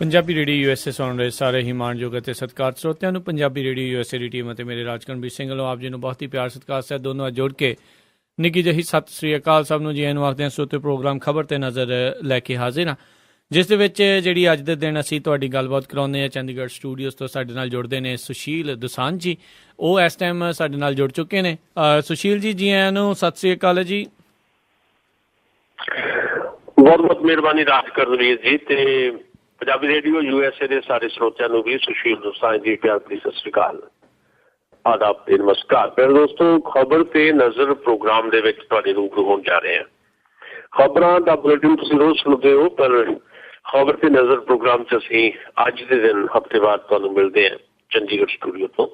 Punjabi radio USA ਸੁਣ ਰਹੇ ਸਾਰੇ ਹੀ ਮਾਣਯੋਗ ਅਤੇ ਸਤਿਕਾਰ ਸਰੋਤਿਆਂ ਨੂੰ ਪੰਜਾਬੀ ਰੇਡੀਓ USA ਦੀ ਟੀਮ ਅਤੇ ਮੇਰੇ ਰਾਜਕਰਨਵੀਰ ਸਿੰਘ ਵੱਲੋਂ ਆਪ ਜੀ ਨੂੰ ਬਹੁਤ ਹੀ ਪਿਆਰ ਸਤਿਕਾਰ ਸਹਿਤ ਦੋਨੋਂ ਅੱਜ ਜੋੜ ਕੇ ਨਿੱਕੀ ਜਿਹੀ ਸਤਿ ਸ੍ਰੀ ਅਕਾਲ ਸਭ ਨੂੰ ਜੀ ਆਇਆਂ ਨੂੰ ਆਖਦੇ ਹਾਂ। ਸਰੋਤੇ ਪ੍ਰੋਗਰਾਮ ਖਬਰ ਤੇ ਨਜ਼ਰ ਲੈ ਕੇ ਹਾਜ਼ਰ ਹਾਂ, ਜਿਸ ਦੇ ਵਿੱਚ ਜਿਹੜੀ ਅੱਜ ਦੇ ਦਿਨ ਅਸੀਂ ਤੁਹਾਡੀ ਗੱਲਬਾਤ ਕਰਾਉਂਦੇ ਹਾਂ। ਚੰਡੀਗੜ੍ਹ ਸਟੂਡੀਓਜ਼ ਤੋਂ ਸਾਡੇ ਨਾਲ ਜੁੜਦੇ ਨੇ ਸੁਸ਼ੀਲ ਦੋਸਾਂਝ ਜੀ, ਉਹ ਇਸ ਟਾਈਮ ਸਾਡੇ ਨਾਲ ਜੁੜ ਚੁੱਕੇ ਨੇ। ਸੁਸ਼ੀਲ ਜੀ ਆਇਆਂ ਨੂੰ ਸਤਿ ਸ੍ਰੀ ਅਕਾਲ ਜੀ। ਬਹੁਤ ਬਹੁਤ ਮਿਹਰਬਾਨੀ ਰਾਜਕਰਨਵੀਰ ਜੀ, ਤੇ ਪੰਜਾਬੀ ਰੇਡੀਓ USA ਦੇ ਸਾਰੇ ਸਰੋਤਿਆਂ ਨੂੰ ਵੀ ਸੁਸ਼ੀਲ ਦੋਸਾਂਝ ਜੀ ਪਿਆਰ ਭਰੀ ਸਤਿ ਸ੍ਰੀ ਅਕਾਲ, ਆਦਾਬ ਤੇ ਨਮਸਕਾਰ। ਪਿਆਰੇ ਦੋਸਤੋ, ਖਬਰ ਤੇ ਨਜ਼ਰ ਪ੍ਰੋਗਰਾਮ ਦੇ ਵਿੱਚ ਤੁਹਾਡੇ ਰੂਬਰੂ ਹੋਣ ਜਾ ਰਹੇ ਹਾਂ। ਖਬਰਾਂ ਦਾ ਬੁਲੇਟਿਨ ਤੁਸੀਂ ਰੋਜ਼ ਸੁਣਦੇ ਹੋ, ਪਰ ਖਬਰ ਤੇ ਨਜ਼ਰ ਪ੍ਰੋਗਰਾਮ 'ਚ ਅਸੀਂ ਅੱਜ ਦੇ ਦਿਨ ਹਫ਼ਤੇ ਬਾਅਦ ਤੁਹਾਨੂੰ ਮਿਲਦੇ ਹਾਂ ਚੰਡੀਗੜ੍ਹ ਸਟੂਡੀਓ ਤੋਂ।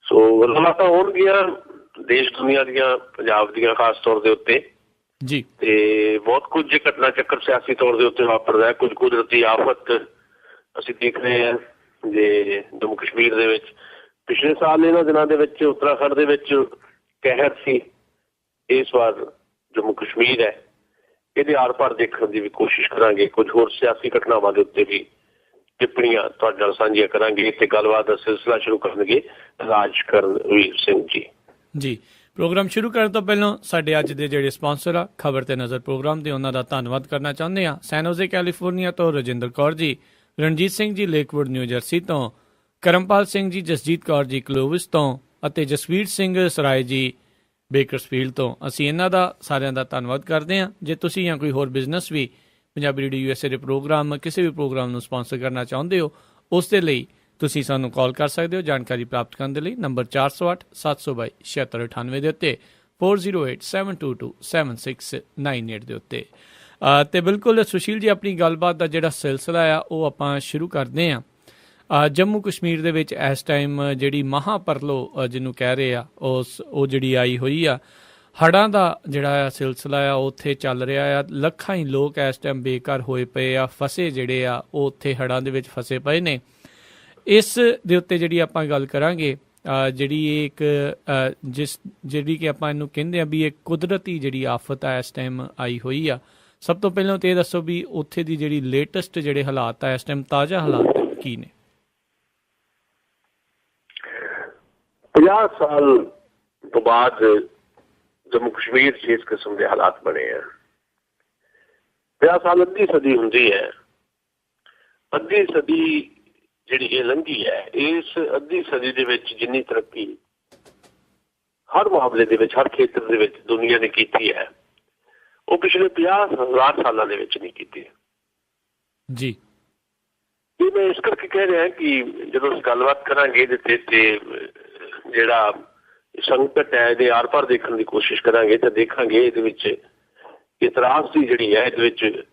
ਸੋ ਗੱਲਾਂ ਹੋਣਗੀਆਂ ਦੇਸ਼ ਦੁਨੀਆ ਦੀਆਂ, ਪੰਜਾਬ ਦੀਆਂ ਖਾਸ ਤੌਰ ਦੇ ਉੱਤੇ ਜੀ, ਤੇ ਬਹੁਤ ਕੁਝ ਘਟਨਾ ਚੱਕਰ ਸਿਆਸੀ ਤੌਰ ਦੇ ਉੱਤੇ ਵਾਪਰਦਾ। ਕੁਝ ਕੁਦਰਤੀ ਆਫਤ ਅਸੀਂ ਦੇਖ ਰਹੇ ਹਾਂ ਜੇ ਜੰਮੂ ਕਸ਼ਮੀਰ ਦੇ ਵਿੱਚ ਪਿਛਲੇ ਸਾਲ ਇਹਨਾਂ ਦਿਨਾਂ ਦੇ ਵਿੱਚ ਉੱਤਰਾਖੰਡ ਦੇ ਵਿੱਚ ਕਹਿਰ ਸੀ, ਇਸ ਵਾਰ ਜੰਮੂ ਕਸ਼ਮੀਰ ਹੈ। ਇਹਦੇ ਆਰ ਪਾਰ ਦੇਖਣ ਦੀ ਵੀ ਕੋਸ਼ਿਸ਼ ਕਰਾਂਗੇ। ਕੁਝ ਹੋਰ ਸਿਆਸੀ ਘਟਨਾਵਾਂ ਦੇ ਉੱਤੇ ਵੀ ਟਿੱਪਣੀਆਂ ਤੁਹਾਡੇ ਨਾਲ ਸਾਂਝੀਆਂ ਕਰਾਂਗੇ ਤੇ ਗੱਲਬਾਤ ਦਾ ਸਿਲਸਿਲਾ ਸ਼ੁਰੂ ਕਰਨਗੇ ਰਾਜਕਰਨਵੀਰ ਸਿੰਘ ਜੀ। ਜੀ, ਪ੍ਰੋਗਰਾਮ ਸ਼ੁਰੂ ਕਰਨ ਤੋਂ ਪਹਿਲਾਂ ਸਾਡੇ ਅੱਜ ਦੇ ਜਿਹੜੇ ਸਪਾਂਸਰ ਆ ਖਬਰ ਤੇ ਨਜ਼ਰ ਪ੍ਰੋਗਰਾਮ ਦੇ, ਉਹਨਾਂ ਦਾ ਧੰਨਵਾਦ ਕਰਨਾ ਚਾਹੁੰਦੇ ਹਾਂ। ਸੈਨੋਜ਼ੇ ਕੈਲੀਫੋਰਨੀਆ ਤੋਂ ਰਜਿੰਦਰ ਕੌਰ ਜੀ, ਰਣਜੀਤ ਸਿੰਘ ਜੀ ਲੇਕਵੁੱਡ ਨਿਊ ਜਰਸੀ ਤੋਂ, ਕਰਮਪਾਲ ਸਿੰਘ ਜੀ, ਜਸਜੀਤ ਕੌਰ ਜੀ ਕਲੋਵਿਸ ਤੋਂ ਅਤੇ ਜਸਵੀਰ ਸਿੰਘ ਸਰਾਏ ਜੀ ਬੇਕਰਸਫੀਲਡ ਤੋਂ। ਅਸੀਂ ਇਹਨਾਂ ਦਾ ਸਾਰਿਆਂ ਦਾ ਧੰਨਵਾਦ ਕਰਦੇ ਹਾਂ। ਜੇ ਤੁਸੀਂ ਜਾਂ ਕੋਈ ਹੋਰ ਬਿਜ਼ਨਸ ਵੀ ਪੰਜਾਬੀ ਰੇਡੀਓ USA ਦੇ ਪ੍ਰੋਗਰਾਮ ਕਿਸੇ ਵੀ ਪ੍ਰੋਗਰਾਮ ਨੂੰ ਸਪਾਂਸਰ ਕਰਨਾ ਚਾਹੁੰਦੇ ਹੋ, ਉਸ ਦੇ ਲਈ ਤੁਸੀਂ ਸਾਨੂੰ ਕਾਲ ਕਰ ਸਕਦੇ ਹੋ। ਜਾਣਕਾਰੀ ਪ੍ਰਾਪਤ ਕਰਨ ਦੇ ਲਈ ਨੰਬਰ 408-722-7698 ਦੇ ਉੱਤੇ 4087227698 ਦੇ ਉੱਤੇ। ਤੇ ਬਿਲਕੁਲ ਸੁਸ਼ੀਲ ਜੀ, ਆਪਣੀ ਗੱਲਬਾਤ ਦਾ ਜਿਹੜਾ ਸਿਲਸਿਲਾ ਆ ਉਹ ਆਪਾਂ ਸ਼ੁਰੂ ਕਰਦੇ ਹਾਂ। ਜੰਮੂ ਕਸ਼ਮੀਰ ਦੇ ਵਿੱਚ ਇਸ ਟਾਈਮ ਜਿਹੜੀ ਮਹਾਪਰਲੋ ਜਿਹਨੂੰ ਕਹਿ ਰਹੇ ਆ ਉਹ ਜਿਹੜੀ ਆਈ ਹੋਈ ਆ, ਹੜ੍ਹਾਂ ਦਾ ਜਿਹੜਾ ਸਿਲਸਿਲਾ ਆ ਉਹ ਉੱਥੇ ਚੱਲ ਰਿਹਾ ਆ। ਲੱਖਾਂ ਹੀ ਲੋਕ ਇਸ ਟਾਈਮ ਬੇਘਰ ਹੋਏ ਪਏ ਆ, ਫਸੇ ਜਿਹੜੇ ਆ ਉਹ ਉੱਥੇ ਹੜ੍ਹਾਂ ਦੇ ਵਿੱਚ ਫਸੇ ਪਏ ਨੇ। ਇਸ ਦੇ ਉੱਤੇ ਜਿਹੜੀ ਆਪਾਂ ਗੱਲ ਕਰਾਂਗੇ, ਜਿਹੜੀ ਇਹ ਇੱਕ ਜਿਹੜੀ ਕਿ ਆਪਾਂ ਇਹਨੂੰ ਕਹਿੰਦੇ ਆ ਵੀ ਇਹ ਕੁਦਰਤੀ ਜਿਹੜੀ ਆਫਤ ਆ ਇਸ ਟਾਈਮ ਆਈ ਹੋਈ ਆ। ਸਭ ਤੋਂ ਪਹਿਲਾਂ ਤਾਂ ਇਹ ਦੱਸੋ ਵੀ ਉੱਥੇ ਦੀ ਜਿਹੜੀ ਲੇਟੈਸਟ ਜਿਹੜੇ ਹਾਲਾਤ ਆ ਇਸ ਟਾਈਮ, ਤਾਜ਼ਾ ਹਾਲਾਤ ਕੀ ਨੇ? 50 ਸਾਲ ਤੋਂ ਬਾਅਦ ਜੰਮੂ ਕਸ਼ਮੀਰ 'ਚ ਇਸ ਕਿਸਮ ਦੇ ਹਾਲਾਤ ਬਣੇ ਆ। 50 ਸਾਲ ਅੱਧੀ ਸਦੀ ਹੁੰਦੀ ਹੈ। ਅੱਧੀ ਸਦੀ ਜਿਹੜੀ ਇਹ ਲੰਘੀ ਹੈ, ਇਸ ਅੱਧੀ ਸਦੀ ਦੇ ਵਿੱਚ ਜਿੰਨੀ ਤਰੱਕੀ ਹਰ ਮਾਮਲੇ ਦੇ ਵਿੱਚ, ਹਰ ਖੇਤਰ ਦੇ ਵਿੱਚ ਦੁਨੀਆ ਨੇ ਕੀਤੀ ਹੈ, ਉਹ ਪਿਛਲੇ 50,000 ਸਾਲਾਂ ਦੇ ਵਿੱਚ ਨਹੀਂ ਕੀਤੀ ਜੀ। ਇਹ ਮੈਂ ਇਸ ਕਰਕੇ ਕਹਿ ਰਿਹਾ ਕਿ ਜਦੋਂ ਅਸੀਂ ਗੱਲਬਾਤ ਕਰਾਂਗੇ ਇਹਦੇ ਤੇ ਜਿਹੜਾ ਸੰਕਟ ਹੈ ਇਹਦੇ ਆਰ ਪਾਰ ਦੇਖਣ ਦੀ ਕੋਸ਼ਿਸ਼ ਕਰਾਂਗੇ ਤਾਂ ਦੇਖਾਂਗੇ ਇਹਦੇ ਵਿੱਚ ਇਤਰਾਜ਼ ਦੀ ਜਿਹੜੀ ਹੈ ਇਹਦੇ ਵਿੱਚ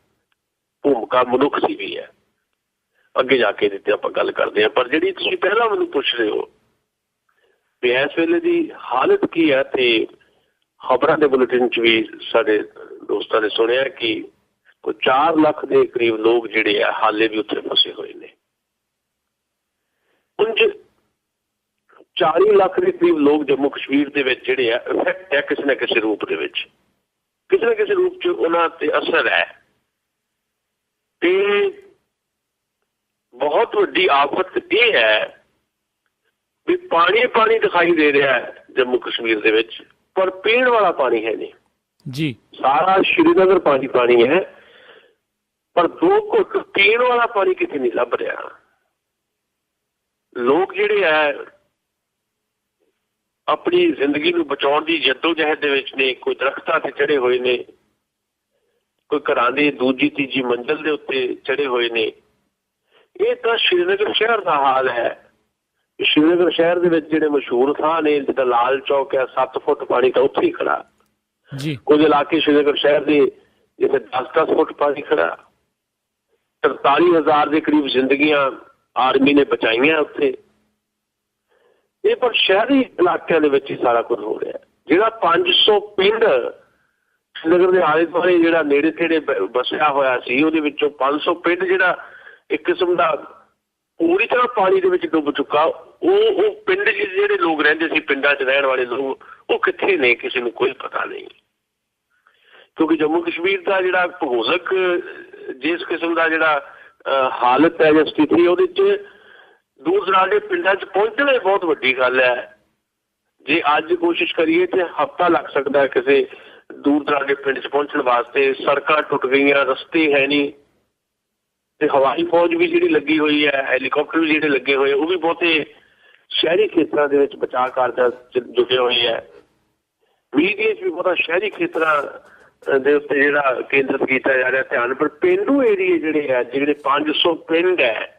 ਭੂਮਿਕਾ ਮਨੁੱਖ ਦੀ ਵੀ ਹੈ। ਅੱਗੇ ਜਾ ਕੇ ਇਹਦੇ ਤੇ ਆਪਾਂ ਗੱਲ ਕਰਦੇ ਹਾਂ। ਪਰ ਜਿਹੜੀ ਤੁਸੀਂ ਪਹਿਲਾਂ ਮੈਨੂੰ ਪੁੱਛ ਰਹੇ ਹੋ ਵੀ ਇਸ ਵੇਲੇ ਦੀ ਹਾਲਤ ਕੀ ਹੈ, ਤੇ ਖਬਰਾਂ ਦੇ ਬੁਲੇਟਿਨ 'ਚ ਵੀ ਸਾਡੇ ਦੋਸਤਾਂ ਨੇ ਸੁਣਿਆ ਕਿ ਕੋਈ 4 ਲੱਖ ਦੇ ਕਰੀਬ ਲੋਕ ਜਿਹੜੇ ਆ ਹਾਲੇ ਵੀ ਉੱਥੇ ਫਸੇ ਹੋਏ ਨੇ। ਉਂਝ 40 ਲੱਖ ਦੇ ਕਰੀਬ ਲੋਕ ਜੰਮੂ ਕਸ਼ਮੀਰ ਦੇ ਵਿੱਚ ਜਿਹੜੇ ਆ ਇਫੈਕਟ ਹੈ ਕਿਸੇ ਨਾ ਕਿਸੇ ਰੂਪ ਦੇ ਵਿੱਚ, ਕਿਸੇ ਨਾ ਕਿਸੇ ਰੂਪ 'ਚ ਉਹਨਾਂ ਤੇ ਅਸਰ ਹੈ। ਤੇ ਬਹੁਤ ਵੱਡੀ ਆਫਤ ਇਹ ਹੈ ਵੀ ਪਾਣੀ ਦਿਖਾਈ ਦੇ ਰਿਹਾ ਹੈ ਜੰਮੂ ਕਸ਼ਮੀਰ ਦੇ ਵਿੱਚ, ਪਰ ਪੀਣ ਵਾਲਾ ਪਾਣੀ ਹੈ ਨਹੀਂ ਜੀ। ਸਾਰਾ ਸ਼੍ਰੀਨਗਰ ਪਾਣੀ ਹੈ, ਪਰ 2 ਘੁੱਟ ਪੀਣ ਵਾਲਾ ਪਾਣੀ ਕਿਤੇ ਨਹੀਂ ਲੱਭ ਰਿਹਾ। ਲੋਕ ਜਿਹੜੇ ਹੈ ਆਪਣੀ ਜ਼ਿੰਦਗੀ ਨੂੰ ਬਚਾਉਣ ਦੀ ਜੱਦੋ-ਜਹਿਦ ਦੇ ਵਿੱਚ ਨੇ। ਕੋਈ ਦਰਖਤਾਂ ਤੇ ਚੜੇ ਹੋਏ ਨੇ, ਕੋਈ ਘਰਾਂ ਦੀ ਦੂਜੀ ਤੀਜੀ ਮੰਜ਼ਿਲ ਦੇ ਉੱਤੇ ਚੜੇ ਹੋਏ ਨੇ। ਇਹ ਤਾਂ ਸ਼੍ਰੀਨਗਰ ਸ਼ਹਿਰ ਦਾ ਹਾਲ ਹੈ। ਸ਼੍ਰੀਨਗਰ ਸ਼ਹਿਰ ਦੇ ਵਿੱਚ ਜਿਹੜੇ ਮਸ਼ਹੂਰ ਥਾਂ ਨੇ, ਜਿੱਦਾਂ ਲਾਲ ਚੌਕ ਹੈ, 7 ਫੁੱਟ ਪਾਣੀ ਤਾਂ ਉੱਥੇ ਹੀ ਖੜਾ ਜੀ। ਕੁਝ ਇਲਾਕੇ ਸ਼੍ਰੀਨਗਰ ਸ਼ਹਿਰ ਦੇ ਜਿੱਥੇ 10-10 ਫੁੱਟ ਪਾਣੀ ਖੜਾ। 43,000 ਦੇ ਕਰੀਬ ਜ਼ਿੰਦਗੀਆਂ ਆਰਮੀ ਨੇ ਬਚਾਈਆਂ ਉੱਥੇ। ਇਹ ਪਰ ਸ਼ਹਿਰੀ ਇਲਾਕਿਆਂ ਦੇ ਵਿੱਚ ਹੀ ਸਾਰਾ ਕੁਝ ਹੋ ਰਿਹਾ। ਜਿਹੜਾ 500 ਪਿੰਡ ਸ਼੍ਰੀਨਗਰ ਦੇ ਆਲੇ ਦੁਆਲੇ ਜਿਹੜਾ ਨੇੜੇ ਤੇੜੇ ਵਸਿਆ ਹੋਇਆ ਸੀ, ਉਹਦੇ ਵਿੱਚੋਂ 500 ਪਿੰਡ ਜਿਹੜਾ ਇੱਕ ਕਿਸਮ ਦਾ ਪੂਰੀ ਤਰ੍ਹਾਂ ਪਾਣੀ ਦੇ ਵਿੱਚ ਡੁੱਬ ਚੁੱਕਾ। ਉਹ ਪਿੰਡ 'ਚ ਜਿਹੜੇ ਲੋਕ ਰਹਿੰਦੇ ਸੀ, ਪਿੰਡਾਂ 'ਚ ਰਹਿਣ ਵਾਲੇ ਲੋਕ, ਉਹ ਕਿੱਥੇ ਨੇ ਕਿਸੇ ਨੂੰ ਕੋਈ ਪਤਾ ਨਹੀਂ। ਕਿਉਂਕਿ ਜੰਮੂ ਕਸ਼ਮੀਰ ਦਾ ਜਿਹੜਾ ਭੂਗੋਲਕ ਜਿਸ ਕਿਸਮ ਦਾ ਜਿਹੜਾ ਹਾਲਤ ਹੈ ਜਾਂ ਸਥਿਤੀ, ਉਹਦੇ 'ਚ ਦੂਰ ਦਰਾਡੇ ਪਿੰਡਾਂ 'ਚ ਪਹੁੰਚਣਾ ਹੀ ਬਹੁਤ ਵੱਡੀ ਗੱਲ ਹੈ। ਜੇ ਅੱਜ ਕੋਸ਼ਿਸ਼ ਕਰੀਏ ਤੇ ਹਫ਼ਤਾ ਲੱਗ ਸਕਦਾ ਕਿਸੇ ਦੂਰ ਦਰਾਡੇ ਪਿੰਡ 'ਚ ਪਹੁੰਚਣ ਵਾਸਤੇ। ਸੜਕਾਂ ਟੁੱਟ ਗਈਆਂ, ਰਸਤੇ ਹੈ ਨਹੀਂ, ਤੇ ਹਵਾਈ ਫੌਜ ਵੀ ਜਿਹੜੀ ਲੱਗੀ ਹੋਈ ਹੈ, ਹੈਲੀਕਾਪਟਰ ਵੀ ਜਿਹੜੇ ਲੱਗੇ ਹੋਏ, ਉਹ ਵੀ ਬਹੁਤੇ ਸ਼ਹਿਰੀ ਖੇਤਰਾਂ ਦੇ ਵਿੱਚ ਬਚਾਅ ਕਾਰਜਾਂ 'ਚ ਜੁਟੇ ਹੋਏ ਹੈ। ਮੀਡੀਆ 'ਚ ਵੀ ਬਹੁਤਾ ਸ਼ਹਿਰੀ ਖੇਤਰਾਂ ਦੇ ਉੱਤੇ ਜਿਹੜਾ ਕੇਂਦਰਿਤ ਕੀਤਾ ਜਾ ਰਿਹਾ ਧਿਆਨ, ਪਰ ਪੇਂਡੂ ਏਰੀਏ ਜਿਹੜੇ ਹੈ, ਜਿਹੜੇ 500 ਪਿੰਡ ਹੈ,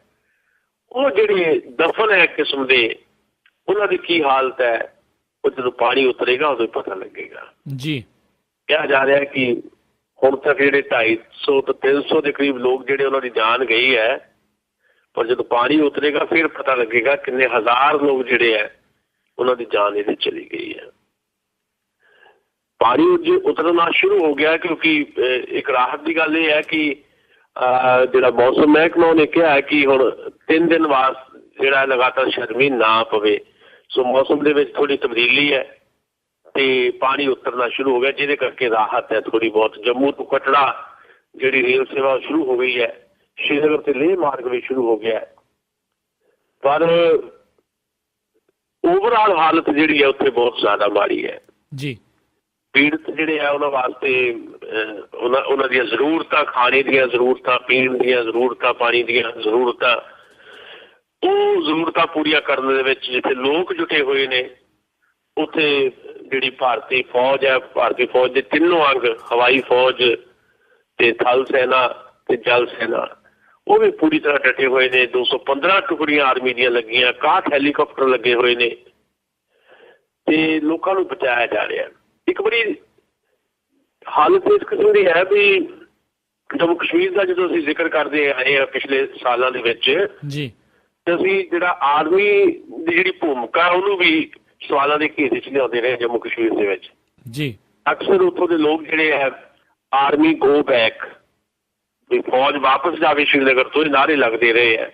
ਉਹ ਜਿਹੜੇ ਦਫਨ ਹੈ ਕਿਸਮ ਦੇ, ਉਹਨਾਂ ਦੀ ਕੀ ਹਾਲਤ ਹੈ, ਉਹ ਜਦੋਂ ਪਾਣੀ ਉਤਰੇਗਾ ਉਦੋਂ ਪਤਾ ਲੱਗੇਗਾ ਜੀ। ਕਿਹਾ ਜਾ ਰਿਹਾ ਕਿ ਹੁਣ ਤੱਕ ਜਿਹੜੇ 250 ਤੋਂ 300 ਦੇ ਕਰੀਬ ਲੋਕ ਜਿਹੜੇ ਉਹਨਾਂ ਦੀ ਜਾਨ ਗਈ ਹੈ, ਪਰ ਜਦੋਂ ਪਾਣੀ ਉਤਰੇਗਾ ਫਿਰ ਪਤਾ ਲੱਗੇਗਾ ਕਿੰਨੇ ਹਜ਼ਾਰ ਲੋਕ ਜਿਹੜੇ ਹੈ ਉਹਨਾਂ ਦੀ ਜਾਨ ਇਹਦੇ ਚਲੀ ਗਈ ਹੈ। ਪਾਣੀ ਜੇ ਉਤਰਨਾ ਸ਼ੁਰੂ ਹੋ ਗਿਆ, ਕਿਉਂਕਿ ਇੱਕ ਰਾਹਤ ਦੀ ਗੱਲ ਇਹ ਹੈ ਕਿ ਜਿਹੜਾ ਮੌਸਮ ਮਹਿਕਮਾ ਨੇ ਕਿਹਾ ਹੈ ਕਿ ਹੁਣ 3 ਦਿਨ ਬਾਅਦ ਜਿਹੜਾ ਲਗਾਤਾਰ ਗਰਮੀ ਨਾ ਪਵੇ, ਸੋ ਮੌਸਮ ਦੇ ਵਿੱਚ ਥੋੜੀ ਤਬਦੀਲੀ ਹੈ ਤੇ ਪਾਣੀ ਉਤਰਨਾ ਸ਼ੁਰੂ ਹੋ ਗਿਆ, ਜਿਹਦੇ ਕਰਕੇ ਰਾਹਤ ਹੈ ਥੋੜੀ ਬਹੁਤ। ਜੰਮੂ ਤੋਂ ਕਟੜਾ ਜਿਹੜੀ ਰੇਲ ਸੇਵਾ ਸ਼ੁਰੂ ਹੋ ਗਈ ਹੈ, ਸ਼੍ਰੀਨਗਰ ਤੇ ਲੇਹ ਮਾਰਗ ਵੀ ਸ਼ੁਰੂ ਹੋ ਗਿਆ, ਪਰ ਓਵਰਆਲ ਹਾਲਤ ਜਿਹੜੀ ਹੈ ਉੱਥੇ ਬਹੁਤ ਜ਼ਿਆਦਾ ਮਾੜੀ ਹੈ ਜੀ। ਪੀੜਤ ਜਿਹੜੇ ਆ ਉਹਨਾਂ ਵਾਸਤੇ ਉਹਨਾਂ ਦੀਆਂ ਜ਼ਰੂਰਤਾਂ, ਖਾਣੇ ਦੀਆਂ ਜ਼ਰੂਰਤਾਂ, ਪੀਣ ਦੀਆਂ ਜ਼ਰੂਰਤਾਂ, ਪਾਣੀ ਦੀਆਂ ਜ਼ਰੂਰਤਾਂ, ਉਹ ਜ਼ਰੂਰਤਾਂ ਪੂਰੀਆਂ ਕਰਨ ਦੇ ਵਿੱਚ ਜਿੱਥੇ ਲੋਕ ਜੁਟੇ ਹੋਏ ਨੇ, ਉੱਥੇ ਜਿਹੜੀ ਭਾਰਤੀ ਫੌਜ ਹੈ, ਭਾਰਤੀ ਫੌਜ ਦੇ ਤਿੰਨੋਂ ਅੰਗ, ਹਵਾਈ ਫੌਜ ਤੇ ਥਲ ਸੈਨਾ ਤੇ ਜਲ ਸੈਨਾ, ਉਹ ਵੀ ਪੂਰੀ ਤਰ੍ਹਾਂ ਡਟੇ ਹੋਏ ਨੇ। 215 ਟੁਕੜੀਆਂ ਆਰਮੀ ਦੀਆਂ ਲੱਗੀਆਂ, 61 ਹੈਲੀਕਾਪਟਰ ਲੱਗੇ ਹੋਏ ਨੇ ਤੇ ਲੋਕਾਂ ਨੂੰ ਬਚਾਇਆ ਜਾ ਰਿਹਾ। ਇੱਕ ਬੜੀ ਹਾਲਤ ਇਸ ਕਿਸਮ ਦੀ ਹੈ ਵੀ ਜੰਮੂ ਕਸ਼ਮੀਰ ਦਾ ਜਦੋਂ ਅਸੀਂ ਜ਼ਿਕਰ ਕਰਦੇ ਆਏ ਹਾਂ ਪਿਛਲੇ ਸਾਲਾਂ ਦੇ ਵਿੱਚ ਜੀ, ਤੇ ਅਸੀਂ ਜਿਹੜਾ ਆਰਮੀ ਦੀ ਜਿਹੜੀ ਭੂਮਿਕਾ ਉਹਨੂੰ ਵੀ ਸਵਾਲਾਂ ਦੇ ਘੇਰੇ 'ਚ ਲਿਆਉਂਦੇ ਰਹੇ ਜੰਮੂ ਕਸ਼ਮੀਰ ਦੇ ਵਿੱਚ ਜੀ। ਅਕਸਰ ਉੱਥੋਂ ਦੇ ਲੋਕ ਜਿਹੜੇ ਹੈ ਆਰਮੀ ਗੋ ਬੈਕ, ਵੀ ਫੌਜ ਵਾਪਸ ਜਾਵੇ ਸ਼੍ਰੀਨਗਰ ਤੋਂ, ਇਹ ਨਾਅਰੇ ਲੱਗਦੇ ਰਹੇ ਹੈ।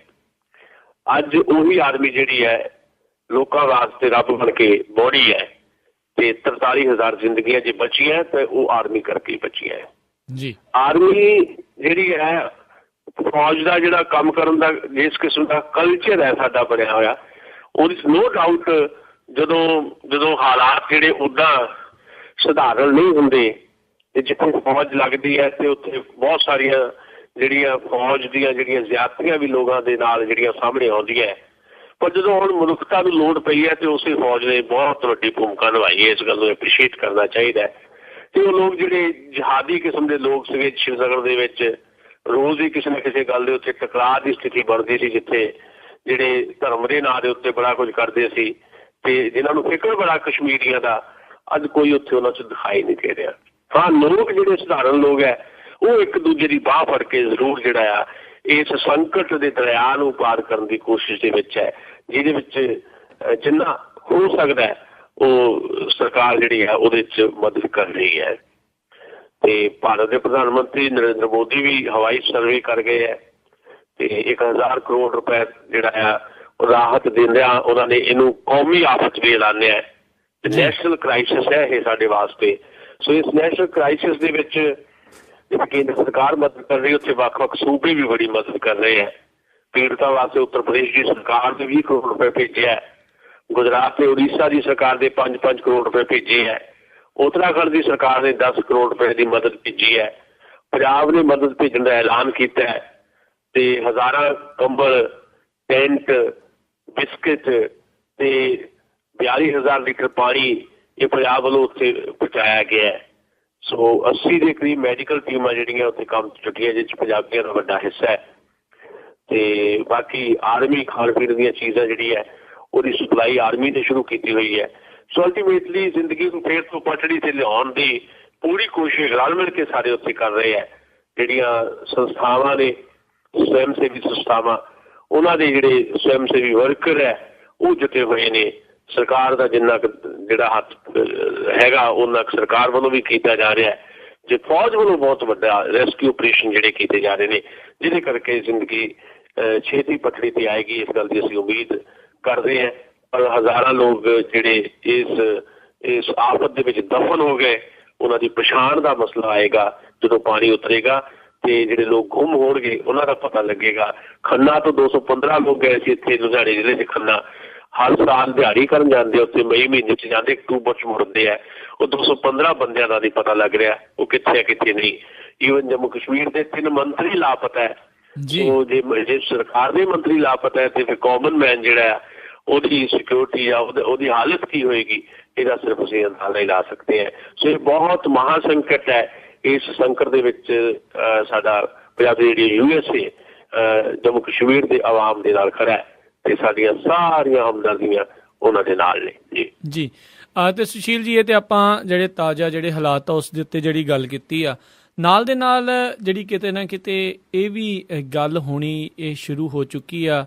ਅੱਜ ਉਹੀ ਆਰਮੀ ਜਿਹੜੀ ਹੈ ਲੋਕਾਂ ਵਾਸਤੇ ਰੱਬ ਬਣ ਕੇ ਬੋੜੀ ਹੈ ਤੇ 43,000 ਜ਼ਿੰਦਗੀਆਂ ਜੇ ਬਚੀਆਂ ਤੇ ਉਹ ਆਰਮੀ ਕਰਕੇ ਬਚੀਆਂ ਜੀ। ਆਰਮੀ ਜਿਹੜੀ ਹੈ ਫੌਜ ਦਾ ਜਿਹੜਾ ਕੰਮ ਕਰਨ ਦਾ ਜਿਸ ਕਿਸਮ ਦਾ ਕਲਚਰ ਹੈ ਸਾਡਾ ਬਣਿਆ ਹੋਇਆ, ਉਹਦੇ 'ਚ ਨੋ ਡਾਊਟ ਜਦੋਂ ਹਾਲਾਤ ਜਿਹੜੇ ਉੱਦਾਂ ਸਧਾਰਨ ਨਹੀਂ ਹੁੰਦੇ ਤੇ ਜਿੱਥੇ ਫੌਜ ਲੱਗਦੀ ਹੈ ਤੇ ਉੱਥੇ ਬਹੁਤ ਸਾਰੀਆਂ ਜਿਹੜੀਆਂ ਫੌਜ ਦੀਆਂ ਜਿਹੜੀਆਂ ਜ਼ਿਆਦਤੀਆਂ ਵੀ ਲੋਕਾਂ ਦੇ ਨਾਲ ਜਿਹੜੀਆਂ ਸਾਹਮਣੇ ਆਉਂਦੀਆਂ, ਪਰ ਜਦੋਂ ਹੁਣ ਮਨੁੱਖਤਾ ਨੂੰ ਲੋੜ ਪਈ ਹੈ ਤੇ ਉਸੇ ਫੌਜ ਨੇ ਬਹੁਤ ਵੱਡੀ ਭੂਮਿਕਾ ਨਿਭਾਈ ਹੈ। ਇਸ ਗੱਲ ਨੂੰ ਐਪਰੀਸ਼ੀਏਟ ਕਰਨਾ ਚਾਹੀਦਾ ਹੈ। ਤੇ ਉਹ ਲੋਕ ਜਿਹੜੇ ਜਿਹਾਦੀ ਕਿਸਮ ਦੇ ਲੋਕ ਸੀਗੇ ਸ਼੍ਰੀਨਗਰ ਦੇ ਵਿੱਚ, ਰੋਜ਼ ਹੀ ਕਿਸੇ ਨਾ ਕਿਸੇ ਗੱਲ ਦੇ ਉੱਤੇ ਟਕਰਾਅ ਦੀ ਸਥਿਤੀ ਬਣਦੀ ਸੀ, ਜਿੱਥੇ ਜਿਹੜੇ ਧਰਮ ਦੇ ਨਾਂ ਦੇ ਉੱਤੇ ਬੜਾ ਕੁਝ ਕਰਦੇ ਸੀ ਤੇ ਜਿਨ੍ਹਾਂ ਨੂੰ ਫਿਕਰ ਬੜਾ ਕਸ਼ਮੀਰੀਆਂ ਦਾ, ਅੱਜ ਕੋਈ ਉੱਥੇ ਉਹਨਾਂ 'ਚ ਦਿਖਾਈ ਨਹੀਂ ਦੇ ਰਿਹਾ। ਹਾਂ, ਲੋਕ ਜਿਹੜੇ ਸਧਾਰਨ ਲੋਕ ਹੈ ਉਹ ਇੱਕ ਦੂਜੇ ਦੀ ਬਾਂਹ ਫੜ ਕੇ ਜ਼ਰੂਰ ਜਿਹੜਾ ਆ ਇਸ ਸੰਕਟ ਦੇ ਦਰਿਆ ਨੂੰ ਪਾਰ ਕਰਨ ਦੀ ਕੋਸ਼ਿਸ਼ ਦੇ ਵਿੱਚ ਹੈ, ਜਿਹਦੇ ਵਿੱਚ ਜਿੰਨਾ ਹੋ ਸਕਦਾ ਉਹ ਸਰਕਾਰ ਜਿਹੜੀ ਹੈ ਉਹਦੇ 'ਚ ਮਦਦ ਕਰ ਰਹੀ ਹੈ। ਤੇ ਭਾਰਤ ਦੇ ਪ੍ਰਧਾਨ ਮੰਤਰੀ ਨਰਿੰਦਰ ਮੋਦੀ ਵੀ ਹਵਾਈ ਸਰਵੇ ਕਰ ਗਏ ਹੈ ਤੇ 1000 ਕਰੋੜ ਰੁਪਏ ਜਿਹੜਾ ਆ ਉਹ ਰਾਹਤ ਦਿੰਦਿਆਂ ਉਹਨਾਂ ਨੇ ਇਹਨੂੰ ਕੌਮੀ ਆਫਤ ਵੀ ਐਲਾਨਿਆ ਤੇ ਨੈਸ਼ਨਲ ਕ੍ਰਾਈਸਿਸ ਹੈ ਇਹ ਸਾਡੇ ਵਾਸਤੇ। ਸੋ ਇਸ ਨੈਸ਼ਨਲ ਕ੍ਰਾਈਸਿਸ ਦੇ ਵਿੱਚ ਜਿੱਥੇ ਕੇਂਦਰ ਸਰਕਾਰ ਮਦਦ ਕਰ ਰਹੀ, ਉੱਥੇ ਵੱਖ-ਵੱਖ ਸੂਬੇ ਵੀ ਬੜੀ ਮਦਦ ਕਰ ਰਹੇ ਹੈ। ਪੀੜਤਾਂ ਵਾਸਤੇ ਉੱਤਰ ਪ੍ਰਦੇਸ਼ ਦੀ ਸਰਕਾਰ ਨੇ 20 ਕਰੋੜ ਰੁਪਏ ਭੇਜਿਆ ਹੈ, ਗੁਜਰਾਤ ਤੇ ਉੜੀਸਾ ਦੀ ਸਰਕਾਰ ਦੇ 5-5 ਕਰੋੜ ਰੁਪਏ ਭੇਜੇ ਹੈ, ਉੱਤਰਾਖੰਡ ਦੀ ਸਰਕਾਰ ਨੇ 10 ਕਰੋੜ ਰੁਪਏ ਦੀ ਮਦਦ ਭੇਜੀ ਹੈ, ਪੰਜਾਬ ਨੇ ਮਦਦ ਭੇਜਣ ਦਾ ਐਲਾਨ ਕੀਤਾ ਹੈ ਤੇ ਹਜ਼ਾਰਾਂ ਕੰਬਲ, ਟੈਂਟ, ਬਿਸਕਿਟ ਤੇ 42,000 ਲੀਟਰ ਪਾਣੀ ਇਹ ਪੰਜਾਬ ਵੱਲੋਂ ਉੱਥੇ ਪਹੁੰਚਾਇਆ ਗਿਆ ਹੈ। ਸੋ 80 ਦੇ ਕਰੀਬ ਮੈਡੀਕਲ ਟੀਮਾਂ ਜਿਹੜੀਆਂ ਉੱਥੇ ਕੰਮ ਚੁੱਕੀਆਂ, ਜਿਸ 'ਚ ਪੰਜਾਬੀਆਂ ਦਾ ਵੱਡਾ ਹਿੱਸਾ ਹੈ ਤੇ ਬਾਕੀ ਆਰਮੀ ਖਾਣ ਪੀਣ ਦੀਆਂ ਚੀਜ਼ਾਂ ਜਿਹੜੀ ਹੈ ਉਹਦੀ ਸਪਲਾਈ ਆਰਮੀ ਨੇ ਸ਼ੁਰੂ ਕੀਤੀ ਹੋਈ ਹੈ। ਸੋ ਅਲਟੀਮੇਟਲੀ ਜ਼ਿੰਦਗੀ ਨੂੰ ਫੇਰ ਤੋਂ ਪਟੜੀ ਤੇ ਲਿਆਉਣ ਦੀ ਪੂਰੀ ਕੋਸ਼ਿਸ਼ ਰਲ ਮਿਲ ਕੇ ਸਾਰੇ ਉੱਥੇ ਕਰ ਰਹੇ ਹੈ। ਜਿਹੜੀਆਂ ਸੰਸਥਾਵਾਂ ਨੇ, ਸਵੈਮ ਸੇਵੀ ਸੰਸਥਾਵਾਂ, ਉਹਨਾਂ ਦੇ ਜਿਹੜੇ ਸਵੈਮ ਸੇਵੀ ਵਰਕਰ ਹੈ ਉਹ ਜੁਟੇ ਹੋਏ ਨੇ। ਸਰਕਾਰ ਦਾ ਜਿੰਨਾ ਕੁ ਜਿਹੜਾ ਹੱਥ ਹੈਗਾ ਉਹਨਾਂ ਸਰਕਾਰ ਵੱਲੋਂ ਵੀ ਕੀਤਾ ਜਾ ਰਿਹਾ ਹੈ, ਜੇ ਫੌਜ ਵੱਲੋਂ ਬਹੁਤ ਵੱਡਾ ਰੈਸਕਿਊ ਆਪਰੇਸ਼ਨ ਜਿਹੜੇ ਕੀਤੇ ਜਾ ਰਹੇ ਨੇ, ਜਿਹਦੇ ਕਰਕੇ ਜ਼ਿੰਦਗੀ ਛੇਤੀ ਪਟੜੀ ਤੇ ਆਏਗੀ, ਇਸ ਗੱਲ ਦੀ ਅਸੀਂ ਉਮੀਦ ਕਰਦੇ ਹਾਂ। ਪਰ ਹਜ਼ਾਰਾਂ ਲੋਕ ਜਿਹੜੇ ਇਸ ਆਫਤ ਦੇ ਵਿੱਚ ਦਫਨ ਹੋ ਗਏ, ਉਹਨਾਂ ਦੀ ਪਛਾਣ ਦਾ ਮਸਲਾ ਆਏਗਾ ਜਦੋਂ ਪਾਣੀ ਉਤਰੇਗਾ ਤੇ ਜਿਹੜੇ ਲੋਕ ਗੁੰਮ ਹੋਣਗੇ ਉਹਨਾਂ ਦਾ ਪਤਾ ਲੱਗੇਗਾ। ਖੰਨਾ ਤੋਂ 215 ਲੋਕ ਗਏ ਸੀ ਇੱਥੇ ਲੁਧਿਆਣੇ ਜ਼ਿਲ੍ਹੇ 'ਚ। ਖੰਨਾ ਹਰ ਸਾਲ ਦਿਹਾੜੀ ਕਰਨ ਜਾਂਦੇ, ਉੱਥੇ ਮਈ ਮਹੀਨੇ 'ਚ ਜਾਂਦੇ, ਅਕਤੂਬਰ 'ਚ ਮੁੜਦੇ ਆ। ਉਹ 215 ਬੰਦਿਆਂ ਦਾ ਨਹੀਂ ਪਤਾ ਲੱਗ ਰਿਹਾ ਉਹ ਕਿੱਥੇ ਆ ਕਿੱਥੇ ਨਹੀਂ। ਈਵਨ ਜੰਮੂ ਕਸ਼ਮੀਰ ਦੇ 3 ਮੰਤਰੀ ਲਾਪਤਾ ਹੈ। ਉਹ ਜੇ ਸਰਕਾਰ ਦੇ ਮੰਤਰੀ ਲਾਪਤਾ ਹੈ ਤੇ ਫਿਰ ਕਾਮਨ ਮੈਨ ਜਿਹੜਾ ਆ ਉਹਦੀ ਸਿਕਿਉਰਿਟੀ ਆ ਉਹਦੀ ਹਾਲਤ ਕੀ ਹੋਏਗੀ, ਇਹਦਾ ਸਿਰਫ ਅਸੀਂ ਅੰਦਾਜ਼ਾ ਹੀ ਲਾ ਸਕਦੇ ਹਾਂ। ਸੋ ਇਹ ਬਹੁਤ ਮਹਾ ਸੰਕਟ ਹੈ। ਇਸ ਸੰਕਟ ਦੇ ਵਿੱਚ ਸਾਡਾ ਪੰਜਾਬ ਦੀ ਜਿਹੜੀ USA ਜੰਮੂ ਕਸ਼ਮੀਰ ਦੇ ਆਵਾਮ ਦੇ ਨਾਲ ਖੜਾ ਹੈ ਤੇ ਸਾਡੀਆਂ ਸਾਰੀਆਂ ਹਮਦਰਦੀਆਂ ਉਹਨਾਂ ਦੇ ਨਾਲ ਨੇ। ਜੀ ਜੀ ਤੇ ਸੁਸ਼ੀਲ ਜੀ, ਇਹ ਤੇ ਆਪਾਂ ਜਿਹੜੇ ਤਾਜ਼ਾ ਜਿਹੜੇ ਹਾਲਾਤ ਆ ਉਸ ਦੇ ਉੱਤੇ ਜਿਹੜੀ ਗੱਲ ਕੀਤੀ ਆ, ਨਾਲ ਦੇ ਨਾਲ ਜਿਹੜੀ ਕਿਤੇ ਨਾ ਕਿਤੇ ਇਹ ਵੀ ਗੱਲ ਹੋਣੀ ਇਹ ਸ਼ੁਰੂ ਹੋ ਚੁੱਕੀ ਆ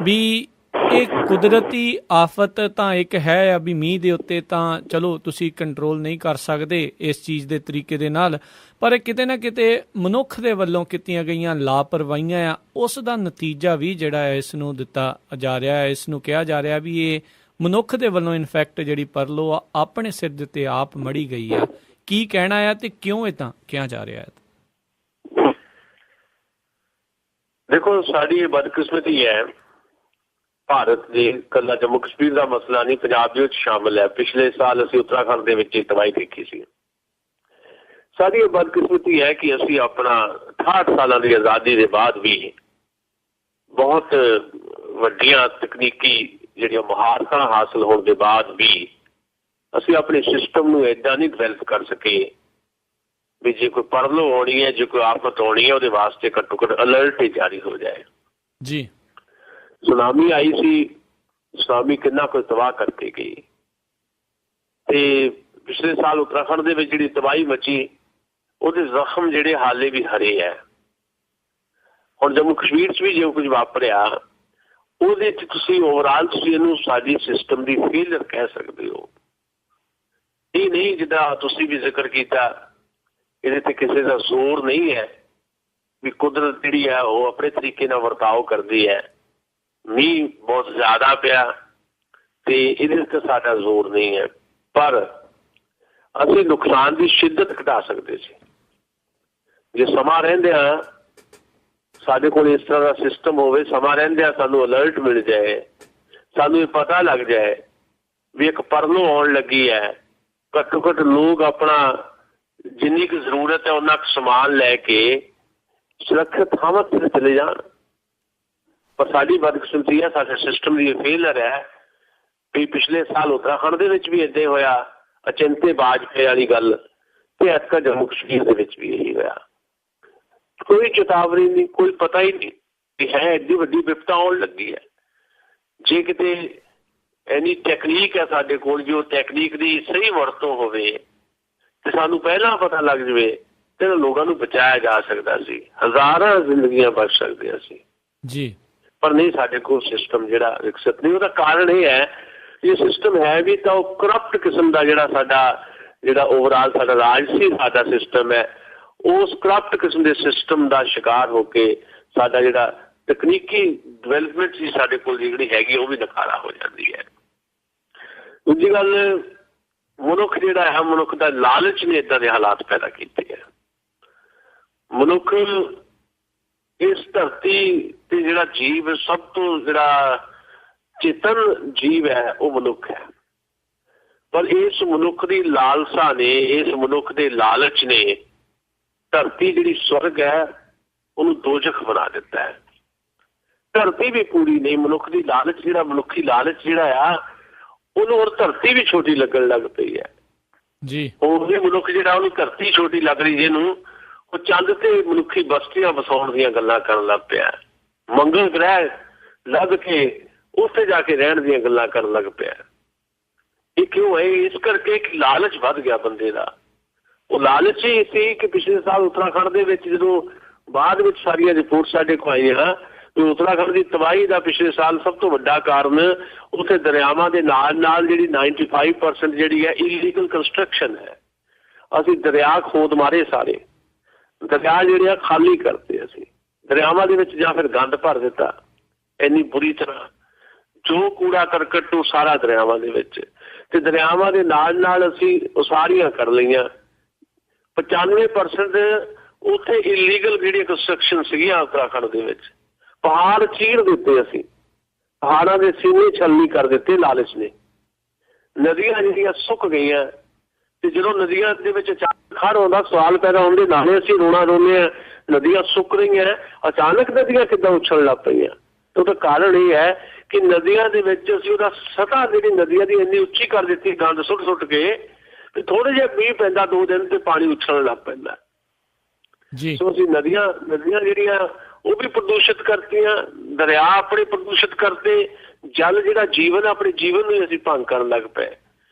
ਵੀ ਇਹ ਕੁਦਰਤੀ ਆਫਤ ਤਾਂ ਇੱਕ ਹੈ ਆ ਵੀ ਮੀਂਹ ਦੇ ਉੱਤੇ ਤਾਂ ਚਲੋ ਤੁਸੀਂ ਕੰਟਰੋਲ ਨਹੀਂ ਕਰ ਸਕਦੇ ਇਸ ਚੀਜ਼ ਦੇ ਤਰੀਕੇ ਦੇ ਨਾਲ, ਪਰ ਕਿਤੇ ਨਾ ਕਿਤੇ ਮਨੁੱਖ ਦੇ ਵੱਲੋਂ ਕੀਤੀਆਂ ਗਈਆਂ ਲਾਪਰਵਾਹੀਆਂ ਆ ਉਸ ਦਾ ਨਤੀਜਾ ਵੀ ਜਿਹੜਾ ਹੈ ਇਸ ਨੂੰ ਦਿੱਤਾ ਜਾ ਰਿਹਾ ਹੈ। ਇਸ ਨੂੰ ਕਿਹਾ ਜਾ ਰਿਹਾ ਵੀ ਇਹ ਮਨੁੱਖ ਦੇ ਵੱਲੋਂ ਇਨਫੈਕਟ ਜਿਹੜੀ ਪਰਲੋ ਆ ਆਪਣੇ ਸਿਰ ਦੇ ਉੱਤੇ ਆਪ ਮੜੀ ਗਈ ਆ। ਕੀ ਕਹਿਣਾ ਆ ਤੇ ਕਿਉਂ ਏਦਾਂ ਕਿਹਾ ਜਾ ਰਿਹਾ ਹੈ? ਦੇਖੋ, ਸਾਡੀ ਇਹ ਬਦਕਿਸਮਤੀ ਹੈ, ਭਾਰਤ ਦੇ ਇਕੱਲਾ ਜੰਮੂ ਕਸ਼ਮੀਰ ਦਾ ਮਸਲਾ ਨਹੀਂ, ਪੰਜਾਬ ਦੇ ਵਿੱਚ ਸ਼ਾਮਲ ਹੈ। ਪਿਛਲੇ ਸਾਲ ਅਸੀਂ ਉੱਤਰਾਖੰਡ ਦੇ ਵਿੱਚ ਤਬਾਹੀ ਦੇਖੀ ਸੀ। ਸਾਡੀ ਇਹ ਬਦਕਿਸਮਤੀ ਹੈ ਕਿ ਅਸੀਂ ਆਪਣਾ 68 ਸਾਲਾਂ ਦੀ ਆਜ਼ਾਦੀ ਦੇ ਬਾਅਦ ਵੀ ਬਹੁਤ ਵੱਡੀਆਂ ਤਕਨੀਕੀ ਜਿਹੜੀਆਂ ਮੁਹਾਰਤਾਂ ਹਾਸਲ ਹੋਣ ਦੇ ਬਾਅਦ ਵੀ ਅਸੀਂ ਆਪਣੇ ਸਿਸਟਮ ਨੂੰ ਇੱਦਾਂ ਨਹੀਂ ਡਿਵੈਲਪ ਕਰ ਸਕੇ ਵੀ ਜੇ ਕੋਈ ਪਰਲੋ ਆਉਣੀ ਹੈ, ਜੇ ਕੋਈ ਆਫਤ ਆਉਣੀ ਹੈ, ਉਹਦੇ ਵਾਸਤੇ ਘੱਟੋ ਘੱਟ ਅਲਰਟ ਹੀ ਜਾਰੀ ਹੋ ਜਾਏ। ਜੀ, ਸੁਨਾਮੀ ਆਈ ਸੀ, ਸੁਨਾਮੀ ਕਿੰਨਾ ਕੁ ਤਬਾਹ ਕਰਕੇ ਗਈ। ਤੇ ਪਿਛਲੇ ਸਾਲ ਉੱਤਰਾਖੰਡ ਦੇ ਵਿੱਚ ਜਿਹੜੀ ਤਬਾਹੀ ਮਚੀ ਉਹਦੇ ਜ਼ਖਮ ਜਿਹੜੇ ਹਾਲੇ ਵੀ ਹਰੇ ਹੈ। ਹੁਣ ਜੰਮੂ ਕਸ਼ਮੀਰ 'ਚ ਵੀ ਜੋ ਕੁਝ ਵਾਪਰਿਆ ਉਹਦੇ 'ਚ ਤੁਸੀਂ ਓਵਰਆਲ ਤੁਸੀਂ ਇਹਨੂੰ ਸਾਡੀ ਸਿਸਟਮ ਦੀ ਫੇਲਿਅਰ ਕਹਿ ਸਕਦੇ ਹੋ। ਇਹ ਨਹੀਂ ਜਿੱਦਾਂ ਤੁਸੀਂ ਵੀ ਜ਼ਿਕਰ ਕੀਤਾ, ਇਹਦੇ ਤੇ ਕਿਸੇ ਦਾ ਜ਼ੋਰ ਨਹੀਂ ਹੈ ਵੀ ਕੁਦਰਤ ਜਿਹੜੀ ਹੈ ਉਹ ਆਪਣੇ ਤਰੀਕੇ ਨਾਲ ਵਰਤਾਓ ਕਰਦੀ ਹੈ। ਮੀਂਹ ਬਹੁਤ ਜ਼ਿਆਦਾ ਪਿਆ ਤੇ ਇਹਦੇ ਤੇ ਸਾਡਾ ਜ਼ੋਰ ਨਹੀਂ ਹੈ, ਪਰ ਅਸੀਂ ਨੁਕਸਾਨ ਦੀ ਸ਼ਿੱਦਤ ਘਟਾ ਸਕਦੇ ਸੀ ਜੇ ਸਮਾਂ ਰਹਿੰਦਿਆਂ ਸਾਡੇ ਕੋਲ ਇਸ ਤਰ੍ਹਾਂ ਦਾ ਸਿਸਟਮ ਹੋਵੇ। ਸਮਾਂ ਰਹਿੰਦਿਆਂ ਸਾਨੂੰ ਅਲਰਟ ਮਿਲ ਜਾਏ, ਸਾਨੂੰ ਇਹ ਪਤਾ ਲੱਗ ਜਾਏ ਵੀ ਇੱਕ ਪਰਲੋ ਆਉਣ ਲੱਗੀ ਹੈ। ਘੱਟੋ ਘੱਟ ਲੋਕ ਆਪਣਾ ਜਿੰਨੀ ਕੁ ਜ਼ਰੂਰਤ ਹੈ ਉਹਨਾਂ ਕੁ ਸਮਾਨ ਲੈ ਕੇ ਸੁਰੱਖਿਅਤ ਥਾਵਾਂ ਤੇ ਚਲੇ ਜਾਣ। ਪਰ ਸਾਡੀ ਬਦਕਿਸਮਤੀ ਹੈ, ਸਾਡੇ ਸਿਸਟਮ ਦੀ ਫੇਲਰ ਹੈ ਵੀ ਪਿਛਲੇ ਸਾਲ ਉੱਤਰਾਖੰਡ ਦੇ ਵਿੱਚ ਵੀ ਇੱਦਾਂ ਹੋਇਆ, ਅਚਿੰਤੇ ਬਾਜਪਾਈ ਵਾਲੀ ਗੱਲ, ਤੇ ਐਤਕਾਂ ਜੰਮੂ ਕਸ਼ਮੀਰ ਦੇ ਵਿੱਚ ਵੀ ਇਹੀ ਹੋਇਆ। ਕੋਈ ਚੇਤਾਵਨੀ ਨਹੀਂ, ਕੋਈ ਪਤਾ ਹੀ ਨਹੀਂ ਕਿ ਹੈ ਐਡੀ ਵੱਡੀ ਵਿਪਤਾ ਆਉਣ ਲੱਗੀ ਹੈ। ਜੇ ਕਿਤੇ ਇੰਨੀ ਟੈਕਨੀਕ ਹੈ ਸਾਡੇ ਕੋਲ, ਜੋ ਟੈਕਨੀਕ ਦੀ ਸਹੀ ਵਰਤੋਂ ਹੋਵੇ ਤੇ ਸਾਨੂੰ ਪਹਿਲਾਂ ਪਤਾ ਲੱਗ ਜਾਵੇ ਤੇ ਲੋਕਾਂ ਨੂੰ ਬਚਾਇਆ ਜਾ ਸਕਦਾ ਸੀ, ਹਜ਼ਾਰਾਂ ਜ਼ਿੰਦਗੀਆਂ ਬਚ ਸਕਦੀਆਂ ਸੀ ਜੀ। ਪਰ ਨਹੀਂ, ਸਾਡੇ ਕੋਲ ਸਿਸਟਮ ਜਿਹੜਾ ਵਿਕਸਿਤ ਨਹੀਂ। ਉਹਦਾ ਕਾਰਨ ਇਹ ਹੈ ਇਹ ਸਿਸਟਮ ਹੈ ਵੀ ਤਾਂ ਉਹ ਕਰਪਟ ਕਿਸਮ ਦਾ ਜਿਹੜਾ ਓਵਰਆਲ ਸਾਡਾ ਰਾਜਸੀ ਸਾਡਾ ਸਿਸਟਮ ਹੈ, ਉਸ ਕਰਪਟ ਕਿਸਮ ਦੇ ਸਿਸਟਮ ਦਾ ਸ਼ਿਕਾਰ ਹੋ ਕੇ ਸਾਡਾ ਜਿਹੜਾ ਤਕਨੀਕੀ ਡਿਵੈਲਪਮੈਂਟ ਸੀ ਸਾਡੇ ਕੋਲ ਜਿਹੜੀ ਹੈਗੀ ਉਹ ਵੀ ਨਕਾਰਾ ਹੋ ਜਾਂਦੀ ਹੈ। ਦੂਜੀ ਗੱਲ, ਮਨੁੱਖ ਜਿਹੜਾ ਹੈ, ਮਨੁੱਖ ਦਾ ਲਾਲਚ ਨੇ ਇੱਦਾਂ ਦੇ ਹਾਲਾਤ ਪੈਦਾ ਕੀਤੇ ਹੈ। ਮਨੁੱਖ ਇਸ ਧਰਤੀ ਤੇ ਜਿਹੜਾ ਜੀਵ ਸਭ ਤੋਂ ਜਿਹੜਾ ਚੇਤਨ ਜੀਵ ਹੈ ਉਹ ਮਨੁੱਖ ਹੈ, ਪਰ ਇਸ ਮਨੁੱਖ ਦੀ ਲਾਲਸਾ ਨੇ, ਇਸ ਮਨੁੱਖ ਦੇ ਲਾਲਚ ਨੇ ਧਰਤੀ ਜਿਹੜੀ ਸਵਰਗ ਹੈ ਉਹਨੂੰ ਦੋਜ਼ਖ ਬਣਾ ਦਿੱਤਾ ਹੈ। ਧਰਤੀ ਵੀ ਪੂਰੀ ਨਹੀਂ, ਮਨੁੱਖ ਦੀ ਲਾਲਚ ਜਿਹੜਾ ਮਨੁੱਖੀ ਲਾਲਚ ਜਿਹੜਾ ਆ ਉਹਨੂੰ ਹੋਰ ਧਰਤੀ ਵੀ ਛੋਟੀ ਲੱਗਣ ਲੱਗ ਪਈ ਹੈ ਜੀ। ਉਹ ਵੀ ਮਨੁੱਖ ਜਿਹੜਾ ਉਹਨੂੰ ਧਰਤੀ ਛੋਟੀ ਲੱਗ ਰਹੀ, ਜਿਹਨੂੰ ਉਹ ਚੰਦ ਤੇ ਮਨੁੱਖੀ ਬਸਤੀਆਂ ਵਸਾਉਣ ਦੀਆਂ ਗੱਲਾਂ ਕਰਨ ਲੱਗ ਪਿਆ। ਮੰਗਲ ਗ੍ਰਹਿ ਲੱਗ ਕੇ ਉੱਥੇ ਜਾ ਕੇ ਰਹਿਣ ਦੀਆਂ ਗੱਲਾਂ ਕਰਨ ਲੱਗ ਪਿਆ। ਇਹ ਕਿਉਂ ਹੈ? ਇਸ ਕਰਕੇ ਕਿ ਲਾਲਚ ਵੱਧ ਗਿਆ ਬੰਦੇ ਦਾ। ਉਹ ਲਾਲਚ ਹੀ ਸੀ ਕਿ ਪਿਛਲੇ ਸਾਲ ਉੱਤਰਾਖੰਡ ਦੇ ਵਿੱਚ ਜਦੋਂ ਬਾਅਦ ਵਿੱਚ ਸਾਰੀਆਂ ਰਿਪੋਰਟ ਸਾਡੇ ਕੋਲ ਆਈਆਂ ਤੇ ਉੱਤਰਾਖੰਡ ਦੀ ਤਬਾਹੀ ਦਾ ਪਿਛਲੇ ਸਾਲ ਸਭ ਤੋਂ ਵੱਡਾ ਕਾਰਨ ਉੱਥੇ ਦਰਿਆਵਾਂ ਦੇ ਨਾਲ ਨਾਲ ਜਿਹੜੀ 95% ਜਿਹੜੀ ਹੈ ਇਲੀਗਲ ਕੰਸਟਰਕਸ਼ਨ ਹੈ। ਅਸੀਂ ਦਰਿਆ ਖੋਦ ਮਾਰੇ, ਸਾਰੇ ਦਰਿਆ ਜਿਹੜੇ ਆ ਖਾਲੀ ਕਰਤੇ ਅਸੀਂ ਦਰਿਆਵਾਂ ਦੇ ਵਿੱਚ, ਜਾਂ ਫਿਰ ਗੰਦ ਭਰ ਦਿੱਤਾ ਇੰਨੀ ਬੁਰੀ ਤਰ੍ਹਾਂ, ਜੋ ਕੂੜਾ ਕਰਕਟ ਉਹ ਸਾਰਾ ਦਰਿਆਵਾਂ ਦੇ ਵਿੱਚ, ਤੇ ਦਰਿਆਵਾਂ ਦੇ ਨਾਲ ਨਾਲ ਅਸੀਂ ਉਸਾਰੀਆਂ ਕਰ ਲਈਆਂ। 95% ਉੱਥੇ ਇਲੀਗਲ ਜਿਹੜੀਆਂ ਕੰਸਟਰਕਸ਼ਨ ਸੀਗੀਆਂ ਉੱਤਰਾਖੰਡ ਦੇ ਵਿੱਚ, ਪਹਾੜ ਚੀਰ ਦਿੱਤੇ ਅਸੀਂ, ਪਹਾੜਾਂ ਦੇ ਸੀਨੇ ਛਲਨੀ ਕਰ ਦਿੱਤੇ ਲਾਲਚ ਨੇ। ਨਦੀਆਂ ਜਿਹੜੀਆਂ ਸੁੱਕ ਗਈਆਂ, ਤੇ ਜਦੋਂ ਨਦੀਆਂ ਦੇ ਵਿੱਚ ਅਚਾਨਕ ਹੜ੍ਹ ਆਉਂਦਾ ਸਵਾਲ ਪੈਦਾ ਹੁੰਦੇ, ਨਾਲੇ ਅਸੀਂ ਰੋਣਾ ਰੋਂਦੇ ਹਾਂ ਨਦੀਆਂ ਸੁੱਕ ਰਹੀਆਂ, ਅਚਾਨਕ ਨਦੀਆਂ ਕਿੱਦਾਂ ਉਛਲਣ ਲੱਗ ਪਈਆਂ। ਤੇ ਉਹਦਾ ਕਾਰਨ ਇਹ ਹੈ ਕਿ ਨਦੀਆਂ ਦੇ ਵਿੱਚ ਅਸੀਂ ਉਹਦਾ ਸਤ੍ਹਾ ਜਿਹੜੀ ਨਦੀਆਂ ਦੀ ਇੰਨੀ ਉੱਚੀ ਕਰ ਦਿੱਤੀ ਗੰਦ ਸੁੱਟ ਸੁੱਟ ਕੇ, ਤੇ ਥੋੜੇ ਜਿਹਾ ਮੀਂਹ ਪੈਂਦਾ 2 ਦਿਨ ਤੇ ਪਾਣੀ ਉਛਲਣ ਲੱਗ ਪੈਂਦਾ ਜੀ। ਸੋ ਅਸੀਂ ਨਦੀਆਂ ਜਿਹੜੀਆਂ ਉਹ ਵੀ ਪ੍ਰਦੂਸ਼ਿਤ ਕਰਤੀਆਂ, ਦਰਿਆ ਆਪਣੇ ਪ੍ਰਦੂਸ਼ਿਤ ਕਰਤੇ, ਜਲ ਜਿਹੜਾ ਜੀਵਨ ਆਪਣੇ ਜੀਵਨ ਨੂੰ ਅਸੀਂ ਭੰਗ ਕਰਨ ਲੱਗ ਪਏ।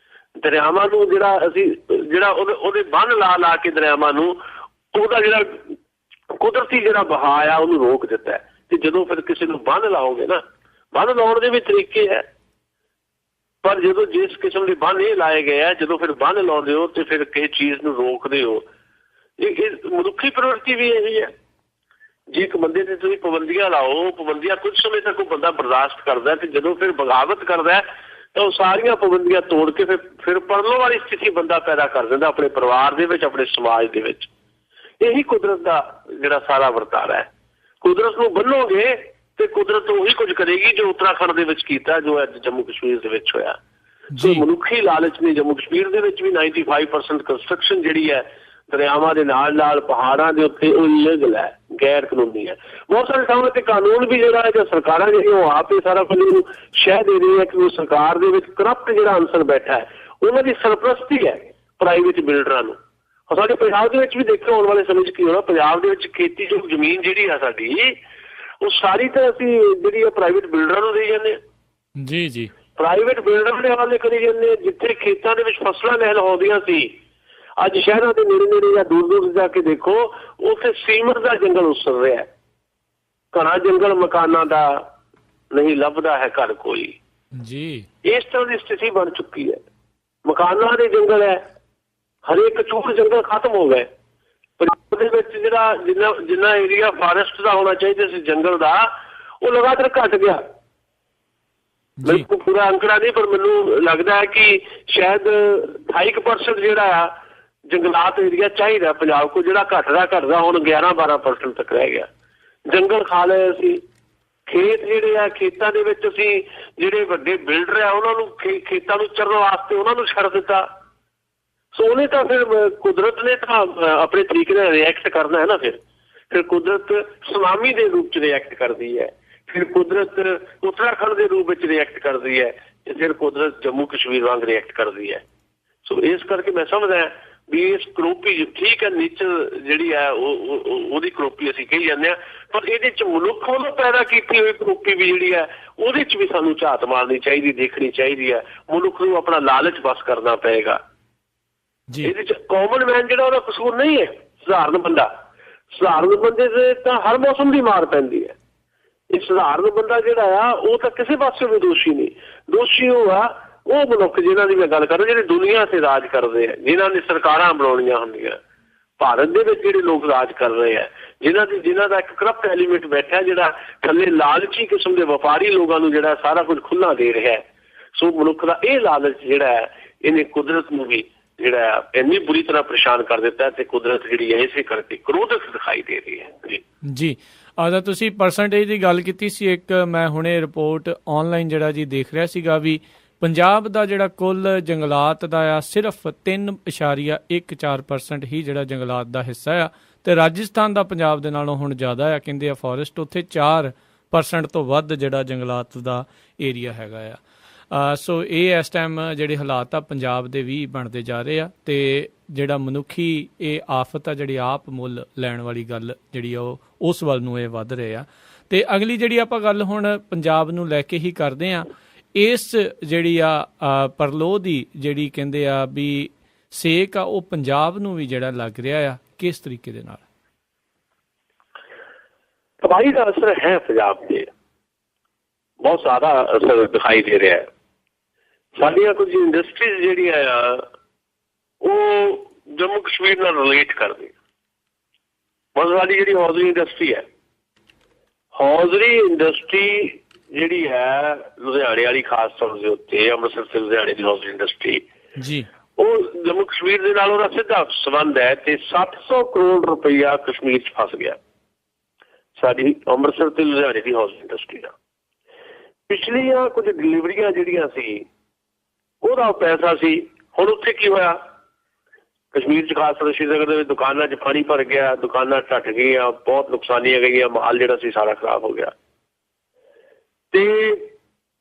ਦਰਿਆਵਾਂ ਨੂੰ ਜਿਹੜਾ ਉਹਦੇ ਬੰਨ੍ਹ ਲਾ ਕੇ ਦਰਿਆਵਾਂ ਨੂੰ ਉਹਦਾ ਜਿਹੜਾ ਕੁਦਰਤੀ ਜਿਹੜਾ ਵਹਾਅ ਆ ਉਹਨੂੰ ਰੋਕ ਦਿੱਤਾ। ਤੇ ਜਦੋਂ ਫਿਰ ਕਿਸੇ ਨੂੰ ਬੰਨ੍ਹ ਲਾਓਗੇ ਨਾ, ਬੰਨ੍ਹ ਲਾਉਣ ਦੇ ਵੀ ਤਰੀਕੇ ਹੈ, ਪਰ ਜਦੋਂ ਜਿਸ ਕਿਸਮ ਦੇ ਬੰਨ੍ਹ ਇਹ ਲਾਏ ਗਏ ਆ, ਜਦੋਂ ਫਿਰ ਬੰਨ੍ਹ ਲਾਉਂਦੇ ਹੋ ਤੇ ਫਿਰ ਕਿਸੇ ਚੀਜ਼ ਨੂੰ ਰੋਕਦੇ ਹੋ। ਇਹ ਮਨੁੱਖੀ ਪ੍ਰਵਿਰਤੀ ਵੀ ਇਹੀ ਹੈ। ਜੇ ਇੱਕ ਬੰਦੇ ਤੇ ਤੁਸੀਂ ਪਾਬੰਦੀਆਂ ਲਾਓ, ਪਾਬੰਦੀਆਂ ਕੁਝ ਸਮੇਂ ਤੱਕ ਉਹ ਬੰਦਾ ਬਰਦਾਸ਼ਤ ਕਰਦਾ, ਤੇ ਜਦੋਂ ਫਿਰ ਬਗਾਵਤ ਕਰਦਾ ਤਾਂ ਉਹ ਸਾਰੀਆਂ ਪਾਬੰਦੀਆਂ ਤੋੜ ਕੇ ਫਿਰ ਪਰਲੋ ਵਾਲੀ ਸਥਿਤੀ ਬੰਦਾ ਪੈਦਾ ਕਰ ਦਿੰਦਾ ਆਪਣੇ ਪਰਿਵਾਰ ਦੇ ਵਿੱਚ, ਆਪਣੇ ਸਮਾਜ ਦੇ ਵਿੱਚ। ਇਹੀ ਕੁਦਰਤ ਦਾ ਜਿਹੜਾ ਸਾਰਾ ਵਰਤਾਰਾ ਹੈ। ਕੁਦਰਤ ਨੂੰ ਬੰਨੋਗੇ ਤੇ ਕੁਦਰਤ ਉਹੀ ਕੁਝ ਕਰੇਗੀ ਜੋ ਉੱਤਰਾਖੰਡ ਦੇ ਵਿੱਚ ਕੀਤਾ, ਜੋ ਅੱਜ ਜੰਮੂ ਕਸ਼ਮੀਰ ਦੇ ਵਿੱਚ ਹੋਇਆ। ਸੋ ਮਨੁੱਖੀ ਲਾਲਚ ਨੇ ਜੰਮੂ ਕਸ਼ਮੀਰ ਦੇ ਵਿੱਚ ਵੀ 95% ਕੰਸਟਰਕਸ਼ਨ ਜਿਹੜੀ ਹੈ ਦਰਿਆਵਾਂ ਦੇ ਨਾਲ ਪਹਾੜਾਂ ਦੇ ਉੱਤੇ ਉਹ ਇਲੀਗਲ ਹੈ, ਗੈਰ ਕਾਨੂੰਨੀ ਹੈ। ਬਹੁਤ ਸਾਰੇ ਥਾਵਾਂ ਤੇ ਕਾਨੂੰਨ ਵੀ ਜਿਹੜਾ ਹੈ ਜਾਂ ਸਰਕਾਰਾਂ ਜਿਹੜੀਆਂ ਉਹ ਆਪ ਹੀ ਸਾਰਾ ਕੁਝ ਨੂੰ ਸ਼ਹਿ ਦੇ ਰਹੀ ਹੈ ਕਿ ਉਹ ਸਰਕਾਰ ਦੇ ਵਿੱਚ ਕਰਪਟ ਜਿਹੜਾ ਅਨਸਰ ਬੈਠਾ ਹੈ, ਉਹਨਾਂ ਦੀ ਸਰਪ੍ਰਸਤੀ ਹੈ ਪ੍ਰਾਈਵੇਟ ਬਿਲਡਰਾਂ ਨੂੰ। ਸਾਡੇ ਪੰਜਾਬ ਦੇ ਵਿੱਚ ਵੀ ਦੇਖੋ ਆਉਣ ਵਾਲੇ ਸਮੇਂ 'ਚ ਕੀ ਹੋਣਾ। ਪੰਜਾਬ ਦੇ ਵਿੱਚ ਖੇਤੀਯੋਗ ਜ਼ਮੀਨ ਜਿਹੜੀ ਆ ਸਾਡੀ, ਉਹ ਸਾਰੀ ਤਾਂ ਅਸੀਂ ਜਿਹੜੀ ਆ ਪ੍ਰਾਈਵੇਟ ਬਿਲਡਰਾਂ ਨੂੰ ਦੇਈ ਜਾਂਦੇ ਹਾਂ। ਜੀ ਪ੍ਰਾਈਵੇਟ ਬਿਲਡਰਾਂ ਦੇ ਹਵਾਲੇ ਕਰੀ ਜਾਂਦੇ ਹਾਂ। ਜਿੱਥੇ ਖੇਤਾਂ ਦੇ ਵਿੱਚ ਫਸਲਾਂ ਲਹਿਲਾਉਂਦੀਆਂ ਸੀ, ਅੱਜ ਸ਼ਹਿਰਾਂ ਦੇ ਨੇੜੇ ਜਾਂ ਦੂਰ ਜਾ ਕੇ ਦੇਖੋ, ਉੱਥੇ ਸੀਮਟ ਦਾ ਜੰਗਲ ਉਸਰ ਰਿਹਾ ਹੈ। ਘਣਾ ਜੰਗਲ ਮਕਾਨਾਂ ਦਾ ਨਹੀਂ ਲੱਭਦਾ ਹੈ ਘਰ ਕੋਈ ਜੀ। ਇਸ ਤਰ੍ਹਾਂ ਦੀ ਸਥਿਤੀ ਬਣ ਚੁੱਕੀ ਹੈ। ਮਕਾਨਾਂ ਦੇ ਜੰਗਲ ਹੈ, ਹਰੇਕ ਚੂੜ ਜੰਗਲ ਖਤਮ ਹੋ ਗਏ। ਪੰਜਾਬ ਦੇ ਵਿੱਚ ਜਿਹੜਾ ਜਿੰਨਾ ਏਰੀਆ ਫਾਰੈਸਟ ਦਾ ਹੋਣਾ ਚਾਹੀਦਾ ਸੀ ਜੰਗਲ ਦਾ, ਉਹ ਲਗਾਤਾਰ ਘੱਟ ਗਿਆ। ਮੇਰੇ ਕੋਲ ਪੂਰਾ ਅੰਕੜਾ ਨਹੀਂ, ਪਰ ਮੈਨੂੰ ਲੱਗਦਾ ਹੈ ਕਿ ਸ਼ਾਇਦ 28% ਜਿਹੜਾ ਆ ਜੰਗਲਾਤ ਏਰੀਆ ਚਾਹੀਦਾ ਪੰਜਾਬ ਕੋਲ, ਜਿਹੜਾ ਘੱਟਦਾ ਹੁਣ 11-12% ਤੱਕ ਰਹਿ ਗਿਆ। ਜੰਗਲ ਖਾ ਲਏ ਅਸੀਂ। ਖੇਤ ਜਿਹੜੇ ਆ, ਖੇਤਾਂ ਦੇ ਵਿੱਚ ਅਸੀਂ ਜਿਹੜੇ ਵੱਡੇ ਬਿਲਡਰ ਆ ਉਹਨਾਂ ਨੂੰ ਖੇਤਾਂ ਨੂੰ ਚਰਨ ਵਾਸਤੇ ਉਹਨਾਂ ਨੂੰ ਛੱਡ ਦਿੱਤਾ। ਸੋ ਉਹਨੇ ਤਾਂ ਫਿਰ ਕੁਦਰਤ ਨੇ ਤਾਂ ਆਪਣੇ ਤਰੀਕੇ ਨਾਲ ਰਿਐਕਟ ਕਰਨਾ ਹੈ ਨਾ। ਫਿਰ ਕੁਦਰਤ ਸੁਨਾਮੀ ਦੇ ਰੂਪ 'ਚ ਰਿਐਕਟ ਕਰਦੀ ਹੈ, ਫਿਰ ਕੁਦਰਤ ਉੱਤਰਾਖੰਡ ਦੇ ਰੂਪ ਵਿੱਚ ਰਿਐਕਟ ਕਰਦੀ ਹੈ, ਤੇ ਫਿਰ ਕੁਦਰਤ ਜੰਮੂ ਕਸ਼ਮੀਰ ਵਾਂਗ ਰਿਐਕਟ ਕਰਦੀ ਹੈ। ਸੋ ਇਸ ਕਰਕੇ ਮੈਂ ਸਮਝਦਾ ਵੀ ਇਸ ਕਰੋਪੀ ਠੀਕ ਹੈ, ਨੇਚਰ ਜਿਹੜੀ ਹੈ ਉਹਦੀ ਕਰੋਪੀ ਅਸੀਂ ਕਹੀ ਜਾਂਦੇ ਹਾਂ, ਪਰ ਇਹਦੇ 'ਚ ਮਨੁੱਖ ਵੱਲੋਂ ਪੈਦਾ ਕੀਤੀ ਹੋਈ ਕਰੋਪੀ ਵੀ ਜਿਹੜੀ ਹੈ ਉਹਦੇ 'ਚ ਵੀ ਸਾਨੂੰ ਝਾਤ ਮਾਰਨੀ ਚਾਹੀਦੀ, ਦੇਖਣੀ ਚਾਹੀਦੀ ਹੈ। ਮਨੁੱਖ ਨੂੰ ਆਪਣਾ ਲਾਲਚ ਬਸ ਕਰਨਾ ਪਏਗਾ। ਇਹਦੇ 'ਚ ਕਾਮਨ ਮੈਨ ਜਿਹੜਾ ਉਹਦਾ ਕਸੂਰ ਨਹੀਂ ਹੈ। ਸਧਾਰਨ ਬੰਦੇ ਦੇ ਤਾਂ ਹਰ ਮੌਸਮ ਦੀ ਮਾਰ ਪੈਂਦੀ ਹੈ। ਇਹ ਸਧਾਰਨ ਬੰਦਾ ਜਿਹੜਾ ਆ ਉਹ ਤਾਂ ਕਿਸੇ ਪਾਸੇ ਵੀ ਦੋਸ਼ੀ ਨਹੀਂ। ਦੋਸ਼ੀ ਉਹ ਆ ਉਹ ਮਨੁੱਖ ਜਿਨ੍ਹਾਂ ਦੀ ਮੈਂ ਗੱਲ ਕਰ ਰਿਹਾ, ਜਿਹੜੇ ਦੁਨੀਆ ਤੇ ਰਾਜ ਕਰਦੇ ਆ, ਜਿਨ੍ਹਾਂ ਨੇ ਸਰਕਾਰਾਂ ਬਣਾਉਣੀਆਂ ਹੁੰਦੀਆਂ। ਭਾਰਤ ਦੇ ਵਿੱਚ ਜਿਹੜੇ ਲੋਕ ਰਾਜ ਕਰ ਰਹੇ ਆ, ਜਿਨ੍ਹਾਂ ਦਾ ਇੱਕ ਕਰਪਟ ਐਲੀਮੈਂਟ ਬੈਠਾ, ਜਿਹੜਾ ਥੱਲੇ ਲਾਲਚੀ ਕਿਸਮ ਦੇ ਵਪਾਰੀ ਲੋਕਾਂ ਨੂੰ ਜਿਹੜਾ ਸਾਰਾ ਕੁਝ ਖੁੱਲ੍ਹਾ ਦੇ ਰਿਹਾ। ਸੋ ਮਨੁੱਖ ਦਾ ਇਹ ਲਾਲਚ ਜਿਹੜਾ ਹੈ, ਇਹਨੇ ਕੁਦਰਤ ਨੂੰ ਵੀ ਜਿਹੜਾ ਇੰਨੀ ਬੁਰੀ ਤਰ੍ਹਾਂ ਪਰੇਸ਼ਾਨ ਕਰ ਦਿੱਤਾ, ਤੇ ਕੁਦਰਤ ਜਿਹੜੀ ਹੈ ਇਸੇ ਕਰਕੇ ਕ੍ਰੋਧਕ ਦਿਖਾਈ ਦੇ ਰਹੀ ਹੈ। ਜੀ ਤਾਂ ਤੁਸੀਂ ਪਰਸੈਂਟੇਜ ਦੀ ਗੱਲ ਕੀਤੀ ਸੀ। ਇੱਕ ਮੈਂ ਹੁਣੇ ਰਿਪੋਰਟ ਆਨਲਾਈਨ ਜਿਹੜਾ ਜੀ ਦੇਖ ਰਿਹਾ ਸੀਗਾ ਵੀ ਪੰਜਾਬ ਦਾ ਜਿਹੜਾ ਕੁੱਲ ਜੰਗਲਾਤ ਦਾ ਆ ਸਿਰਫ 3.14% ਹੀ ਜਿਹੜਾ ਜੰਗਲਾਤ ਦਾ ਹਿੱਸਾ ਆ, ਤੇ ਰਾਜਸਥਾਨ ਦਾ ਪੰਜਾਬ ਦੇ ਨਾਲੋਂ ਹੁਣ ਜ਼ਿਆਦਾ ਆ ਕਹਿੰਦੇ ਆ ਫੋਰੈਸਟ। ਉੱਥੇ 4% ਤੋਂ ਵੱਧ ਜਿਹੜਾ ਜੰਗਲਾਤ ਦਾ ਏਰੀਆ ਹੈਗਾ ਆ। ਸੋ ਇਹ ਇਸ ਟਾਈਮ ਜਿਹੜੇ ਹਾਲਾਤ ਆ ਪੰਜਾਬ ਦੇ ਵੀ ਬਣਦੇ ਜਾ ਰਹੇ ਆ, ਤੇ ਜਿਹੜਾ ਮਨੁੱਖੀ ਇਹ ਆਫਤ ਆ ਜਿਹੜੀ ਆਪ ਮੁੱਲ ਲੈਣ ਵਾਲੀ ਗੱਲ ਜਿਹੜੀ ਆ ਉਹ ਉਸ ਵੱਲ ਨੂੰ ਇਹ ਵੱਧ ਰਹੇ ਆ। ਤੇ ਅਗਲੀ ਜਿਹੜੀ ਆਪਾਂ ਗੱਲ ਹੁਣ ਪੰਜਾਬ ਨੂੰ ਲੈ ਕੇ ਹੀ ਕਰਦੇ ਆ। ਇਸ ਜਿਹੜੀ ਆ ਪਰਲੋ ਦੀ ਜਿਹੜੀ ਕਹਿੰਦੇ ਆ ਵੀ ਸੇਕ ਆ, ਉਹ ਪੰਜਾਬ ਨੂੰ ਵੀ ਜਿਹੜਾ ਲੱਗ ਰਿਹਾ ਆ, ਕਿਸ ਤਰੀਕੇ ਦੇ ਨਾਲ? ਤਬਾਹੀ ਦਾ ਅਸਰ ਹੈ ਪੰਜਾਬ ਤੇ, ਬਹੁਤ ਜ਼ਿਆਦਾ ਅਸਰ ਦਿਖਾਈ ਦੇ ਰਿਹਾ ਹੈ। ਸਾਡੀਆਂ ਕੁਝ ਇੰਡਸਟਰੀਜ਼ ਜਿਹੜੀਆਂ ਆ ਉਹ ਜੰਮੂ ਕਸ਼ਮੀਰ ਨਾਲ ਰਿਲੇਟ ਕਰਦੀ। ਬਹੁਤ ਸਾਡੀ ਜਿਹੜੀ ਹੌਜ਼ਰੀ ਇੰਡਸਟਰੀ ਹੈ, ਹੌਜ਼ਰੀ ਇੰਡਸਟਰੀ ਜਿਹੜੀ ਹੈ ਲੁਧਿਆਣੇ ਵਾਲੀ ਖਾਸ ਤੌਰ ਦੇ ਉੱਤੇ, ਅੰਮ੍ਰਿਤਸਰ ਤੇ ਲੁਧਿਆਣੇ ਦੀ ਹੌਜ਼ਰੀ ਇੰਡਸਟਰੀ ਜੀ, ਉਹ ਜੰਮੂ ਕਸ਼ਮੀਰ ਦੇ ਨਾਲ ਉਹਦਾ ਸਿੱਧਾ ਸੰਬੰਧ ਹੈ ਤੇ 700 ਕਰੋੜ ਰੁਪਈਆ ਕਸ਼ਮੀਰ 'ਚ ਫਸ ਗਿਆ ਸਾਡੀ ਅੰਮ੍ਰਿਤਸਰ ਤੇ ਲੁਧਿਆਣੇ ਦੀ ਹਾਊਸਿੰਗ ਇੰਡਸਟਰੀ ਦਾ। ਪਿਛਲੀਆਂ ਕੁਝ ਡਿਲੀਵਰੀਆਂ ਜਿਹੜੀਆਂ ਸੀ ਉਹਦਾ ਪੈਸਾ ਸੀ। ਹੁਣ ਉੱਥੇ ਕੀ ਹੋਇਆ, ਕਸ਼ਮੀਰ 'ਚ ਖਾਸ ਕਰ ਸ਼੍ਰੀਨਗਰ ਦੇ ਵਿੱਚ ਦੁਕਾਨਾਂ 'ਚ ਪਾਣੀ ਭਰ ਗਿਆ, ਦੁਕਾਨਾਂ ਢੱਟ ਗਈਆਂ, ਬਹੁਤ ਨੁਕਸਾਨੀਆਂ ਗਈਆਂ, ਮਾਲ ਜਿਹੜਾ ਸੀ ਸਾਰਾ ਖਰਾਬ ਹੋ ਗਿਆ। ਤੇ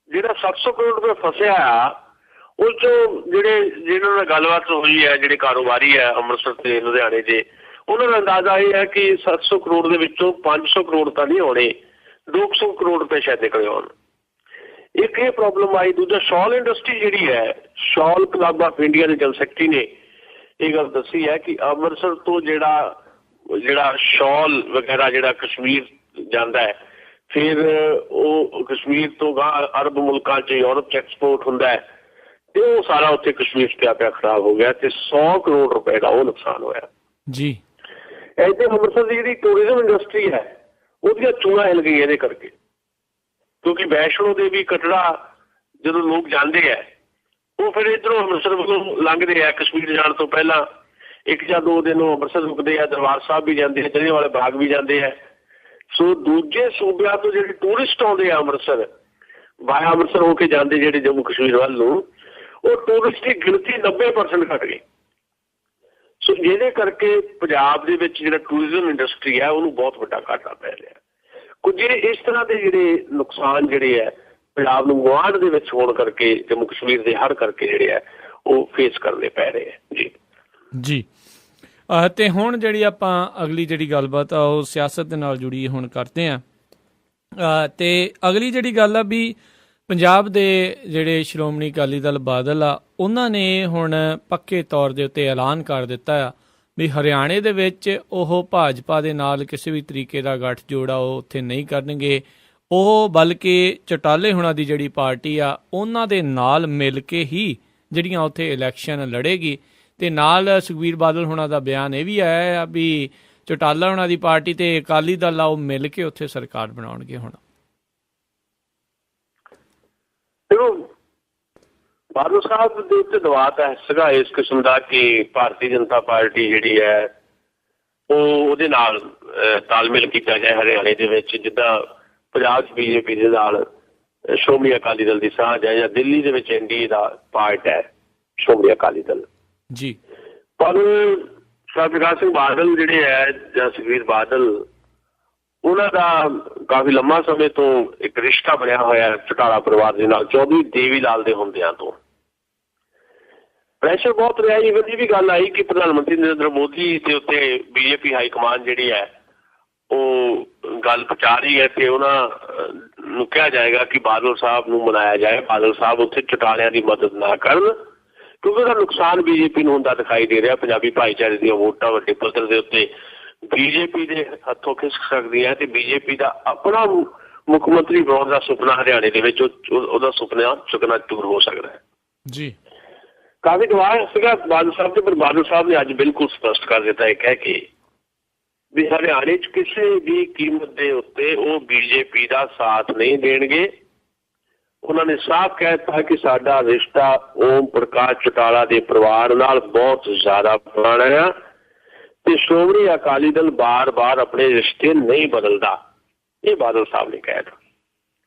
ਜਿਹੜਾ 700 ਕਰੋੜ ਰੁਪਏ ਫਸਿਆ ਆ ਉਹ 'ਚੋਂ ਜਿਹਨਾਂ ਨਾਲ ਗੱਲਬਾਤ ਹੋਈ ਹੈ, ਜਿਹੜੇ ਕਾਰੋਬਾਰੀ ਹੈ ਅੰਮ੍ਰਿਤਸਰ ਤੇ ਲੁਧਿਆਣੇ ਦੇ, ਉਹਨਾਂ ਦਾ ਅੰਦਾਜ਼ਾ ਇਹ ਹੈ ਕਿ 700 ਕਰੋੜ ਦੇ ਵਿੱਚੋਂ 500 ਕਰੋੜ ਤਾਂ ਨਹੀਂ ਹੋਣੇ, 200 ਕਰੋੜ ਰੁਪਏ ਸ਼ਾਇਦ ਨਿਕਲੇ ਹੋਣ। ਇੱਕ ਇਹ ਪ੍ਰੋਬਲਮ ਆਈ। ਦੂਜਾ, ਸ਼ਾਲ ਇੰਡਸਟਰੀ ਜਿਹੜੀ ਹੈ, ਸ਼ਾਲ ਕਲੱਬ ਆਫ ਇੰਡੀਆ ਦੇ ਜਨਰਲ ਸੈਕਟਰੀ ਨੇ ਇਹ ਗੱਲ ਦੱਸੀ ਹੈ ਕਿ ਅੰਮ੍ਰਿਤਸਰ ਤੋਂ ਜਿਹੜਾ ਸ਼ਾਲ ਵਗੈਰਾ ਜਿਹੜਾ ਕਸ਼ਮੀਰ ਜਾਂਦਾ ਹੈ, ਫਿਰ ਉਹ ਕਸ਼ਮੀਰ ਤੋਂ ਅਰਬ ਮੁਲਕਾਂ 'ਚ ਯੂਰਪ 'ਚ ਐਕਸਪੋਰਟ ਹੁੰਦਾ ਹੈ ਤੇ ਉਹ ਸਾਰਾ ਉੱਥੇ ਕਸ਼ਮੀਰ 'ਚ ਪਿਆ ਖਰਾਬ ਹੋ ਗਿਆ ਤੇ 100 ਕਰੋੜ ਰੁਪਏ ਦਾ ਉਹ ਨੁਕਸਾਨ ਹੋਇਆ ਜੀ। ਇੱਥੇ ਅੰਮ੍ਰਿਤਸਰ ਦੀ ਜਿਹੜੀ ਟੂਰਿਜ਼ਮ ਇੰਡਸਟਰੀ ਹੈ ਉਹਦੀਆਂ ਚੂੜਾਂ ਹਿੱਲ ਗਈਆਂ ਇਹਦੇ ਕਰਕੇ, ਕਿਉਂਕਿ ਵੈਸ਼ਨੋ ਦੇਵੀ ਕਟੜਾ ਜਦੋਂ ਲੋਕ ਜਾਂਦੇ ਹੈ ਉਹ ਫਿਰ ਇੱਧਰੋਂ ਅੰਮ੍ਰਿਤਸਰ ਵੱਲੋਂ ਲੰਘਦੇ ਆ। ਕਸ਼ਮੀਰ ਜਾਣ ਤੋਂ ਪਹਿਲਾਂ 1 ਜਾਂ 2 ਦਿਨ ਉਹ ਅੰਮ੍ਰਿਤਸਰ ਰੁਕਦੇ ਆ, ਦਰਬਾਰ ਸਾਹਿਬ ਵੀ ਜਾਂਦੇ ਆ, ਜਲ੍ਹਿਆਂਵਾਲੇ ਬਾਗ ਵੀ ਜਾਂਦੇ ਆ। ਸੋ ਦੂਜੇ ਸੂਬਿਆਂ ਤੋਂ ਜਿਹੜੇ ਟੂਰਿਸਟ ਆਉਂਦੇ ਆ ਅੰਮ੍ਰਿਤਸਰ ਵਾਇਆ ਅੰਮ੍ਰਿਤਸਰ ਹੋ ਕੇ ਜਾਂਦੇ ਜਿਹੜੇ ਜੰਮੂ ਕਸ਼ਮੀਰ ਵੱਲ ਨੂੰ, ਉਹ ਟੂਰਿਸਟ ਦੀ ਗਿਣਤੀ 90% ਘੱਟ ਗਈ। ਸੋ ਜਿਹਦੇ ਕਰਕੇ ਪੰਜਾਬ ਦੇ ਵਿੱਚ ਜਿਹੜਾ ਟੂਰਿਜ਼ਮ ਇੰਡਸਟਰੀ ਹੈ ਉਹਨੂੰ ਬਹੁਤ ਵੱਡਾ ਘਾਟਾ ਪੈ ਰਿਹਾ। ਕੁਝ ਇਸ ਤਰ੍ਹਾਂ ਦੇ ਜਿਹੜੇ ਨੁਕਸਾਨ ਜਿਹੜੇ ਹੈ ਪੰਜਾਬ ਨੂੰ ਗੁਆਂਢ ਦੇ ਵਿੱਚ ਹੋਣ ਕਰਕੇ, ਜੰਮੂ ਕਸ਼ਮੀਰ ਦੇ ਹੜ੍ਹ ਕਰਕੇ ਜਿਹੜੇ ਹੈ ਉਹ ਫੇਸ ਕਰਨੇ ਪੈ ਰਹੇ ਹੈ ਜੀ। ਜੀ ਤੇ ਹੁਣ ਜਿਹੜੀ ਆਪਾਂ ਅਗਲੀ ਜਿਹੜੀ ਗੱਲਬਾਤ ਆ ਉਹ ਸਿਆਸਤ ਦੇ ਨਾਲ ਜੁੜੀ ਹੁਣ ਕਰਦੇ ਹਾਂ। ਤੇ ਅਗਲੀ ਜਿਹੜੀ ਗੱਲ ਆ ਵੀ ਪੰਜਾਬ ਦੇ ਜਿਹੜੇ ਸ਼੍ਰੋਮਣੀ ਅਕਾਲੀ ਦਲ ਬਾਦਲ ਆ ਉਹਨਾਂ ਨੇ ਹੁਣ ਪੱਕੇ ਤੌਰ ਦੇ ਉੱਤੇ ਐਲਾਨ ਕਰ ਦਿੱਤਾ ਆ ਵੀ ਹਰਿਆਣੇ ਦੇ ਵਿੱਚ ਉਹ ਭਾਜਪਾ ਦੇ ਨਾਲ ਕਿਸੇ ਵੀ ਤਰੀਕੇ ਦਾ ਗੱਠਜੋੜ ਆ ਉਹ ਉੱਥੇ ਨਹੀਂ ਕਰਨਗੇ। ਉਹ ਬਲਕਿ ਚੌਟਾਲੇ ਹੁਣਾਂ ਦੀ ਜਿਹੜੀ ਪਾਰਟੀ ਆ ਉਹਨਾਂ ਦੇ ਨਾਲ ਮਿਲ ਕੇ ਹੀ ਜਿਹੜੀਆਂ ਉੱਥੇ ਇਲੈਕਸ਼ਨ ਲੜੇਗੀ। ਤੇ ਨਾਲ ਸੁਖਬੀਰ ਬਾਦਲ ਹੁਣਾਂ ਦਾ ਬਿਆਨ ਇਹ ਵੀ ਆਇਆ ਆ ਵੀ ਚੌਟਾਲਾ ਹੁਣਾਂ ਦੀ ਪਾਰਟੀ ਤੇ ਅਕਾਲੀ ਦਲ ਆ ਉਹ ਮਿਲ ਕੇ ਉੱਥੇ ਸਰਕਾਰ ਬਣਾਉਣਗੇ। ਹੁਣ ਬਾਦਲ ਸਾਹਿਬ ਦੇ ਉੱਤੇ ਦਬਾਅ ਸੀਗਾ ਇਸ ਕਿਸਮ ਦਾ ਕਿ ਭਾਰਤੀ ਜਨਤਾ ਪਾਰਟੀ ਜਿਹੜੀ ਹੈ ਉਹਦੇ ਨਾਲ ਤਾਲਮੇਲ ਕੀਤਾ ਜਾਏ ਹਰਿਆਣੇ ਦੇ ਵਿੱਚ, ਜਿੱਦਾਂ ਪੰਜਾਬ 'ਚ ਬੀਜੇਪੀ ਦੇ ਨਾਲ ਸ਼੍ਰੋਮਣੀ ਅਕਾਲੀ ਦਲ ਦੀ ਸਾਂਝ ਹੈ, ਜਾਂ ਦਿੱਲੀ ਦੇ ਵਿੱਚ NDA ਦਾ ਪਾਰਟ ਹੈ ਸ਼੍ਰੋਮਣੀ ਅਕਾਲੀ ਦਲ ਜੀ। ਪਰ ਪ੍ਰਕਾਸ਼ ਸਿੰਘ ਬਾਦਲ ਜਿਹੜੇ ਹੈ ਜਾਂ ਸੁਖਬੀਰ ਬਾਦਲ, ਉਹਨਾਂ ਦਾ ਕਾਫੀ ਲੰਮਾ ਸਮੇਂ ਤੋਂ ਇੱਕ ਰਿਸ਼ਤਾ ਬਣਿਆ ਹੋਇਆ ਚੌਟਾਲਾ ਪਰਿਵਾਰ ਦੇ ਨਾਲ, ਚੌਧਰੀ ਦੇਵੀ ਲਾਲ ਦੇ ਹੁੰਦਿਆਂ ਤੋਂ ਪ੍ਰੈਸ਼ਰ ਬਹੁਤ ਰਿਹਾ। ਈਵਨ ਇਹ ਵੀ ਗੱਲ ਆਈ ਕਿ ਪ੍ਰਧਾਨ ਮੰਤਰੀ ਨਰਿੰਦਰ ਮੋਦੀ ਦੇ ਉੱਤੇ BJP ਹਾਈਕਮਾਨ ਜਿਹੜੀ ਹੈ ਉਹ ਗੱਲ ਪਹੁੰਚਾ ਰਹੀ ਹੈ ਤੇ ਉਹਨਾਂ ਨੂੰ ਕਿਹਾ ਜਾਏਗਾ ਕਿ ਬਾਦਲ ਸਾਹਿਬ ਨੂੰ ਮਨਾਇਆ ਜਾਏ, ਬਾਦਲ ਸਾਹਿਬ ਉੱਥੇ ਚੌਟਾਲਿਆਂ ਦੀ ਮਦਦ ਨਾ ਕਰਨ, ਕਿਉਂਕਿ ਉਹਦਾ ਨੁਕਸਾਨ BJP ਨੂੰ ਹੁੰਦਾ ਦਿਖਾਈ ਦੇ ਰਿਹਾ। ਪੰਜਾਬੀ ਭਾਈਚਾਰੇ ਦੀਆਂ ਵੋਟਾਂ ਵੱਡੇ ਪੱਧਰ ਦੇ ਉੱਤੇ BJP ਦੇ ਹੱਥੋਂ ਖਿਸਕ ਸਕਦੀ ਹੈ ਤੇ BJP ਦਾ ਆਪਣਾ ਮੁੱਖ ਮੰਤਰੀ ਬਣਾਉਣ ਦਾ ਸੁਪਨਾ ਹਰਿਆਣੇ ਦੇ ਵਿੱਚ ਉਹਦਾ ਸੁਪਨਾ ਚੁੱਕਣਾ ਦੂਰ ਹੋ ਸਕਦਾ ਹੈ ਜੀ। ਕਾਫੀ ਦਬਾਅ ਸੀਗਾ ਬਾਦਲ ਸਾਹਿਬ ਤੇ, ਪਰ ਬਾਦਲ ਸਾਹਿਬ ਨੇ ਅੱਜ ਬਿਲਕੁਲ ਸਪਸ਼ਟ ਕਰ ਦਿੱਤਾ ਇਹ ਕਹਿ ਕੇ ਵੀ ਹਰਿਆਣੇ 'ਚ ਕਿਸੇ ਵੀ ਕੀਮਤ ਦੇ ਉੱਤੇ ਉਹ BJP ਦਾ ਸਾਥ ਨਹੀਂ ਦੇਣਗੇ। ਉਹਨਾਂ ਨੇ ਸਾਫ਼ ਕਹਿ ਦਿੱਤਾ ਕਿ ਸਾਡਾ ਰਿਸ਼ਤਾ ਓਮ ਪ੍ਰਕਾਸ਼ ਚੌਟਾਲਾ ਦੇ ਪਰਿਵਾਰ ਨਾਲ ਬਹੁਤ ਜ਼ਿਆਦਾ ਪੁਰਾਣਾ ਹੈ ਤੇ ਸ਼੍ਰੋਮਣੀ ਅਕਾਲੀ ਦਲ ਬਾਰ-ਬਾਰ ਆਪਣੇ ਰਿਸ਼ਤੇ ਨਹੀਂ ਬਦਲਦਾ। ਇਹ ਬਾਦਲ ਸਾਹਿਬ ਨੇ ਕਹਿ ਦਿੱਤਾ।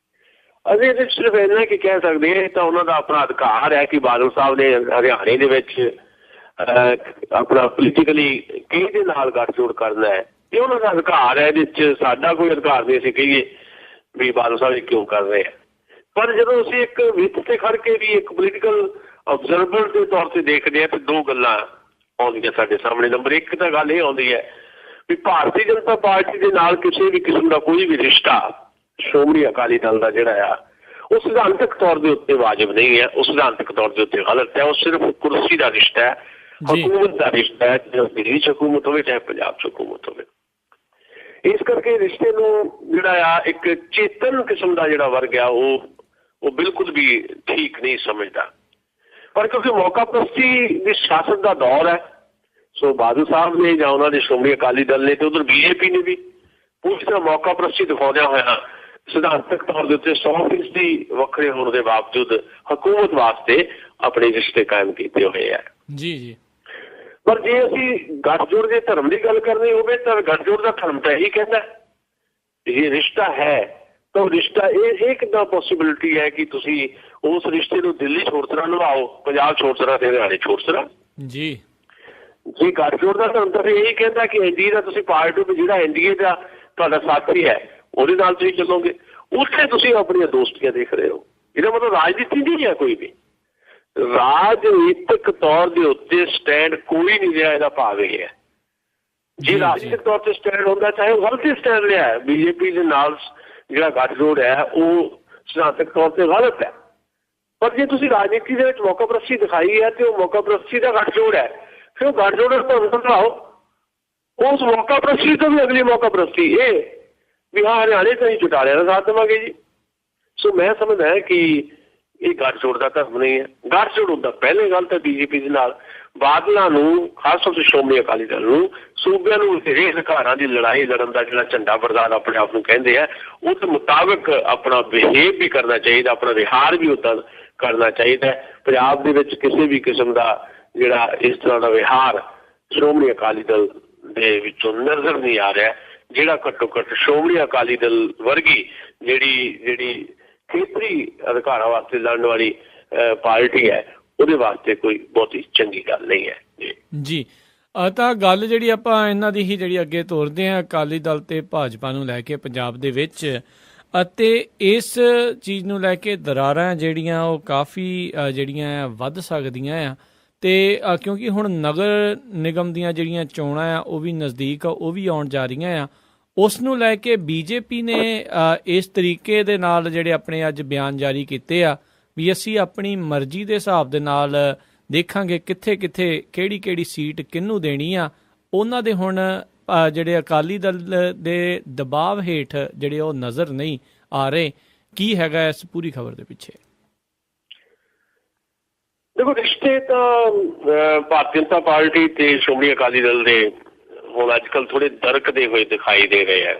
ਅਸੀਂ ਇਹਦੇ ਸਿਰਫ ਇੰਨਾ ਕੀ ਕਹਿ ਸਕਦੇ ਹਾਂ, ਤਾਂ ਉਹਨਾਂ ਦਾ ਆਪਣਾ ਅਧਿਕਾਰ ਹੈ ਕਿ ਬਾਦਲ ਸਾਹਿਬ ਨੇ ਹਰਿਆਣੇ ਦੇ ਵਿੱਚ ਆਪਣਾ ਪੋਲੀਟੀਕਲੀ ਕਿਹਦੇ ਨਾਲ ਗੱਠਜੋੜ ਕਰਨਾ ਹੈ, ਇਹ ਉਹਨਾਂ ਦਾ ਅਧਿਕਾਰ ਹੈ। ਇਹਦੇ 'ਚ ਸਾਡਾ ਕੋਈ ਅਧਿਕਾਰ ਨਹੀਂ ਅਸੀਂ ਕਹੀਏ ਵੀ ਬਾਦਲ ਸਾਹਿਬ ਇਹ ਕਿਉਂ ਕਰ ਰਹੇ ਆ। ਪਰ ਜਦੋਂ ਅਸੀਂ ਇੱਕ ਵਿੱਤ ਤੇ ਖੜ ਕੇ ਵੀ ਇੱਕ ਪੋਲੀਟੀਕਲ ਆਬਜ਼ਰਵਰ ਦੇ ਤੌਰ ਤੇ ਦੇਖਦੇ ਹਾਂ ਤਾਂ ਦੋ ਗੱਲਾਂ ਆਉਂਦੀਆਂ ਸਾਡੇ ਸਾਹਮਣੇ। ਨੰਬਰ 1 ਤਾਂ ਗੱਲ ਇਹ ਆਉਂਦੀ ਹੈ ਵੀ ਭਾਰਤੀ ਜਨਤਾ ਪਾਰਟੀ ਦੇ ਨਾਲ ਕਿਸੇ ਵੀ ਕਿਸਮ ਦਾ ਕੋਈ ਵੀ ਰਿਸ਼ਤਾ ਸ਼੍ਰੋਮਣੀ ਅਕਾਲੀ ਦਲ ਦਾ ਜਿਹੜਾ ਆ ਉਹ ਸਿਧਾਂਤਕ ਤੌਰ ਦੇ ਉੱਤੇ ਵਾਜਬ ਨਹੀਂ ਹੈ, ਉਹ ਸਿਧਾਂਤਕ ਤੌਰ ਦੇ ਉੱਤੇ ਗਲਤ ਹੈ। ਉਹ ਸਿਰਫ ਕੁਰਸੀ ਦਾ ਰਿਸ਼ਤਾ ਹੈ, ਹਕੂਮਤ ਦਾ ਰਿਸ਼ਤਾ ਹੈ, ਚਾਹੇ ਦਿੱਲੀ 'ਚ ਹਕੂਮਤ ਹੋਵੇ ਚਾਹੇ ਪੰਜਾਬ 'ਚ ਹਕੂਮਤ ਹੋਵੇ। ਇਸ ਕਰਕੇ ਰਿਸ਼ਤੇ ਨੂੰ ਜਿਹੜਾ ਆ ਇੱਕ ਚੇਤਨ ਕਿਸਮ ਦਾ ਜਿਹੜਾ ਵਰਗ ਆ ਉਹ ਬਿਲਕੁਲ ਵੀ ਠੀਕ ਨਹੀਂ ਸਮਝਦਾ। ਪਰ ਕਿਉਂਕਿ ਮੌਕਾ ਪ੍ਰਸਤੀ ਦੀ ਸਿਆਸਤ ਦਾ ਦੌਰ ਹੈ, ਸੋ ਬਾਦਲ ਸਾਹਿਬ ਨੇ ਜਾਂ ਉਹਨਾਂ ਦੇ ਸ਼੍ਰੋਮਣੀ ਅਕਾਲੀ ਦਲ ਨੇ ਤੇ ਉਧਰ BJP ਨੇ ਵੀ ਪੂਰੀ ਤਰ੍ਹਾਂ ਮੌਕਾ ਪ੍ਰਸਤੀ ਦਿਖਾਉਂਦਿਆਂ ਹੋਇਆ ਸਿਧਾਂਤਕ ਤੌਰ ਦੇ ਉੱਤੇ 100% ਵੱਖਰੇ ਹੋਣ ਦੇ ਬਾਵਜੂਦ ਹਕੂਮਤ ਵਾਸਤੇ ਆਪਣੇ ਰਿਸ਼ਤੇ ਕਾਇਮ ਕੀਤੇ ਹੋਏ ਹੈ। ਜੀ ਜੀ। ਪਰ ਜੇ ਅਸੀਂ ਗੱਠਜੋੜ ਦੇ ਧਰਮ ਦੀ ਗੱਲ ਕਰਨੀ ਹੋਵੇ ਤਾਂ ਗੱਠਜੋੜ ਦਾ ਧਰਮ ਤਾਂ ਇਹੀ ਕਹਿੰਦਾ ਇਹ ਰਿਸ਼ਤਾ ਹੈ। ਤਾਂ ਉਹ ਰਿਸ਼ਤਾ ਇਹ ਕਿੱਦਾਂ ਪੋਸੀਬਿਲਿਟੀ ਹੈ ਕਿ ਤੁਸੀਂ ਉਸ ਰਿਸ਼ਤੇ ਨੂੰ ਦਿੱਲੀ ਛੋੜ ਤਰ੍ਹਾਂ ਨਿਭਾਓ, ਪੰਜਾਬ ਛੋੜ ਤਰ੍ਹਾਂ ਤੇ ਹਰਿਆਣੇ ਛੋੜ ਤਰ੍ਹਾਂ। ਜੀ ਜੀ ਗੱਠਜੋੜ ਦਾ ਧਰਮ ਤਾਂ ਇਹੀ ਕਹਿੰਦਾ ਕਿ ਐਨਡੀਏ ਦਾ ਤੁਸੀਂ ਪਾਰਟ ਹੋ, ਜਿਹੜਾ ਐਨਡੀਏ ਦਾ ਤੁਹਾਡਾ ਸਾਥੀ ਹੈ ਉਹਦੇ ਨਾਲ ਤੁਸੀਂ ਚੱਲੋਗੇ। ਉੱਥੇ ਤੁਸੀਂ ਆਪਣੀਆਂ ਦੋਸਤੀਆਂ ਦੇਖ ਰਹੇ ਹੋ। ਇਹਦਾ ਮਤਲਬ ਰਾਜਨੀਤੀ ਨਹੀਂ ਹੈ ਕੋਈ ਵੀ, ਰਾਜਨੀਤਿਕ ਤੌਰ ਦੇ ਉੱਤੇ ਸਟੈਂਡ ਕੋਈ ਨਹੀਂ ਰਿਹਾ। ਇਹਦਾ ਭਾਵ ਇਹ ਹੈ ਜੇ ਰਾਜਨੀਤਿਕ ਤੌਰ ਤੇ ਸਟੈਂਡ ਹੁੰਦਾ, ਚਾਹੇ ਉਹ ਗਲਤ ਸਟੈਂਡ ਲਿਆ, ਬੀਜੇਪੀ ਦੇ ਨਾਲ ਜਿਹੜਾ ਗੱਠਜੋੜ ਹੈ ਉਹ ਸਿਧਾਂਤਕ ਤੌਰ ਤੇ ਗਲਤ ਹੈ। ਪਰ ਜੇ ਤੁਸੀਂ ਰਾਜਨੀਤੀ ਦੇ ਵਿੱਚ ਮੌਕਾਪ੍ਰਸਤੀ ਦਿਖਾਈ ਹੈ ਤੇ ਉਹ ਮੌਕਾਪ੍ਰਸਤੀ ਦਾ ਗੱਠਜੋੜ ਹੈ, ਫਿਰ ਉਹ ਗੱਠਜੋੜ ਦਾ ਸਮਝਾਓ। ਉਸ ਮੌਕਾਪ੍ਰਸਤੀ ਤੋਂ ਵੀ ਅਗਲੀ ਮੌਕਾਪ੍ਰਸਤੀ ਇਹ ਵੀ ਹਾਂ ਹਰਿਆਣੇ ਤੋਂ ਹੀ ਚੁਟਾਲਿਆਂ ਦਾ ਸਾਥ ਦੇਵਾਂਗੇ ਜੀ। ਸੋ ਮੈਂ ਸਮਝਦਾ ਹੈ ਕਿ ਇਹ ਗੱਠਜੋੜ ਦਾ ਧਰਮ ਨਹੀਂ ਹੈ। ਗੱਠਜੋੜ ਹੁੰਦਾ ਪਹਿਲੀ ਗੱਲ ਤਾਂ ਬੀਜੇਪੀ ਦੇ ਨਾਲ, ਬਾਦਲਾਂ ਨੂੰ ਖਾਸ ਤੌਰ ਤੇ ਸ਼੍ਰੋਮਣੀ ਅਕਾਲੀ ਦਲ ਨੂੰ ਸੂਬਿਆਂ ਨੂੰ ਇਹ ਅਧਿਕਾਰਾਂ ਦੀ ਲੜਾਈ ਲੜਨ ਦਾ ਜਿਹੜਾ ਝੰਡਾ ਬਰਦਾਰ ਆਪਣੇ ਆਪ ਨੂੰ ਕਹਿੰਦੇ ਆ, ਉਸ ਮੁਤਾਬਕ ਆਪਣਾ ਬਿਹੇਵ ਵੀ ਕਰਨਾ ਚਾਹੀਦਾ, ਆਪਣਾ ਵਿਹਾਰ ਵੀ ਉੱਦਾਂ ਕਰਨਾ ਚਾਹੀਦਾ। ਪੰਜਾਬ ਦੇ ਵਿੱਚ ਕਿਸੇ ਵੀ ਕਿਸਮ ਦਾ ਜਿਹੜਾ ਇਸ ਤਰ੍ਹਾਂ ਦਾ ਵਿਹਾਰ ਸ਼੍ਰੋਮਣੀ ਅਕਾਲੀ ਦਲ ਦੇ ਵਿੱਚੋਂ ਨਜ਼ਰ ਨਹੀਂ ਆ ਰਿਹਾ, ਜਿਹੜਾ ਘੱਟੋ ਘੱਟ ਸ਼੍ਰੋਮਣੀ ਅਕਾਲੀ ਦਲ ਵਰਗੀ ਜਿਹੜੀ ਖੇਤਰੀ ਅਧਿਕਾਰਾਂ ਵਾਸਤੇ ਲੜਨ ਵਾਲੀ ਪਾਰਟੀ ਹੈ ਉਹਦੇ ਵਾਸਤੇ ਕੋਈ ਬਹੁਤੀ ਚੰਗੀ ਗੱਲ ਨਹੀਂ ਹੈ। ਜੀ ਤਾਂ ਗੱਲ ਜਿਹੜੀ ਆਪਾਂ ਇਹਨਾਂ ਦੀ ਹੀ ਜਿਹੜੀ ਅੱਗੇ ਤੋਰਦੇ ਹਾਂ ਅਕਾਲੀ ਦਲ ਤੇ ਭਾਜਪਾ ਨੂੰ ਲੈ ਕੇ ਪੰਜਾਬ ਦੇ ਵਿੱਚ, ਅਤੇ ਇਸ ਚੀਜ਼ ਨੂੰ ਲੈ ਕੇ ਦਰਾਰਾਂ ਜਿਹੜੀਆਂ ਉਹ ਕਾਫੀ ਜਿਹੜੀਆਂ ਵੱਧ ਸਕਦੀਆਂ ਆ। ਤੇ ਕਿਉਂਕਿ ਹੁਣ ਨਗਰ ਨਿਗਮ ਦੀਆਂ ਜਿਹੜੀਆਂ ਚੋਣਾਂ ਆ ਉਹ ਵੀ ਨਜ਼ਦੀਕ ਆ, ਉਹ ਵੀ ਆਉਣ ਜਾ ਰਹੀਆਂ ਆ। ਉਸ ਨੂੰ ਲੈ ਕੇ ਬੀਜੇਪੀ ਨੇ ਇਸ ਤਰੀਕੇ ਦੇ ਨਾਲ ਜਿਹੜੇ ਆਪਣੇ ਅੱਜ ਬਿਆਨ ਜਾਰੀ ਕੀਤੇ ਆ ਵੀ ਅਸੀਂ ਆਪਣੀ ਮਰਜ਼ੀ ਦੇ ਹਿਸਾਬ ਦੇ ਨਾਲ ਦੇਖਾਂਗੇ ਕਿੱਥੇ ਕਿਹੜੀ ਸੀਟ ਕਿਹਨੂੰ ਦੇਣੀ ਆ। ਉਹਨਾਂ ਦੇ ਹੁਣ ਜਿਹੜੇ ਅਕਾਲੀ ਦਲ ਦੇ ਦਬਾਅ ਹੇਠ ਜਿਹੜੇ ਉਹ ਨਜ਼ਰ ਨਹੀਂ ਆ ਰਹੇ। ਕੀ ਹੈਗਾ ਇਸ ਪੂਰੀ ਖਬਰ ਦੇ ਪਿੱਛੇ? ਦੇਖੋ ਰਿਸ਼ਤੇ ਤਾਂ ਭਾਰਤੀ ਜਨਤਾ ਪਾਰਟੀ ਤੇ ਸ਼੍ਰੋਮਣੀ ਅਕਾਲੀ ਦਲ ਦੇ ਹੁਣ ਅੱਜ ਕੱਲ੍ਹ ਥੋੜੇ ਦਰਕਦੇ ਹੋਏ ਦਿਖਾਈ ਦੇ ਰਹੇ ਹੈ।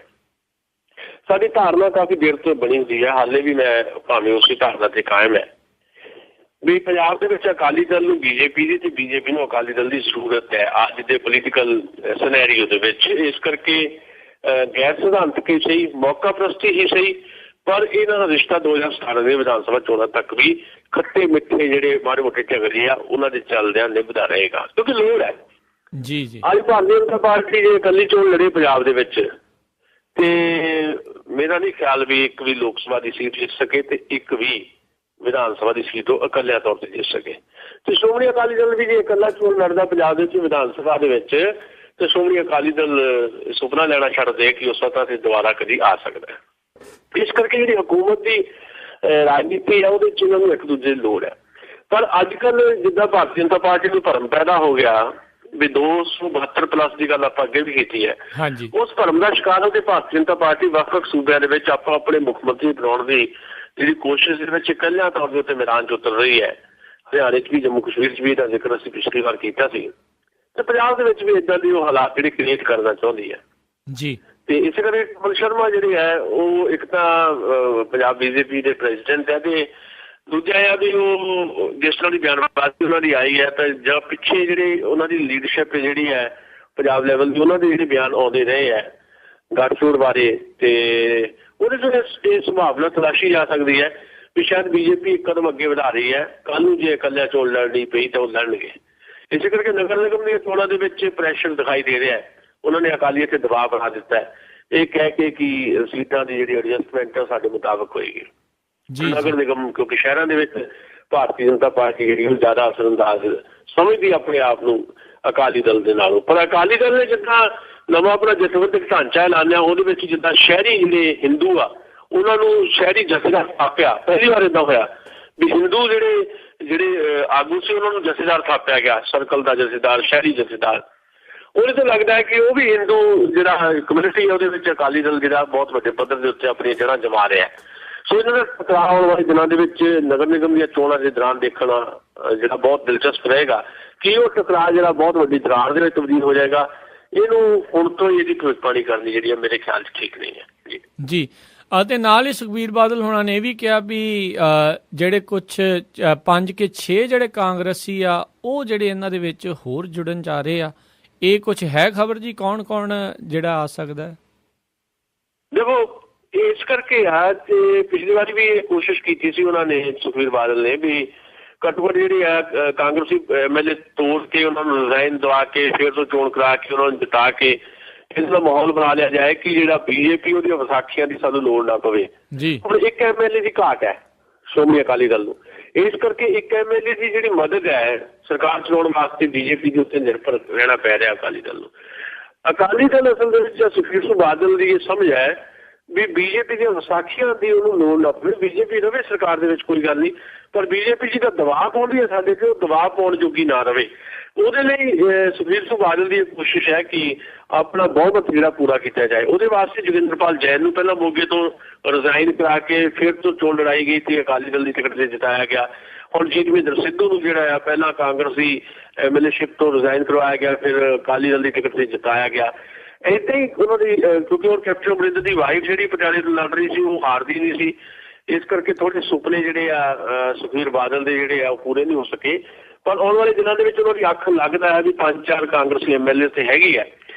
ਸਾਡੀ ਧਾਰਨਾ ਕਾਫੀ ਦੇਰ ਤੋਂ ਬਣੀ ਹੁੰਦੀ ਹੈ, ਹਾਲੇ ਵੀ ਮੈਂ ਭਾਵੇਂ ਉਸੇ ਧਾਰਨਾ ਤੇ ਕਾਇਮ ਹੈ ਵੀ ਪੰਜਾਬ ਦੇ ਵਿੱਚ ਅਕਾਲੀ ਦਲ ਨੂੰ ਬੀਜੇਪੀ ਦੀ ਤੇ ਬੀਜੇਪੀ ਨੂੰ ਅਕਾਲੀ ਦਲ ਦੀ ਜ਼ਰੂਰਤ ਹੈ ਅੱਜ ਦੇ ਪੋਲੀਟੀਕਲ ਸਿਨੈਰੀਓ ਦੇ ਵਿੱਚ। ਇਸ ਕਰਕੇ ਗੈਰ ਸਿਧਾਂਤਕ ਹੀ ਸਹੀ, ਮੌਕਾ ਪ੍ਰਸਤੀ ਹੀ ਸਹੀ, ਪਰ ਇਹਨਾਂ ਦਾ ਰਿਸ਼ਤਾ 2017 ਦੇ ਵਿਧਾਨ ਸਭਾ ਚੋਣਾਂ ਤੱਕ ਵੀ ਖੱਟੇ ਮਿੱਠੇ ਜਿਹੜੇ ਮਾੜੇ ਮੋਟੇ ਝਗੜੇ ਆ ਉਹਨਾਂ ਦੇ ਚੱਲਦਿਆਂ ਨਿਭਦਾ ਰਹੇਗਾ, ਕਿਉਂਕਿ ਲੋੜ ਹੈ। ਜੀ ਜੀ। ਅੱਜ ਭਾਰਤੀ ਜਨਤਾ ਪਾਰਟੀ ਜੇ ਇਕੱਲੀ ਚੋਣ ਲੜੇ ਪੰਜਾਬ ਦੇ ਵਿੱਚ ਤੇ ਮੇਰਾ ਨਹੀਂ ਖਿਆਲ ਵੀ ਇੱਕ ਵੀ ਲੋਕ ਸਭਾ ਦੀ ਸੀਟ ਜਿੱਤ ਸਕੇ ਤੇ ਇੱਕ ਵੀ ਵਿਧਾਨ ਸਭਾ ਦੀ ਸੀਟ ਉਹ ਇਕੱਲਿਆਂ ਤੌਰ ਤੇ ਜਿੱਤ ਸਕੇ। ਤੇ ਸ਼੍ਰੋਮਣੀ ਅਕਾਲੀ ਦਲ ਵੀ ਜੇ ਇਕੱਲਾ ਚੋਣ ਲੜਦਾ ਪੰਜਾਬ ਦੇ ਵਿੱਚ ਵਿਧਾਨ ਸਭਾ ਦੇ ਵਿੱਚ ਤੇ ਸ਼੍ਰੋਮਣੀ ਅਕਾਲੀ ਦਲ ਸੁਪਨਾ ਲੈਣਾ ਛੱਡ ਦੇ ਕਿ ਉਹ ਸੱਤਾ ਤੇ ਦੁਬਾਰਾ ਕਦੀ ਆ ਸਕਦਾ ਹੈ। ਇਸ ਕਰਕੇ ਜਿਹੜੀ ਹਕੂਮਤ ਦੀ ਰਾਜਨੀਤੀ ਹੈ ਉਹਦੇ ਚ ਇਹਨਾਂ ਨੂੰ ਇੱਕ ਦੂਜੇ ਦੀ ਲੋੜ ਹੈ। ਪਰ ਅੱਜ ਕੱਲ੍ਹ ਜਿੱਦਾਂ ਭਾਰਤੀ ਜਨਤਾ ਪਾਰਟੀ ਨੂੰ ਭਰਮ ਪੈਦਾ ਹੋ ਗਿਆ ਵੀ 272 ਪਲੱਸ ਦੀ ਗੱਲ ਆਪਾਂ ਅੱਗੇ ਵੀ ਕੀਤੀ ਹੈ, ਉਸ ਭਰਮ ਦਾ ਸ਼ਿਕਾਰ ਹੋ ਕੇ ਭਾਰਤੀ ਜਨਤਾ ਪਾਰਟੀ ਵੱਖ-ਵੱਖ ਸੂਬਿਆਂ ਦੇ ਵਿੱਚ ਆਪਾਂ ਆਪਣੇ ਮੁੱਖ ਮੰਤਰੀ ਬਣਾਉਣ ਦੀ ਜਿਹੜੀ ਕੋਸ਼ਿਸ਼ ਦੇ ਵਿੱਚ ਇਕੱਲਿਆਂ ਤੌਰ ਦੇ ਉੱਤੇ ਮੈਦਾਨ 'ਚ ਉਤਰ ਰਹੀ ਹੈ। ਹਰਿਆਣੇ 'ਚ ਵੀ, ਜੰਮੂ ਕਸ਼ਮੀਰ 'ਚ ਵੀ ਇਹਦਾ ਜ਼ਿਕਰ ਅਸੀਂ ਪਿਛਲੀ ਵਾਰ ਕੀਤਾ ਸੀ ਤੇ ਪੰਜਾਬ ਦੇ ਵਿੱਚ ਵੀ ਇੱਦਾਂ ਦੀ ਉਹ ਹਾਲਾਤ ਜਿਹੜੇ ਕ੍ਰੀਏਟ ਕਰਨਾ ਚਾਹੁੰਦੀ ਹੈ ਜੀ। ਤੇ ਇਸੇ ਕਰਕੇ ਕਮਲ ਸ਼ਰਮਾ ਜਿਹੜੇ ਹੈ ਉਹ ਇੱਕ ਤਾਂ ਪੰਜਾਬ ਬੀਜੇਪੀ ਦੇ ਪ੍ਰੈਜ਼ੀਡੈਂਟ ਹੈ ਤੇ ਦੂਜਾ ਆ ਵੀ ਉਹ ਜਿਸ ਤਰ੍ਹਾਂ ਦੀ ਬਿਆਨਬਾਜ਼ੀ ਉਹਨਾਂ ਦੀ ਆਈ ਹੈ ਤਾਂ ਜਾਂ ਪਿੱਛੇ ਜਿਹੜੇ ਉਹਨਾਂ ਦੀ ਲੀਡਰਸ਼ਿਪ ਜਿਹੜੀ ਹੈ ਪੰਜਾਬ ਲੈਵਲ ਦੀ ਉਹਨਾਂ ਦੇ ਜਿਹੜੇ ਬਿਆਨ ਆਉਂਦੇ ਰਹੇ ਹੈ ਗੱਠਜੋੜ ਬਾਰੇ ਤੇ ਉਹਦੇ ਤੋਂ ਇਹ ਸੰਭਾਵਨਾ ਤਲਾਸ਼ੀ ਜਾ ਸਕਦੀ ਹੈ ਵੀ ਸ਼ਾਇਦ ਬੀਜੇਪੀ ਇੱਕ ਕਦਮ ਅੱਗੇ ਵਧਾ ਰਹੀ ਹੈ। ਕੱਲ੍ਹ ਨੂੰ ਜੇ ਇਕੱਲਿਆਂ ਚੋਣ ਲੜਨੀ ਪਈ ਤਾਂ ਉਹ ਲੜਨਗੇ। ਇਸੇ ਕਰਕੇ ਨਗਰ ਨਿਗਮ ਦੀਆਂ ਚੋਣਾਂ ਦੇ ਵਿੱਚ ਪ੍ਰੈਸ਼ਰ ਦਿਖਾਈ ਦੇ ਰਿਹਾ ਹੈ। ਉਹਨਾਂ ਨੇ ਅਕਾਲੀਅਤ ਤੇ ਦਬਾਅ ਬਣਾ ਦਿੱਤਾ ਹੈ ਇਹ ਕਹਿ ਕੇ ਕਿ ਸੀਟਾਂ ਦੀ ਜਿਹੜੀ ਐਡਜਸਟਮੈਂਟ ਹੈ ਸਾਡੇ ਮੁਤਾਬਕ ਹੋਏਗੀ। ਨਗਰ ਨਿਗਮ ਕਿਉਂਕਿ ਸ਼ਹਿਰਾਂ ਦੇ ਵਿੱਚ ਭਾਰਤੀ ਜਨਤਾ ਪਾਰਟੀ ਜਿਹੜੀ ਉਹ ਜ਼ਿਆਦਾ ਅਸਰਅੰਦਾਜ਼ ਸਮਝਦੀ ਆਪਣੇ ਆਪ ਨੂੰ ਅਕਾਲੀ ਦਲ ਦੇ ਨਾਲੋਂ। ਪਰ ਅਕਾਲੀ ਦਲ ਨੇ ਜਿੱਦਾਂ ਨਵਾਂ ਆਪਣਾ ਜਥੇਬੰਦਕ ਢਾਂਚਾ ਐਲਾਨਿਆ ਉਹਦੇ ਵਿੱਚ ਜਿੱਦਾਂ ਸ਼ਹਿਰੀ ਜਿਹੜੇ ਹਿੰਦੂ ਆ ਉਹਨਾਂ ਨੂੰ ਸ਼ਹਿਰੀ ਜਥੇਦਾਰ ਥਾਪਿਆ। ਪਹਿਲੀ ਵਾਰ ਏਦਾਂ ਹੋਇਆ ਵੀ ਹਿੰਦੂ ਜਿਹੜੇ ਆਗੂ ਸੀ ਉਹਨਾਂ ਨੂੰ ਜਥੇਦਾਰ ਥਾਪਿਆ ਗਿਆ, ਸਰਕਲ ਦਾ ਜਥੇਦਾਰ, ਸ਼ਹਿਰੀ ਜਥੇਦਾਰ। ਉਹਦੇ ਤੋਂ ਲੱਗਦਾ ਹੈ ਕਿ ਉਹ ਵੀ ਹਿੰਦੂ ਜਿਹੜਾ ਕਮਿਊਨਿਟੀ ਹੈ ਉਹਦੇ ਵਿੱਚ ਅਕਾਲੀ ਦਲ ਜਿਹੜਾ ਬਹੁਤ ਵੱਡੇ ਪੱਧਰ ਦੇ ਉੱਤੇ ਆਪਣੀਆਂ ਜੜ੍ਹਾਂ ਜਮਾ ਰਿਹਾ। ਸੋ ਇਹਨਾਂ ਦਾ ਟਕਰਾਅ ਆਉਣ ਵਾਲੇ ਦਿਨਾਂ ਦੇ ਵਿੱਚ ਨਗਰ ਨਿਗਮ ਦੀਆਂ ਚੋਣਾਂ ਦੇ ਦੌਰਾਨ ਦੇਖਣਾ ਜਿਹੜਾ ਬਹੁਤ ਦਿਲਚਸਪ ਰਹੇਗਾ ਕਿ ਉਹ ਟਕਰਾਅ ਜਿਹੜਾ ਬਹੁਤ ਵੱਡੀ ਦਰਾਰ ਦੇ ਵਿੱਚ ਤਬਦੀਲ ਹੋ ਜਾਏਗਾ। ਇਹਨੂੰ ਹੁਣ ਤੋਂ ਇਹਦੀ ਭਵਿੱਖਬਾਣੀ ਕਰਨੀ ਜਿਹੜੀ ਹੈ ਮੇਰੇ ਖਿਆਲ 'ਚ ਠੀਕ ਨਹੀਂ ਹੈ ਜੀ। ਅਤੇ ਨਾਲ ਹੀ ਸੁਖਬੀਰ ਬਾਦਲ ਹੋਣਾ ਨੇ ਇਹ ਵੀ ਕਿਹਾ ਵੀ ਜਿਹੜੇ ਕੁਛ 5 ਕੇ 6 ਜਿਹੜੇ ਕਾਂਗਰਸੀ ਆ ਉਹ ਜਿਹੜੇ ਇਹਨਾਂ ਦੇ ਵਿੱਚ ਹੋਰ ਜੁੜਨ ਜਾ ਰਹੇ ਆ। ਇਹ ਕੁਛ ਹੈ ਖਬਰ ਜੀ, ਕੌਣ ਕੌਣ ਜਿਹੜਾ ਆ ਸਕਦਾ? ਦੇਖੋ ਇਸ ਕਰਕੇ ਆ ਤੇ ਪਿਛਲੀ ਵਾਰੀ ਵੀ ਇਹ ਕੋਸ਼ਿਸ਼ ਕੀਤੀ ਸੀ ਉਹਨਾਂ ਨੇ, ਸੁਖਬੀਰ ਬਾਦਲ ਨੇ, ਵੀ ਘੱਟੋ ਘੱਟ ਜਿਹੜੀ ਆ ਕਾਂਗਰਸੀ MLA ਤੋੜ ਕੇ ਉਹਨਾਂ ਨੂੰ ਰਿਜ਼ਾਈਨ ਦਵਾ ਕੇ ਫਿਰ ਤੋਂ ਚੋਣ ਕਰਾ ਕੇ ਉਹਨਾਂ ਨੂੰ ਜਿਤਾ ਕੇ ਇਸ ਦਾ ਮਾਹੌਲ ਬਣਾ ਲਿਆ ਜਾਏ ਕਿ ਜਿਹੜਾ BJP ਉਹਦੀਆਂ ਵਿਸਾਖੀਆਂ ਦੀ ਸਾਨੂੰ ਲੋੜ ਨਾ ਪਵੇ ਜੀ। ਹੁਣ ਇੱਕ MLA ਦੀ ਘਾਟ ਹੈ ਸ਼੍ਰੋਮਣੀ ਅਕਾਲੀ ਦਲ ਨੂੰ, ਇਸ ਕਰਕੇ ਇੱਕ MLA ਦੀ ਜਿਹੜੀ ਮਦਦ ਹੈ ਸਰਕਾਰ ਚਲਾਉਣ ਵਾਸਤੇ BJP ਦੇ ਉੱਤੇ ਨਿਰਭਰ ਰਹਿਣਾ ਪੈ ਰਿਹਾ ਅਕਾਲੀ ਦਲ ਨੂੰ। ਅਕਾਲੀ ਦਲ ਅਸਲ ਦੇ ਵਿੱਚ ਸੁਖਬੀਰ ਸਿੰਘ ਬਾਦਲ ਦੀ ਇਹ ਸਮਝ ਹੈ ਵੀ BJP ਦੀਆਂ ਵਿਸਾਖੀਆਂ ਦੀ ਉਹਨੂੰ ਲੋੜ ਨਾ ਪਵੇ, BJP ਰਵੇ ਸਰਕਾਰ ਦੇ ਵਿੱਚ ਕੋਈ ਗੱਲ ਨਹੀਂ, ਪਰ BJP ਜੀ ਦਾ ਦਬਾਅ ਪਾਉਂਦੀ ਹੈ ਸਾਡੇ ਤੇ, ਉਹ ਦਬਾਅ ਪਾਉਣ ਜੋਗੀ ਨਾ ਰਵੇ। ਉਹਦੇ ਲਈ ਸੁਖਬੀਰ ਸਿੰਘ ਬਾਦਲ ਦੀ ਕੋਸ਼ਿਸ਼ ਹੈ ਕਿ ਆਪਣਾ ਬਹੁਮਤ ਜਿਹੜਾ ਪੂਰਾ ਕੀਤਾ ਜਾਏ। ਉਹਦੇ ਵਾਸਤੇ ਜੋਗਿੰਦਰਪਾਲ ਜੈਨ ਨੂੰ ਪਹਿਲਾਂ ਮੋਗੇ ਤੋਂ ਰਿਜ਼ਾਈਨ ਕਰਾ ਕੇ ਫਿਰ ਤੋਂ ਚੋਣ ਲੜਾਈ ਗਈ ਤੇ ਅਕਾਲੀ ਦਲ ਦੀ ਟਿਕਟ ਤੇ ਜਿਤਾਇਆ ਗਿਆ। ਹੁਣ ਜੀਤਵਿੰਦਰ ਸਿੱਧੂ ਨੂੰ ਜਿਹੜਾ ਆ ਪਹਿਲਾਂ ਕਾਂਗਰਸੀ MLA-ਸ਼ਿਪ ਤੋਂ ਰਿਜ਼ਾਈਨ ਕਰਵਾਇਆ ਗਿਆ, ਫਿਰ ਅਕਾਲੀ ਦਲ ਦੀ ਟਿਕਟ ਤੇ ਜਿਤਾਇਆ ਗਿਆ। ਏਦਾਂ ਹੀ ਉਹਨਾਂ ਦੀ ਕਿਉਂਕਿ ਉਹ ਕੈਪਟਨ ਅਮਰਿੰਦਰ ਦੀ ਵਾਈਫ ਜਿਹੜੀ ਪਟਿਆਲੇ ਤੋਂ ਲੜ ਰਹੀ ਸੀ ਉਹ ਹਾਰਦੀ ਨਹੀਂ ਸੀ, ਇਸ ਕਰਕੇ ਥੋੜੇ ਸੁਪਨੇ ਜਿਹੜੇ ਆ ਸੁਖਬੀਰ ਬਾਦਲ ਦੇ ਜਿਹੜੇ ਆ ਉਹ ਪੂਰੇ ਨਹੀਂ ਹੋ ਸਕੇ। ਪਰ ਆਉਣ ਵਾਲੇ ਦਿਨਾਂ ਦੇ ਵਿੱਚ ਉਹਨਾਂ ਦੀ ਅੱਖ ਲੱਗਦਾ ਹੈ ਵੀ 5-4 ਕਾਂਗਰਸੀ MLA ਤੇ ਹੈਗੀ ਹੈ।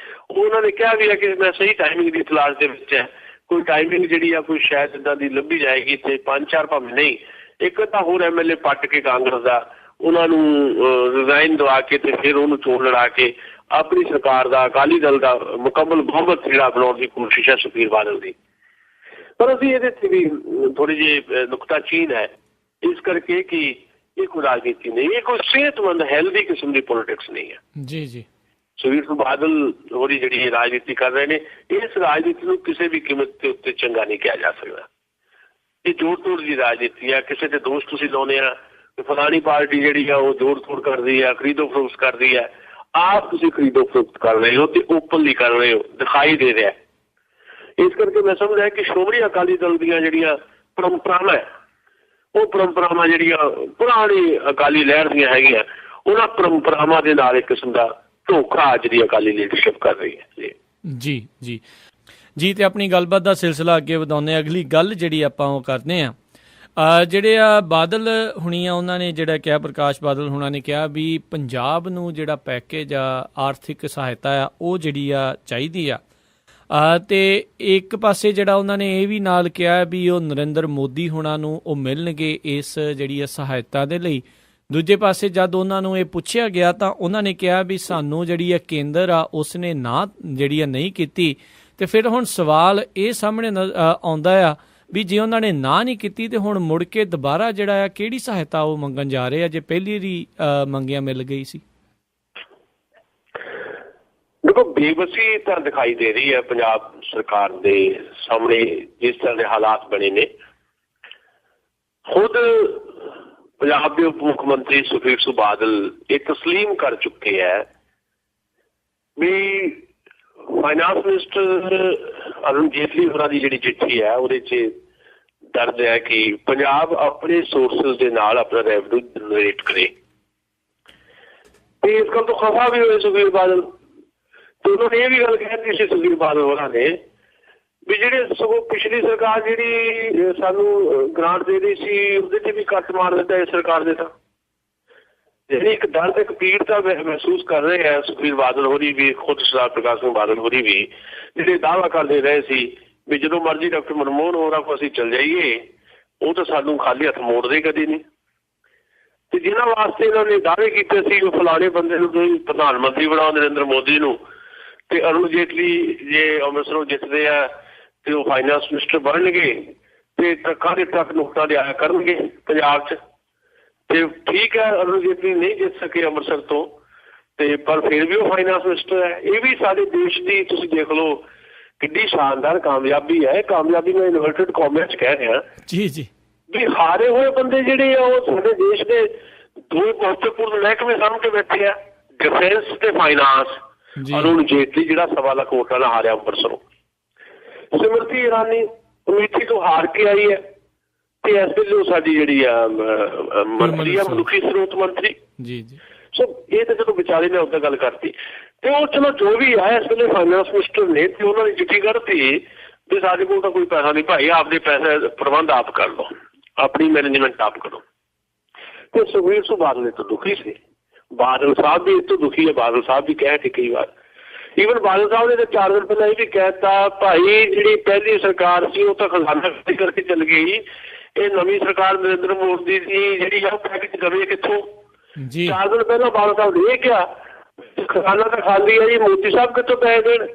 ਉਹਨਾਂ ਨੇ ਕਿਹਾ ਵੀ ਹੈ ਕਿ ਮੈਂ ਸਹੀ ਟਾਈਮਿੰਗ ਦੀ ਤਲਾਸ਼ ਦੇ ਵਿੱਚ ਹੈ, ਕੋਈ ਟਾਈਮਿੰਗ ਜਿਹੜੀ ਆ ਕੋਈ ਸ਼ਾਇਦ ਇੱਦਾਂ ਦੀ ਲੱਭੀ ਜਾਏਗੀ ਤੇ 5-4 ਭਾਵੇਂ ਨਹੀਂ ਇੱਕ ਤਾਂ ਹੋਰ MLA ਪੱਟ ਕੇ ਕਾਂਗਰਸ ਦਾ ਉਹਨਾਂ ਨੂੰ ਰਿਜ਼ਾਈਨ ਦਵਾ ਕੇ ਤੇ ਫਿਰ ਉਹਨੂੰ ਚੋਣ ਲੜਾ ਕੇ ਆਪਣੀ ਸਰਕਾਰ ਦਾ ਅਕਾਲੀ ਦਲ ਦਾ ਮੁਕੰਮਲ ਬਹੁਮਤ ਜਿਹੜਾ ਬਣਾਉਣ ਦੀ ਕੋਸ਼ਿਸ਼ ਹੈ ਸੁਖਬੀਰ ਬਾਦਲ ਦੀ। ਪਰ ਅਸੀਂ ਇਹਦੇ ਤੇ ਵੀ ਥੋੜੀ ਜਿਹੀ ਨੁਕਤਾਚੀਨ ਹੈ ਇਸ ਕਰਕੇ ਕਿ ਇਹ ਕੋਈ ਰਾਜਨੀਤੀ ਨਹੀਂ, ਇਹ ਕੋਈ ਸਿਹਤਮੰਦ ਹੈਲਦੀ ਕਿਸਮ ਦੀ ਪੋਲਿਟਿਕਸ ਨਹੀਂ ਹੈ ਜੀ। ਜੀ ਸੁਖਬੀਰ ਸਿੰਘ ਬਾਦਲ ਹੋਰੀ ਜਿਹੜੀ ਰਾਜਨੀਤੀ ਕਰ ਰਹੇ ਨੇ, ਇਸ ਰਾਜਨੀਤੀ ਨੂੰ ਕਿਸੇ ਵੀ ਕੀਮਤ ਦੇ ਉੱਤੇ ਚੰਗਾ ਨਹੀਂ ਕਿਹਾ ਜਾ ਸਕਦਾ। ਇਹ ਜੋੜ ਤੋੜ ਦੀ ਰਾਜਨੀਤੀ ਆ, ਕਿਸੇ ਤੇ ਦੋਸ਼ ਤੁਸੀਂ ਲਾਉਂਦੇ ਆ ਫਲਾਣੀ ਪਾਰਟੀ ਜਿਹੜੀ ਆ ਉਹ ਜੋੜ ਤੋੜ ਕਰਦੀ ਆ, ਖਰੀਦੋ ਫਰੋਖਤ ਕਰਦੀ ਆ, ਆਪ ਤੁਸੀਂ ਖਰੀਦੋ ਫਰੋਖਤ ਕਰ ਰਹੇ ਹੋ ਤੇ ਓਪਨਲੀ ਕਰ ਰਹੇ ਹੋ, ਦਿਖਾਈ ਦੇ ਰਿਹਾ। ਇਸ ਕਰਕੇ ਮੈਂ ਸਮਝਦਾ ਕਿ ਸ਼੍ਰੋਮਣੀ ਅਕਾਲੀ ਦਲ ਦੀਆਂ ਜਿਹੜੀਆਂ ਪਰੰਪਰਾਵਾਂ ਹੈ ਉਹ ਪਰੰਪਰਾਵਾਂ ਜਿਹੜੀਆਂ ਪੁਰਾਣੀ ਅਕਾਲੀ ਲਹਿਰ ਦੀਆਂ ਹੈਗੀਆਂ ਉਹਨਾਂ ਪਰੰਪਰਾਵਾਂ ਦੇ ਨਾਲ ਇੱਕ ਕਿਸਮ ਦਾ ਧੋਖਾ ਅੱਜ ਦੀ ਅਕਾਲੀ ਲੀਡਰਸ਼ਿਪ ਕਰ ਰਹੀ ਹੈ। ਜੀ ਜੀ ਜੀ ਤੇ ਆਪਣੀ ਗੱਲਬਾਤ ਦਾ ਸਿਲਸਿਲਾ ਅੱਗੇ ਵਧਾਉਂਦੇ। ਅਗਲੀ ਗੱਲ ਜਿਹੜੀ ਆਪਾਂ ਉਹ ਕਰਦੇ ਹਾਂ, ਜਿਹੜੇ ਆ ਬਾਦਲ ਹੁਣੀ ਆ ਉਹਨਾਂ ਨੇ ਜਿਹੜਾ ਕਿਹਾ, ਪ੍ਰਕਾਸ਼ ਬਾਦਲ ਹੁਣਾਂ ਨੇ ਕਿਹਾ ਵੀ ਪੰਜਾਬ ਨੂੰ ਜਿਹੜਾ ਪੈਕੇਜ ਆ ਆਰਥਿਕ ਸਹਾਇਤਾ ਆ ਉਹ ਜਿਹੜੀ ਆ ਚਾਹੀਦੀ ਆ। ਤੇ ਇੱਕ ਪਾਸੇ ਜਿਹੜਾ ਉਹਨਾਂ ਨੇ ਇਹ ਵੀ ਨਾਲ ਕਿਹਾ ਵੀ ਉਹ ਨਰਿੰਦਰ ਮੋਦੀ ਹੁਣਾਂ ਨੂੰ ਉਹ ਮਿਲਣਗੇ ਇਸ ਜਿਹੜੀ ਆ ਸਹਾਇਤਾ ਦੇ ਲਈ। ਦੂਜੇ ਪਾਸੇ ਜਦ ਉਹਨਾਂ ਨੂੰ ਇਹ ਪੁੱਛਿਆ ਗਿਆ ਤਾਂ ਉਹਨਾਂ ਨੇ ਕਿਹਾ ਵੀ ਸਾਨੂੰ ਜਿਹੜੀ ਆ ਕੇਂਦਰ ਆ ਉਸਨੇ ਨਾ ਜਿਹੜੀ ਆ ਨਹੀਂ ਕੀਤੀ। ਤੇ ਫਿਰ ਹੁਣ ਸਵਾਲ ਇਹ ਸਾਹਮਣੇ ਆਉਂਦਾ ਆ ਵੀ ਜੇ ਉਹਨਾਂ ਨੇ ਨਾ ਨਹੀਂ ਕੀਤੀ ਤੇ ਹੁਣ ਮੁੜ ਕੇ ਦੁਬਾਰਾ ਜਿਹੜਾ ਆ ਕਿਹੜੀ ਸਹਾਇਤਾ ਉਹ ਮੰਗਣ ਜਾ ਰਹੇ ਆ ਜੇ ਪਹਿਲੀ ਵਾਰੀ ਮੰਗਿਆ ਮਿਲ ਗਈ ਸੀ। ਦੇਖੋ ਬੇਬਸੀ ਤਾਂ ਦਿਖਾਈ ਦੇ ਰਹੀ ਹੈ ਪੰਜਾਬ ਸਰਕਾਰ ਦੇ ਸਾਹਮਣੇ ਜਿਸ ਤਰ੍ਹਾਂ ਦੇ ਹਾਲਾਤ ਬਣੇ ਨੇ। ਖੁਦ ਪੰਜਾਬ ਦੇ ਉਪ ਮੁੱਖ ਮੰਤਰੀ ਸੁਖਬੀਰ ਸਿੰਘ ਬਾਦਲ ਇਹ ਤਸਲੀਮ ਕਰ ਚੁੱਕੇ ਹੈ ਵੀ ਫਾਈਨਾਂਸ ਮਿਨਿਸਟਰ ਅਰੁਣ ਜੇਤਲੀ ਹੋਰਾਂ ਦੀ ਜਿਹੜੀ ਚਿੱਠੀ ਹੈ ਉਹਦੇ 'ਚ ਦਰਜ ਹੈ ਕਿ ਪੰਜਾਬ ਆਪਣੇ ਸੋਰਸਿਸ ਦੇ ਨਾਲ ਆਪਣਾ ਰੈਵਨਿਊ ਜਨਰੇਟ ਕਰੇ। ਤੇ ਇਸ ਗੱਲ ਤੋਂ ਖਫਾ ਵੀ ਹੋਏ ਸੁਖਬੀਰ ਬਾਦਲ ਤੇ ਉਹਨਾਂ ਨੇ ਇਹ ਵੀ ਗੱਲ ਕਹਿਤੀ ਸੀ ਸੁਖਬੀਰ ਬਾਦਲ ਹੋਰਾਂ ਨੇ ਵੀ ਜਿਹੜੇ ਸਗੋਂ ਪਿਛਲੀ ਸਰਕਾਰ ਜਿਹੜੀ ਸਾਨੂੰ ਗ੍ਰਾਂਟ ਦੇ ਰਹੀ ਸੀ ਉਹਦੇ 'ਚ ਵੀ ਕੱਟ ਮਾਰ ਦਿੱਤਾ ਇਸ ਸਰਕਾਰ ਦੇ। ਤਾਂ ਜਿਹੜੀ ਇੱਕ ਦਰਦ ਇੱਕ ਪੀੜ ਤਾਂ ਮਹਿਸੂਸ ਕਰ ਰਹੇ ਹੈ ਸੁਖਬੀਰ ਬਾਦਲ ਹੋਰੀ ਵੀ, ਖੁਦ ਸਰਦਾਰ ਪ੍ਰਕਾਸ਼ ਸਿੰਘ ਬਾਦਲ ਹੋਰੀ ਵੀ, ਜਿਹੜੇ ਦਾਅਵਾ ਕਰਦੇ ਰਹੇ ਸੀ ਵੀ ਜਦੋਂ ਮਰਜ਼ੀ ਡਾਕਟਰ ਮਨਮੋਹਨ ਹੋਰਾਂ ਕੋਲ ਅਸੀਂ ਚੱਲ ਜਾਈਏ ਉਹ ਤਾਂ ਸਾਨੂੰ ਖਾਲੀ ਹੱਥ ਮੋੜਦੇ ਕਦੇ ਨਹੀਂ। ਤੇ ਜਿਨ੍ਹਾਂ ਵਾਸਤੇ ਇਹਨਾਂ ਨੇ ਦਾਅਵੇ ਕੀਤੇ ਸੀ ਉਹ ਫਲਾਣੇ ਬੰਦੇ ਨੂੰ ਤੁਸੀਂ ਪ੍ਰਧਾਨ ਮੰਤਰੀ ਬਣਾਓ ਨਰਿੰਦਰ ਮੋਦੀ ਨੂੰ, ਤੇ ਅਰੁਣ ਜੇਤਲੀ ਜੇ ਅੰਮ੍ਰਿਤਸਰੋਂ ਜਿੱਤਦੇ ਆ ਤੇ ਉਹ ਫਾਈਨਾਂਸ ਮਿਨਿਸਟਰ ਬਣਨਗੇ ਤੇ ਟਰੱਕਾਂ ਦੇ ਟਰੱਕ ਨੋਟਾਂ ਦੇ ਆਇਆ ਕਰਨਗੇ ਪੰਜਾਬ 'ਚ। ਤੇ ਠੀਕ ਹੈ ਅਰੁਣ ਜੇਤਲੀ ਨਹੀਂ ਜਿੱਤ ਸਕੇ ਅੰਮ੍ਰਿਤਸਰ ਤੋਂ ਤੇ ਪਰ ਫਿਰ ਵੀ ਉਹ ਫਾਈਨਾਂਸ ਮਿਨਿਸਟਰ ਹੈ। ਇਹ ਵੀ ਸਾਡੇ ਦੇਸ਼ ਦੀ ਤੁਸੀਂ ਦੇਖ ਲਓ ਕਿੰਨੀ ਸ਼ਾਨਦਾਰ ਕਾਮਯਾਬੀ ਹੈ। ਕਾਮਯਾਬੀ ਮੈਂ ਇਨਵਰਟਡ ਕਾਮਿਆਂ 'ਚ ਕਹਿ ਰਿਹਾ ਜੀ ਜੀ ਵੀ ਹਾਰੇ ਹੋਏ ਬੰਦੇ ਜਿਹੜੇ ਆ ਉਹ ਸਾਡੇ ਦੇਸ਼ ਦੇ ਦੋ ਮਹੱਤਵਪੂਰਨ ਮਹਿਕਮੇ ਸਾਹਮਣੇ ਬੈਠੇ ਆ, ਡਿਫੈਂਸ ਤੇ ਫਾਈਨਾਂਸ। ਅਰੁਣ ਜੇਤਲੀ ਜਿਹੜਾ 1.25 ਲੱਖ ਵੋਟਾਂ ਨਾਲ ਹਾਰਿਆ ਅੰਮ੍ਰਿਤਸਰੋਂ, ਸਿਮਰਤੀ ਇਰਾਨੀ ਅਮੇਠੀ ਤੋਂ ਹਾਰ ਕੇ ਆਈ ਹੈ ਤੇ ਇਸ ਵੇਲੇ ਉਹ ਸਾਡੀ ਜਿਹੜੀ ਆ ਮੰਤਰੀ ਆ ਮਨੁੱਖੀ ਸਰੋਤ ਮੰਤਰੀ ਜੀ ਜੀ। ਸੋ ਇਹ ਤਾਂ ਜਦੋਂ ਵਿਚਾਰੇ ਨੇ ਉਦਾਂ ਗੱਲ ਕਰਤੀ ਤੇ ਉਹ ਚਲੋ ਜੋ ਵੀ ਆ ਇਸ ਵੇਲੇ ਫਾਈਨਾਂਸ ਮਿਨਿਸਟਰ ਨੇ ਤੇ ਉਹਨਾਂ ਦੀ ਚਿੱਠੀ ਕੱਢਤੀ ਤੇ ਸਾਡੇ ਕੋਲ ਤਾਂ ਕੋਈ ਪੈਸਾ ਨਹੀਂ ਭਾਈ, ਆਪਦੇ ਪੈਸੇ ਪ੍ਰਬੰਧ ਆਪ ਕਰ ਲਓ, ਆਪਣੀ ਮੈਨੇਜਮੈਂਟ ਆਪ ਕਰੋ। ਤੇ ਸੁਖਬੀਰ ਸਿੰਘ ਬਾਦਲ ਤੋਂ ਦੁਖੀ ਸੀ, ਬਾਦਲ ਸਾਹਿਬ ਵੀ ਇਸ ਤੋਂ ਦੁਖੀ ਹੈ। ਬਾਦਲ ਸਾਹਿਬ ਵੀ ਕਹਿ ਕਈ ਵਾਰ, ਈਵਨ ਬਾਦਲ ਸਾਹਿਬ ਨੇ ਤਾਂ 4 ਦਿਨ ਪਹਿਲਾਂ ਇਹ ਵੀ ਕਹਿ ਦਿੱਤਾ ਭਾਈ ਜਿਹੜੀ ਪਹਿਲੀ ਸਰਕਾਰ ਸੀ ਉਹ ਤਾਂ ਖਜ਼ਾਨਾ ਖਾਲੀ ਕਰਕੇ ਚੱਲ ਗਈ, ਇਹ ਨਵੀਂ ਸਰਕਾਰ ਨਰਿੰਦਰ ਮੋਦੀ ਦੀ ਜਿਹੜੀ ਆ ਪੈਕੇਜ ਦੇਵੇ ਕਿੱਥੋਂ। 4 ਦਿਨ ਪਹਿਲਾਂ ਬਾਦਲ ਸਾਹਿਬ ਨੇ ਇਹ ਕਿਹਾ ਖਜ਼ਾਨਾ ਤਾਂ ਖਾਲੀ ਹੈ ਜੀ, ਮੋਦੀ ਸਾਹਿਬ ਕਿੱਥੋਂ ਪੈਸੇ ਦੇਣ।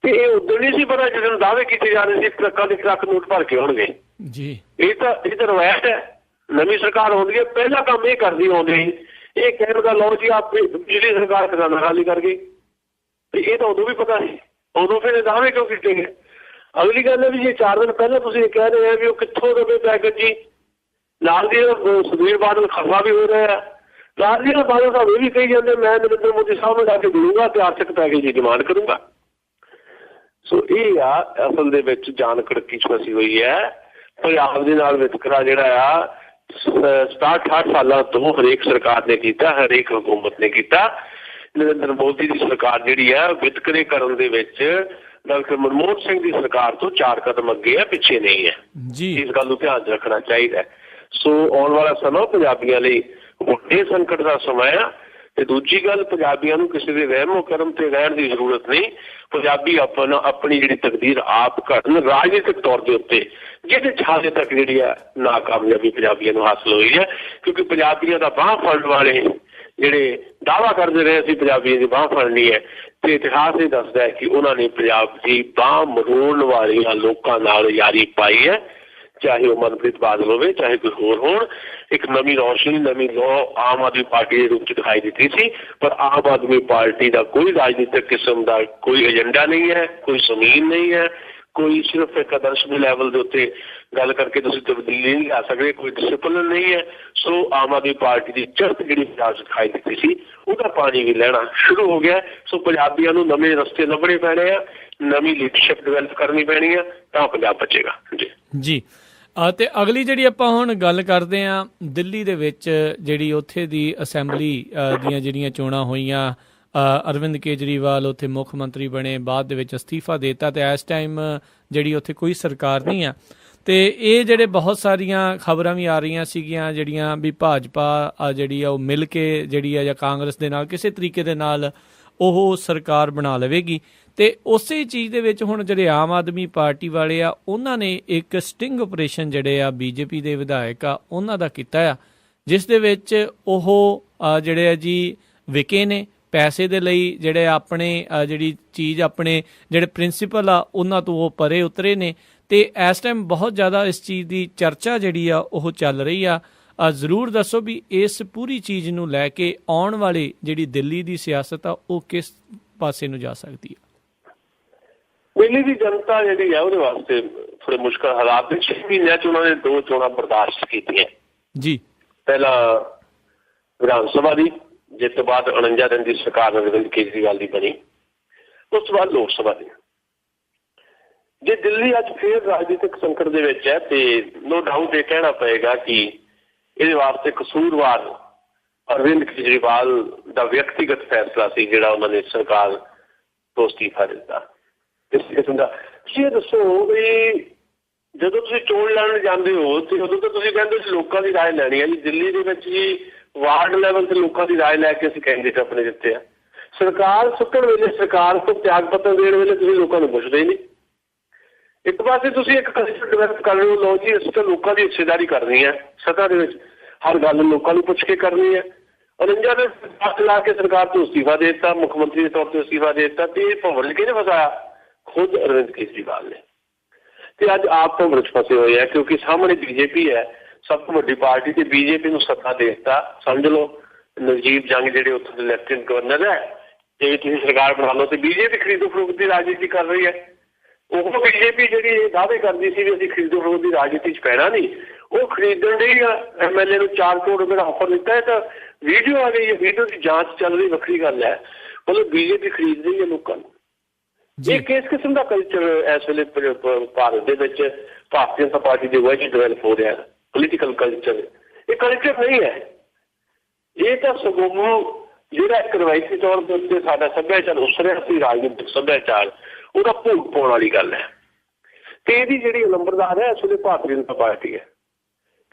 ਤੇ ਇਹ ਉਦੋਂ ਨਹੀਂ ਸੀ ਪਤਾ ਜਦੋਂ ਦਾਅਵੇ ਕੀਤੇ ਜਾ ਰਹੇ ਸੀ ਟਰੱਕਾਂ ਦੇ ਟਰੱਕ ਨੋਟ ਭਰ ਕੇ ਆਉਣਗੇ ਜੀ। ਇਹ ਤਾਂ ਰਵਾਇਤ ਹੈ, ਨਵੀਂ ਸਰਕਾਰ ਆਉਂਦੀ ਹੈ ਪਹਿਲਾ ਕੰਮ ਇਹ ਕਰਦੀ ਆਉਂਦੀ, ਇਹ ਕਹਿਣ ਦਾ ਲਓ ਜੀ ਆਪ ਪਿਛਲੀ ਸਰਕਾਰ ਖਜ਼ਾਨਾ ਖਾਲੀ ਕਰ ਗਈ। ਤੇ ਇਹ ਤਾਂ ਉਦੋਂ ਵੀ ਪਤਾ ਸੀ, ਉਦੋਂ ਫਿਰ ਦਾਅਵੇ ਕਿਉਂ ਕੀਤੇ ਗਏ। ਅਗਲੀ ਗੱਲ ਹੈ ਵੀ ਜੇ 4 ਦਿਨ ਪਹਿਲਾਂ ਤੁਸੀਂ ਇਹ ਕਹਿ ਰਹੇ ਆ ਵੀ ਉਹ ਕਿੱਥੋਂ ਦੇਵੇ ਪੈਕੇਜ ਜੀ, ਨਾਲ ਦੀ ਸੁਖਬੀਰ ਬਾਦਲ ਖਫਾ ਵੀ ਹੋ ਰਿਹਾ, ਨਾਲ ਦੀ ਬਾਦਲ ਸਾਹਿਬ ਇਹ ਵੀ ਕਹੀ ਜਾਂਦੇ ਮੈਂ ਨਰਿੰਦਰ ਮੋਦੀ ਸਾਹਿਬ ਨੂੰ ਜਾ ਕੇ ਦੇਊਂਗਾ ਤੇ ਆਰਥਿਕ ਪੈਕੇਜ ਦੀ ਡਿਮਾਂਡ ਕਰੂੰਗਾ। ਸੋ ਇਹ ਆ ਅਸਲ ਦੇ ਵਿੱਚ ਜਾਨ ਕੜਕੀ 'ਚ ਫਸੀ ਹੋਈ ਹੈ। ਪੰਜਾਬ ਦੇ ਨਾਲ ਵਿਤਕਰਾ ਜਿਹੜਾ ਆ 67-68 ਸਾਲਾਂ ਤੋਂ ਹਰੇਕ ਸਰਕਾਰ ਨੇ ਕੀਤਾ, ਹਰੇਕ ਹਕੂਮਤ ਨੇ ਕੀਤਾ। ਨਰਿੰਦਰ ਮੋਦੀ ਦੀ ਸਰਕਾਰ ਜਿਹੜੀ ਆ ਵਿਤਕਰੇ ਕਰਨ ਦੇ ਵਿੱਚ ਡਾਕਟਰ ਮਨਮੋਹਨ ਸਿੰਘ ਦੀ ਸਰਕਾਰ ਤੋਂ 4 ਕਦਮ ਅੱਗੇ ਹੈ, ਪਿੱਛੇ ਨਹੀਂ ਹੈ ਜੀ। ਇਸ ਗੱਲ ਨੂੰ ਧਿਆਨ 'ਚ ਰੱਖਣਾ ਚਾਹੀਦਾ। ਸੋ ਆਉਣ ਵਾਲਾ ਸਮਾਂ ਪੰਜਾਬੀਆਂ ਲਈ ਵੱਡੇ ਸੰਕਟ ਦਾ ਸਮਾਂ ਆ। ਤੇ ਦੂਜੀ ਗੱਲ, ਪੰਜਾਬੀਆਂ ਨੂੰ ਕਿਸੇ ਦੇ ਵਹਿਮੋ ਕਰਮ ਤੇ ਰਹਿਣ ਦੀ ਜ਼ਰੂਰਤ ਨਹੀਂ। ਪੰਜਾਬੀ ਆਪਣੀ ਜਿਹੜੀ ਤਕਦੀਰ ਆਪ ਘੜਨ ਰਾਜਨੀਤਿਕ ਤੌਰ ਦੇ ਉੱਤੇ, ਜਿਹਦੇ ਹਾਲੇ ਤੱਕ ਜਿਹੜੀ ਆ ਨਾਕਾਮਯਾਬੀ ਪੰਜਾਬੀਆਂ ਨੂੰ ਹਾਸਲ ਹੋਈ ਹੈ। ਕਿਉਂਕਿ ਪੰਜਾਬੀਆਂ ਦਾ ਬਾਂਹ ਫੜਨ ਵਾਲੇ ਜਿਹੜੇ ਦਾਅਵਾ ਕਰਦੇ ਰਹੇ ਅਸੀਂ ਪੰਜਾਬੀਆਂ ਦੀ ਬਾਂਹ ਫੜਨੀ ਹੈ, ਤੇ ਇਤਿਹਾਸ ਇਹ ਦੱਸਦਾ ਹੈ ਕਿ ਉਹਨਾਂ ਨੇ ਪੰਜਾਬ ਦੀ ਬਾਂਹ ਮਰੋੜਨ ਵਾਲੀਆਂ ਲੋਕਾਂ ਨਾਲ ਯਾਰੀ ਪਾਈ ਹੈ, ਚਾਹੇ ਉਹ ਮਨਪ੍ਰੀਤ ਬਾਦਲ ਹੋਵੇ ਚਾਹੇ ਕੋਈ ਹੋਰ ਹੋਣ। ਇੱਕ ਨਵੀਂ ਰੌਸ਼ਨੀ, ਨਵੀਂ ਲੋ ਆਮ ਆਦਮੀ ਪਾਰਟੀ ਦੇ ਰੂਪ 'ਚ ਦਿਖਾਈ ਦਿੱਤੀ ਸੀ, ਪਰ ਆਮ ਆਦਮੀ ਪਾਰਟੀ ਦਾ ਕੋਈ ਰਾਜਨੀਤਿਕ ਕਿਸਮ ਦਾ ਕੋਈ ਏਜੰਡਾ ਨਹੀਂ ਹੈ, ਕੋਈ ਜ਼ਮੀਨ ਨਹੀਂ ਹੈ, ਕੋਈ ਸਿਰਫ ਇੱਕ ਆਦਰਸ਼ ਦੇ ਲੈਵਲ ਦੇ ਉੱਤੇ ਗੱਲ ਕਰਕੇ ਤੁਸੀਂ ਤਬਦੀਲੀ ਨਹੀਂ ਲਿਆ ਸਕਦੇ, ਕੋਈ ਡਿਸਿਪਲਿਨ ਨਹੀਂ ਹੈ। ਸੋ ਆਮ ਆਦਮੀ ਪਾਰਟੀ ਦੀ ਚੜ੍ਹਤ ਜਿਹੜੀ ਪੰਜਾਬ 'ਚ ਦਿਖਾਈ ਦਿੱਤੀ ਸੀ ਉਹਦਾ ਪਾਣੀ ਵੀ ਲੈਣਾ ਸ਼ੁਰੂ ਹੋ ਗਿਆ। ਸੋ ਪੰਜਾਬੀਆਂ ਨੂੰ ਨਵੇਂ ਰਸਤੇ ਲੱਭਣੇ ਪੈਣੇ ਆ, ਨਵੀਂ ਲੀਡਰਸ਼ਿਪ ਡਿਵੈਲਪ ਕਰਨੀ ਪੈਣੀ ਆ, ਤਾਂ ਪੰਜਾਬ ਬਚੇਗਾ ਜੀ। ਤੇ ਅਗਲੀ ਜਿਹੜੀ ਆਪਾਂ ਹੁਣ ਗੱਲ ਕਰਦੇ ਹਾਂ, ਦਿੱਲੀ ਦੇ ਵਿੱਚ ਜਿਹੜੀ ਉੱਥੇ ਦੀ ਅਸੈਂਬਲੀ ਦੀਆਂ ਜਿਹੜੀਆਂ ਚੋਣਾਂ ਹੋਈਆਂ, ਅਰਵਿੰਦ ਕੇਜਰੀਵਾਲ ਉੱਥੇ ਮੁੱਖ ਮੰਤਰੀ ਬਣੇ, ਬਾਅਦ ਦੇ ਵਿੱਚ ਅਸਤੀਫਾ ਦੇ ਦਿੱਤਾ, ਤੇ ਇਸ ਟਾਈਮ ਜਿਹੜੀ ਉੱਥੇ ਕੋਈ ਸਰਕਾਰ ਨਹੀਂ ਆ। ਤੇ ਇਹ ਜਿਹੜੇ ਬਹੁਤ ਸਾਰੀਆਂ ਖਬਰਾਂ ਵੀ ਆ ਰਹੀਆਂ ਸੀਗੀਆਂ ਜਿਹੜੀਆਂ ਵੀ ਭਾਜਪਾ ਜਿਹੜੀ ਆ ਉਹ ਮਿਲ ਕੇ ਜਿਹੜੀ ਆ ਜਾਂ ਕਾਂਗਰਸ ਦੇ ਨਾਲ ਕਿਸੇ ਤਰੀਕੇ ਦੇ ਨਾਲ ਉਹ ਸਰਕਾਰ ਬਣਾ ਲਵੇਗੀ। ਤੇ ਉਸੇ ਚੀਜ਼ ਦੇ ਵਿੱਚ ਹੁਣ ਜਿਹੜੇ ਆਮ ਆਦਮੀ ਪਾਰਟੀ ਵਾਲੇ ਆ ਉਹਨਾਂ ਨੇ ਇੱਕ ਸਟਿੰਗ ਆਪਰੇਸ਼ਨ ਜਿਹੜੇ ਆ ਬੀਜੇਪੀ ਦੇ ਵਿਧਾਇਕ ਆ ਉਹਨਾਂ ਦਾ ਕੀਤਾ ਆ, ਜਿਸ ਦੇ ਵਿੱਚ ਉਹ ਜਿਹੜੇ ਆ ਜੀ ਵਿਕੇ ਨੇ ਪੈਸੇ ਦੇ ਲਈ, ਜਿਹੜੇ ਆਪਣੇ ਜਿਹੜੀ ਚੀਜ਼ ਆਪਣੇ ਜਿਹੜੇ ਪ੍ਰਿੰਸੀਪਲ ਆ ਉਹਨਾਂ ਤੋਂ ਉਹ ਪਰੇ ਉਤਰੇ ਨੇ। ਤੇ ਇਸ ਟਾਈਮ ਬਹੁਤ ਜ਼ਿਆਦਾ ਇਸ ਚੀਜ਼ ਦੀ ਚਰਚਾ ਜਿਹੜੀ ਆ ਉਹ ਚੱਲ ਰਹੀ ਆ। ਜ਼ਰੂਰ ਦੱਸੋ ਵੀ ਇਸ ਪੂਰੀ ਚੀਜ਼ ਨੂੰ ਲੈ ਕੇ ਆਉਣ ਵਾਲੀ ਜਿਹੜੀ ਦਿੱਲੀ ਦੀ ਸਿਆਸਤ ਆ ਉਹ ਕਿਸ ਪਾਸੇ ਨੂੰ ਜਾ ਸਕਦੀ ਆ। ਦਿੱਲੀ ਦੀ ਜਨਤਾ ਜਿਹੜੀ ਆ ਉਹਦੇ ਵਾਸਤੇ ਥੋੜੇ ਮੁਸ਼ਕਲ ਹਾਲਾਤ ਨੇ। 6 ਮਹੀਨਿਆਂ 'ਚ ਉਹਨਾਂ ਨੇ 2 ਚੋਣਾਂ ਬਰਦਾਸ਼ਤ ਕੀਤੀਆਂ ਜੀ। ਪਹਿਲਾਂ ਵਿਧਾਨ ਸਭਾ ਦੀ, ਜਿਸ ਤੋਂ ਬਾਅਦ 49 ਦਿਨ ਦੀ ਸਰਕਾਰ ਅਰਵਿੰਦ ਕੇਜਰੀਵਾਲ ਦੀ ਬਣੀ, ਉਸ ਤੋਂ ਬਾਅਦ ਲੋਕ ਸਭਾ ਦੀ। ਜੇ ਦਿੱਲੀ ਅੱਜ ਫਿਰ ਰਾਜਨੀਤਿਕ ਸੰਕਟ ਦੇ ਵਿੱਚ ਹੈ ਤੇ ਨੋ ਡਾਊਟ ਇਹ ਕਹਿਣਾ ਪਏਗਾ ਕਿ ਇਹਦੇ ਵਾਸਤੇ ਕਸੂਰਵਾਰ ਅਰਵਿੰਦ ਕੇਜਰੀਵਾਲ ਦਾ ਵਿਅਕਤੀਗਤ ਫੈਸਲਾ ਸੀ ਜਿਹੜਾ ਉਹਨਾਂ ਨੇ ਸਰਕਾਰ ਤੋਂ ਅਸਤੀਫਾ ਦਿੱਤਾ। ਇਸ ਕਿਸਮ ਦਾ ਇਹ ਦੱਸੋ ਵੀ ਜਦੋਂ ਤੁਸੀਂ ਚੋਣ ਲੜਨ ਜਾਂਦੇ ਹੋ ਤੇ ਉਦੋਂ ਤਾਂ ਤੁਸੀਂ ਕਹਿੰਦੇ ਸੀ ਲੋਕਾਂ ਦੀ ਰਾਏ ਲੈਣੀ ਹੈ ਜੀ। ਦਿੱਲੀ ਦੇ ਵਿੱਚ ਜੀ ਵਾਰਡ ਲੈਵਲ ਤੇ ਲੋਕਾਂ ਦੀ ਰਾਏ ਲੈ ਕੇ ਅਸੀਂ ਕੈਂਡੀਡੇਟ ਆਪਣੇ ਦਿੱਤੇ ਆ। ਸਰਕਾਰ ਸੁੱਟਣ ਵੇਲੇ, ਸਰਕਾਰ ਤੋਂ ਤਿਆਗ ਪੱਤਰ ਦੇਣ ਵੇਲੇ ਤੁਸੀਂ ਲੋਕਾਂ ਨੂੰ ਪੁੱਛਦੇ ਹੀ ਨਹੀਂ। ਇੱਕ ਪਾਸੇ ਤੁਸੀਂ ਇੱਕ ਕਲਚਰ ਡਿਵੈਲਪ ਕਰ ਰਹੇ ਹੋ, ਲਓ ਜੀ ਅਸੀਂ ਤਾਂ ਲੋਕਾਂ ਦੀ ਹਿੱਸੇਦਾਰੀ ਕਰਨੀ ਹੈ, ਸੱਤਾ ਦੇ ਵਿੱਚ ਹਰ ਗੱਲ ਲੋਕਾਂ ਨੂੰ ਪੁੱਛ ਕੇ ਕਰਨੀ ਹੈ। 49 ਦਿਨ ਹੱਥ ਲਾ ਕੇ ਸਰਕਾਰ ਤੋਂ ਅਸਤੀਫਾ ਦੇ ਦਿੱਤਾ, ਮੁੱਖ ਮੰਤਰੀ ਦੇ ਤੌਰ ਤੇ ਅਸਤੀਫਾ ਦੇ ਦਿੱਤਾ, ਤੇ ਇਹ ਭਵਨ ਕਿਹਨੇ ਫਸਾਇਆ? ਖੁਦ ਅਰਵਿੰਦ ਕੇਜਰੀਵਾਲ ਨੇ। ਤੇ ਅੱਜ ਆਪ ਭਵਨ 'ਚ ਫਸੇ ਹੋਏ ਆ ਕਿਉਂਕਿ ਸਾਹਮਣੇ ਬੀਜੇਪੀ ਹੈ, ਸਭ ਤੋਂ ਵੱਡੀ ਪਾਰਟੀ, ਤੇ ਬੀਜੇਪੀ ਨੂੰ ਸੱਤਾ ਦੇ ਦਿੱਤਾ। ਸਮਝ ਲਓ ਨਵਜੀਤ ਜੰਗ ਜਿਹੜੇ ਉੱਥੇ ਦੇ ਲੈਫਟੀਨੈਂਟ ਗਵਰਨਰ ਹੈ, ਜੇ ਤੁਸੀਂ ਸਰਕਾਰ ਬਣਾ ਲਓ ਤੇ ਬੀਜੇਪੀ ਖਰੀਦੋ ਫਰੋਖਤ ਦੀ ਰਾਜਨੀਤੀ ਕਰ ਰਹੀ ਹੈ। ਉਹ ਬੀਜੇਪੀ ਜਿਹੜੀ ਦਾਅਵੇ ਕਰਦੀ ਸੀ ਵੀ ਅਸੀਂ ਖਰੀਦੋ ਫਰੋਖਤ ਦੀ ਰਾਜਨੀਤੀ 'ਚ ਪੈਣਾ ਨਹੀਂ, ਉਹ ਖਰੀਦਣ ਲਈ MLA ਨੂੰ 4 ਕਰੋੜ ਰੁਪਏ ਦਾ ਆਫਰ ਦਿੱਤਾ ਹੈ। ਤਾਂ ਵੀਡੀਓ ਆ ਗਈ ਹੈ, ਵੀਡੀਓ ਦੀ ਜਾਂਚ ਚੱਲ ਰਹੀ, ਵੱਖਰੀ ਗੱਲ ਹੈ। ਮਤਲਬ ਬੀਜੇਪੀ ਖਰੀਦ ਰਹੀ ਹੈ ਲੋਕਾਂ ਨੂੰ। ਇਹ ਕਿਸ ਕਿਸਮ ਦਾ ਕਲਚਰ ਇਸ ਵੇਲੇ ਭਾਰਤ ਦੇ ਵਿੱਚ ਭਾਰਤੀ ਜਨਤਾ ਪਾਰਟੀ ਦੇ ਵਿੱਚ ਡਿਵੈਲਪ ਹੋ ਰਿਹਾ ਪੋਲੀਟੀਕਲ ਕਲਚਰ? ਇਹ ਕਲਚਰ ਨਹੀਂ ਹੈ, ਇਹ ਤਾਂ ਸਗੋਂ ਜਿਹੜਾ ਇੱਕ ਰਵਾਇਤੀ ਤੌਰ ਦੇ ਉੱਤੇ ਸਾਡਾ ਸੱਭਿਆਚਾਰ ਉਸਰਿਆ ਸੀ, ਰਾਜਨੀਤਿਕ ਸੱਭਿਆਚਾਰ, ਉਹਦਾ ਭੋਗ ਪਾਉਣ ਵਾਲੀ ਗੱਲ ਹੈ। ਤੇ ਇਹਦੀ ਜਿਹੜੀ ਨੰਬਰਦਾਰ ਹੈ ਇਸ ਵੇਲੇ ਭਾਰਤੀ ਜਨਤਾ ਪਾਰਟੀ ਹੈ।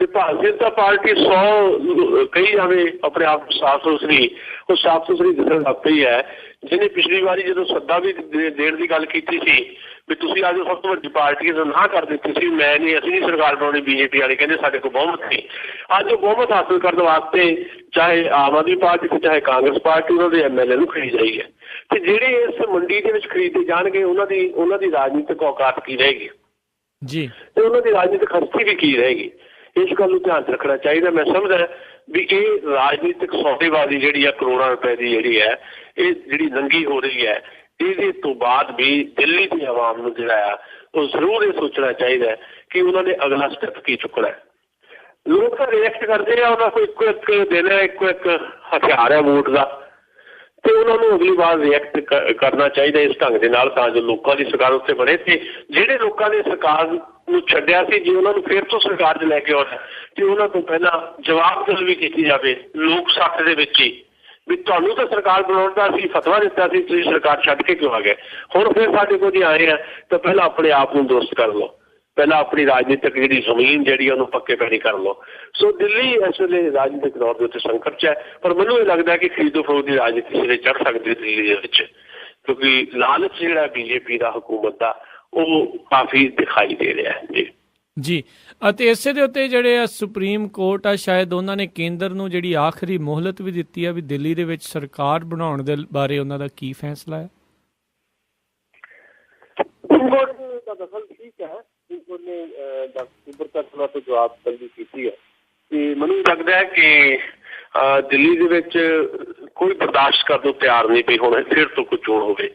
ਤੇ ਭਾਰਤੀ ਜਨਤਾ ਪਾਰਟੀ 100 ਕਹੀ ਜਾਵੇ ਆਪਣੇ ਆਪ ਸਾਫ਼ ਸੁਥਰੀ, ਉਹ ਸਾਫ਼ ਸੁਥਰੀ ਦਿਸਣ ਲੱਗ ਪਈ ਹੈ। ਜਿਹਨੇ ਪਿਛਲੀ ਵਾਰੀ ਜਦੋਂ ਸੱਦਾ ਵੀ ਦੇਣ ਦੀ ਗੱਲ ਕੀਤੀ ਸੀ ਵੀ ਤੁਸੀਂ ਅੱਜ ਸਭ ਤੋਂ ਵੱਡੀ ਪਾਰਟੀ ਨੂੰ ਨਾ ਕਰ ਦਿੱਤੀ ਸੀ, ਮੈਂ ਨਹੀਂ, ਅਸੀਂ ਨਹੀਂ ਸਰਕਾਰ ਬਣਾਉਣੀ, ਬੀਜੇਪੀ ਵਾਲੇ ਕਹਿੰਦੇ ਸਾਡੇ ਕੋਲ ਬਹੁਮਤ ਨਹੀਂ। ਅੱਜ ਉਹ ਬਹੁਮਤ ਹਾਸਲ ਕਰਨ ਵਾਸਤੇ ਚਾਹੇ ਆਮ ਆਦਮੀ ਪਾਰਟੀ ਤੇ ਚਾਹੇ ਕਾਂਗਰਸ ਪਾਰਟੀ ਉਹਨਾਂ ਦੇ MLA ਨੂੰ ਖਰੀਦ ਰਹੀ ਹੈ। ਤੇ ਜਿਹੜੇ ਇਸ ਮੰਡੀ ਦੇ ਵਿੱਚ ਖਰੀਦੇ ਜਾਣਗੇ ਉਹਨਾਂ ਦੀ ਰਾਜਨੀਤਿਕ ਔਕਾਤ ਕੀ ਰਹੇਗੀ ਜੀ, ਤੇ ਉਹਨਾਂ ਦੀ ਰਾਜਨੀਤਿਕ ਹਸਤੀ ਵੀ ਕੀ ਰਹੇਗੀ। ਇਸ ਗੱਲ ਨੂੰ ਧਿਆਨ 'ਚ ਰੱਖਣਾ ਚਾਹੀਦਾ। ਮੈਂ ਸਮਝਦਾ ਵੀ ਇਹ ਰਾਜਨੀਤਿਕ ਸੌਦੇਬਾਜ਼ੀ ਜਿਹੜੀ ਆ ਕਰੋੜਾਂ ਰੁਪਏ ਦੀ ਜਿਹੜੀ ਹੈ, ਇਹ ਜਿਹੜੀ ਨੰਗੀ ਹੋ ਰਹੀ ਹੈ, ਇਹਦੇ ਤੋਂ ਬਾਅਦ ਵੀ ਦਿੱਲੀ ਦੀ ਆਵਾਮ ਨੂੰ ਜਿਹੜਾ ਆ ਉਹ ਜ਼ਰੂਰ ਇਹ ਸੋਚਣਾ ਚਾਹੀਦਾ ਕਿ ਉਹਨਾਂ ਨੇ ਅਗਲਾ ਸਟੈਪ ਕੀ ਚੁੱਕਣਾ ਹੈ। ਲੋਕ ਤਾਂ ਰਿਐਕਟ ਕਰਦੇ ਆ, ਉਹਨਾਂ ਕੋਲ ਇੱਕੋ ਇੱਕ ਦਿਨ ਹੈ, ਇੱਕੋ ਇੱਕ ਹਥਿਆਰ ਹੈ ਵੋਟ ਦਾ, ਤੇ ਉਹਨਾਂ ਨੂੰ ਅਗਲੀ ਵਾਰ ਰਿਐਕਟ ਕਰਨਾ ਚਾਹੀਦਾ ਇਸ ਢੰਗ ਦੇ ਨਾਲ ਤਾਂ ਜੋ ਲੋਕਾਂ ਦੀ ਸਰਕਾਰ ਉੱਤੇ ਬਣੇ। ਤੇ ਜਿਹੜੇ ਲੋਕਾਂ ਨੇ ਸਰਕਾਰ ਨੂੰ ਛੱਡਿਆ ਸੀ, ਜੇ ਉਹਨਾਂ ਨੂੰ ਫਿਰ ਤੋਂ ਸਰਕਾਰ 'ਚ ਲੈ ਕੇ ਆਉਣਾ ਤੇ ਉਹਨਾਂ ਤੋਂ ਪਹਿਲਾਂ ਜਵਾਬ ਦਲ ਵੀ ਕੀਤੀ ਜਾਵੇ ਲੋਕ ਸੱਥ ਦੇ ਵਿੱਚ ਹੀ ਵੀ ਤੁਹਾਨੂੰ ਤਾਂ ਸਰਕਾਰ ਬਣਾਉਣ ਦਾ ਅਸੀਂ ਫਤਵਾ ਦਿੱਤਾ ਸੀ, ਤੁਸੀਂ ਸਰਕਾਰ ਛੱਡ ਕੇ ਕਿਉਂ ਆ ਗਏ, ਹੁਣ ਫਿਰ ਸਾਡੇ ਕੋਲ ਜੇ ਆਏ ਆ ਤਾਂ ਪਹਿਲਾਂ ਆਪਣੇ ਆਪ ਨੂੰ ਦੋਸਤ ਕਰ ਲਓ, ਪਹਿਲਾਂ ਆਪਣੀ ਰਾਜਨੀਤਿਕ ਜਿਹੜੀ ਜ਼ਮੀਨ ਜਿਹੜੀ ਉਹਨੂੰ ਪੱਕੇ ਪੈਣੀ ਕਰ ਲਓ। ਸੋ ਦਿੱਲੀ ਇਸ ਵੇਲੇ ਰਾਜਨੀਤਿਕ ਤੌਰ ਦੇ ਉੱਤੇ ਸੰਕਟ 'ਚ ਹੈ, ਪਰ ਮੈਨੂੰ ਇਹ ਲੱਗਦਾ ਕਿ ਖਰੀਦੋ ਫਰੋਖ ਦੀ ਰਾਜਨੀਤੀ ਸਿਰੇ ਚੜ੍ਹ ਸਕਦੀ ਹੈ ਦਿੱਲੀ ਦੇ ਵਿੱਚ, ਕਿਉਂਕਿ ਲਾਲਚ ਜਿਹੜਾ BJP ਦਾ ਹਕੂਮਤ ਦਾ ਉਹ ਕਾਫੀ ਦਿਖਾਈ ਦੇ ਰਿਹਾ ਹੈ ਜੀ। ਅਤੇ ਇਸੇ ਦੇ ਉੱਤੇ ਜਿਹੜੇ ਆ ਸੁਪਰੀਮ ਕੋਰਟ ਆ, ਸ਼ਾਇਦ ਉਹਨਾਂ ਨੇ ਕੇਂਦਰ ਨੂੰ ਜਿਹੜੀ ਆਖਰੀ ਮੋਹਲਤ ਵੀ ਦਿੱਤੀ ਆ ਵੀ ਦਿੱਲੀ ਦੇ ਵਿੱਚ ਸਰਕਾਰ ਬਣਾਉਣ ਦੇ ਬਾਰੇ ਉਹਨਾਂ ਦਾ ਕੀ ਫੈਸਲਾ ਹੈ। ਸੁਪਰੀਮ ਕੋਰਟ ਦਾ ਦਖਲ ਠੀਕ ਹੈ, ਉਹਨੇ ਅਕਤੂਬਰ ਤੱਕ ਤੋਂ ਜਵਾਬ ਤਲਬੀ ਕੀਤੀ ਹੈ ਤੇ ਮੈਨੂੰ ਲੱਗਦਾ ਹੈ ਕਿ ਦਿੱਲੀ ਦੇ ਵਿੱਚ ਕੋਈ ਬਰਦਾਸ਼ਤ ਕਰਨ ਨੂੰ ਤਿਆਰ ਨਹੀਂ ਪਈ ਹੁਣ ਫਿਰ ਤੋਂ ਕੋਈ ਚੋਣ ਹੋਵੇ।